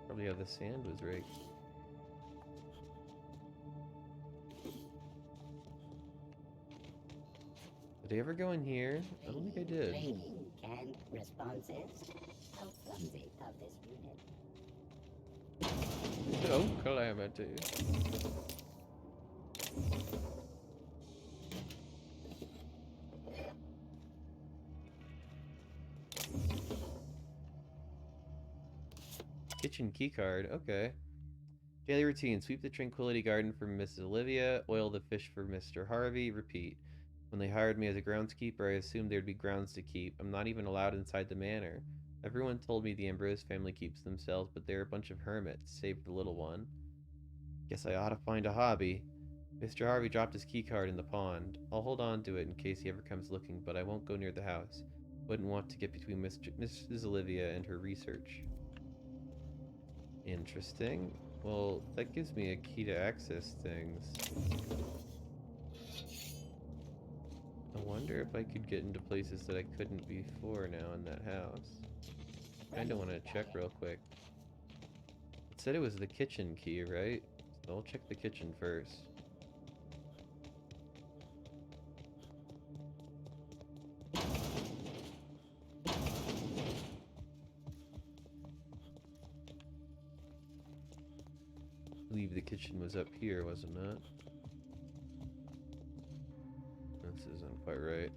Speaker 1: Probably how the sand was raked. Did I ever go in here? I don't think I did.
Speaker 14: Training and responses. How clumsy of this unit.
Speaker 1: Oh, calamity. Kitchen keycard, okay. Daily routine, sweep the Tranquility Garden for Mrs. Olivia, oil the fish for Mr. Harvey, repeat. When they hired me as a groundskeeper, I assumed there'd be grounds to keep. I'm not even allowed inside the manor. Everyone told me the Ambrose family keeps themselves, but they're a bunch of hermits, save the little one. Guess I ought to find a hobby. Mr. Harvey dropped his keycard in the pond. I'll hold on to it in case he ever comes looking, but I won't go near the house. Wouldn't want to get between Mrs. Olivia and her research. Interesting. Well, that gives me a key to access things. I wonder if I could get into places that I couldn't before now in that house. Kinda want to check real quick. It said it was the kitchen key, right? So I'll check the kitchen first. I believe the kitchen was up here, wasn't it? This isn't quite right.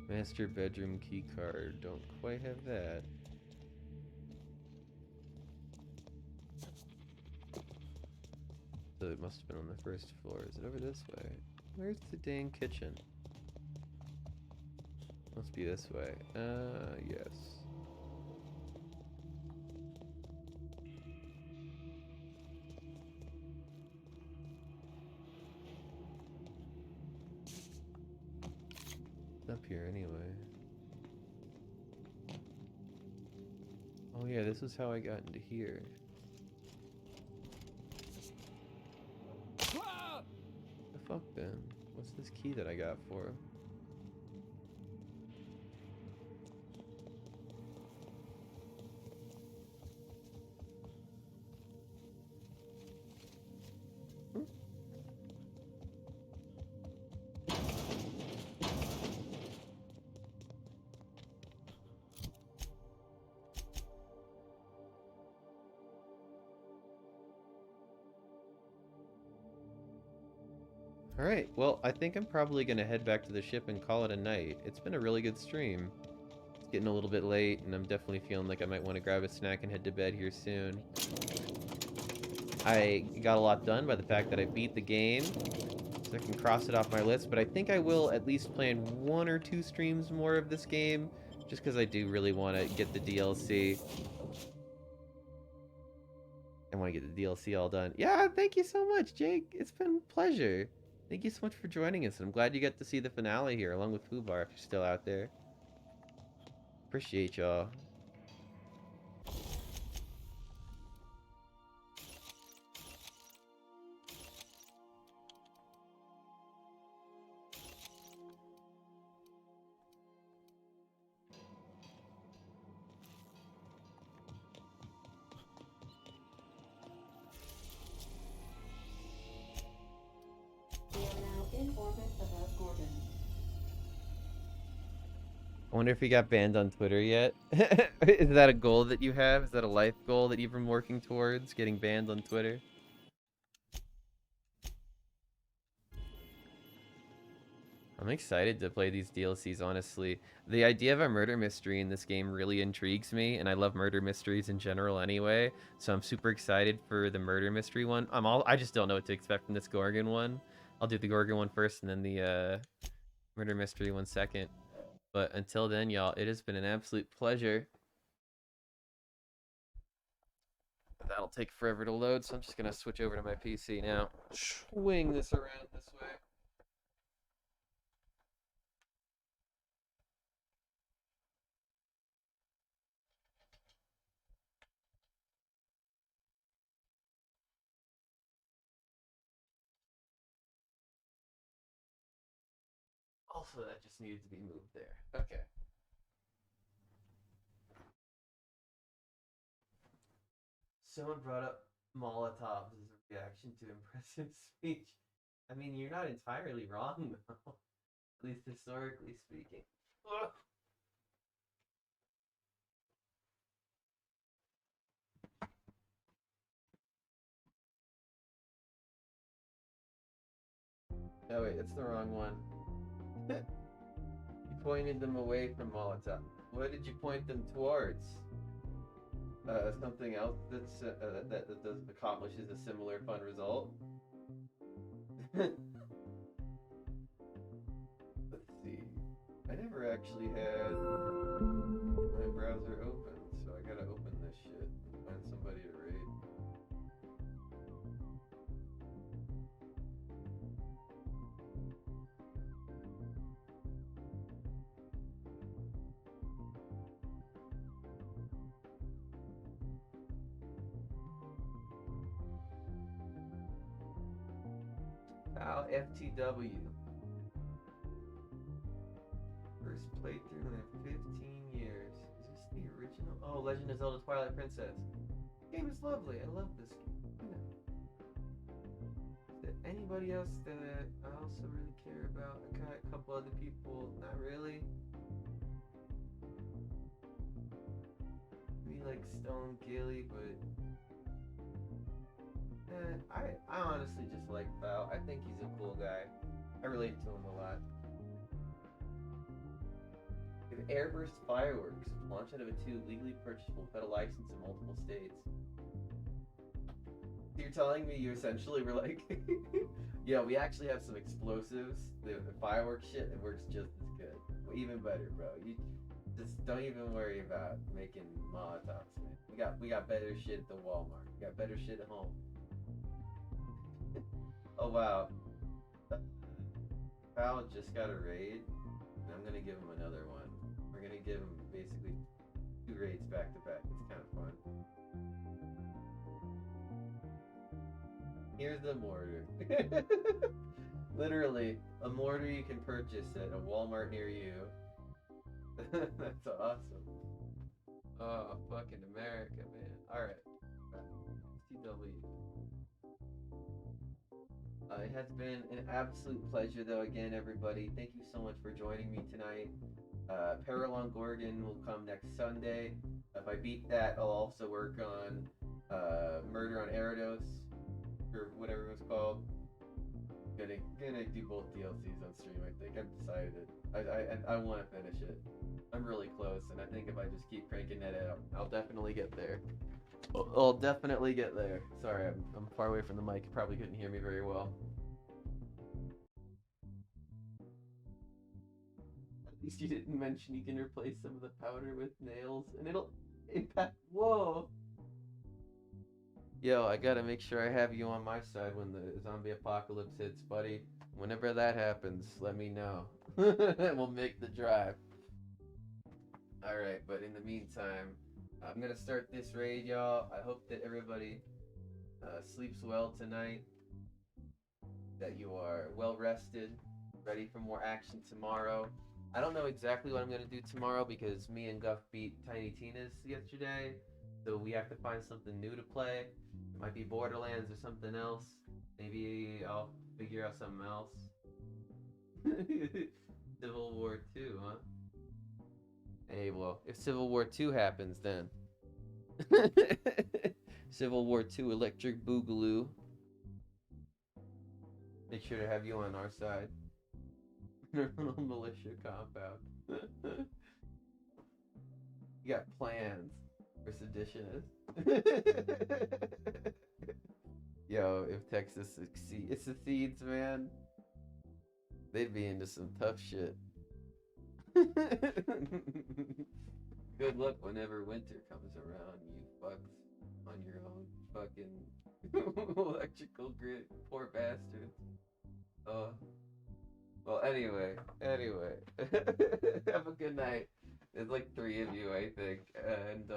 Speaker 1: Master bedroom key card. Don't quite have that. So it must have been on the first floor. Is it over this way? Where's the dang kitchen? Must be this way. Yes. It's up here anyway. Oh yeah, this is how I got into here. The fuck then? What's this key that I got for him? Alright, well, I think I'm probably gonna head back to the ship and call it a night. It's been a really good stream. It's getting a little bit late, and I'm definitely feeling like I might want to grab a snack and head to bed here soon. I got a lot done by the fact that I beat the game, so I can cross it off my list, but I think I will at least plan 1 or 2 streams more of this game, just because I do really want to get the DLC. I want to get the DLC all done. Yeah, thank you so much, Jake. It's been a pleasure. Thank you so much for joining us, and I'm glad you got to see the finale here, along with Fubar, if you're still out there. Appreciate y'all.
Speaker 2: We are now in orbit above Gorgon.
Speaker 1: I wonder if he got banned on Twitter yet. Is that a goal that you have? Is that a life goal that you've been working towards, getting banned on Twitter? I'm excited to play these DLCs, honestly. The idea of a murder mystery in this game really intrigues me, and I love murder mysteries in general anyway, so I'm super excited for the murder mystery one. I just don't know what to expect from this Gorgon one. I'll do the Gorgon one first, and then the murder mystery one second. But until then, y'all, it has been an absolute pleasure. That'll take forever to load, so I'm just gonna switch over to my PC now. Swing this around this way. Also, that just needed to be moved there. Okay. Someone brought up Molotovs as a reaction to impressive speech. I mean, you're not entirely wrong, though. At least historically speaking. Ugh. Oh wait, that's the wrong one. You pointed them away from Molotov. What did you point them towards? Something else that does accomplishes a similar fun result. Let's see. I never actually had my browser open, so I gotta open this shit and find somebody to raid. Wow, FTW. First playthrough in 15 years. Is this the original? Oh, Legend of Zelda Twilight Princess. This game is lovely. I love this game. Yeah. Is there anybody else that I also really care about? I got a couple other people. Not really. Maybe like Stone Gilly, but I honestly just like Val. I think he's a cool guy. I relate to him a lot. If Airburst Fireworks launch out of a tube legally purchasable without a license in multiple states. You're telling me you essentially were like, yeah, we actually have some explosives. The fireworks shit, it works just as good. Even better, bro. You just don't even worry about making Molotovs, man. We got better shit at the Walmart. We got better shit at home. Oh wow. Val just got a raid, and I'm gonna give him another one. We're gonna give him basically 2 raids back to back. It's kind of fun. Here's the mortar. Literally, a mortar you can purchase at a Walmart near you. That's awesome. Oh, fucking America, man. Alright. CW. It has been an absolute pleasure, though, again, everybody. Thank you so much for joining me tonight. Paralon Gorgon will come next Sunday. If I beat that, I'll also work on Murder on Eridos, or whatever it was called. Gonna do both DLCs on stream, I think. I've decided. I want to finish it. I'm really close, and I think if I just keep cranking that out, I'll definitely get there. I'll definitely get there. Sorry, I'm far away from the mic. You probably couldn't hear me very well. At least you didn't mention you can replace some of the powder with nails, and it'll impact. Whoa! Yo, I gotta make sure I have you on my side when the zombie apocalypse hits, buddy. Whenever that happens, let me know. We'll make the drive. Alright, but in the meantime, I'm gonna start this raid, y'all. I hope that everybody sleeps well tonight, that you are well rested, ready for more action tomorrow. I don't know exactly what I'm gonna do tomorrow because me and Guff beat Tiny Tina's yesterday, so we have to find something new to play. It might be Borderlands or something else. Maybe I'll figure out something else. Civil War 2, huh? Hey, well, if Civil War 2 happens, then Civil War 2 Electric Boogaloo. Make sure to have you on our side. Criminal militia compound. You got plans for seditionists. Yo, if Texas succeeds, man, they'd be into some tough shit. Good luck whenever winter comes around, you fucks on your own fucking electrical grid. Poor bastards. Well, anyway. Have a good night. There's like 3 of you, I think. And,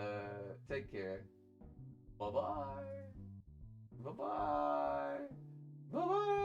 Speaker 1: take care. Bye-bye. Bye-bye. Bye-bye.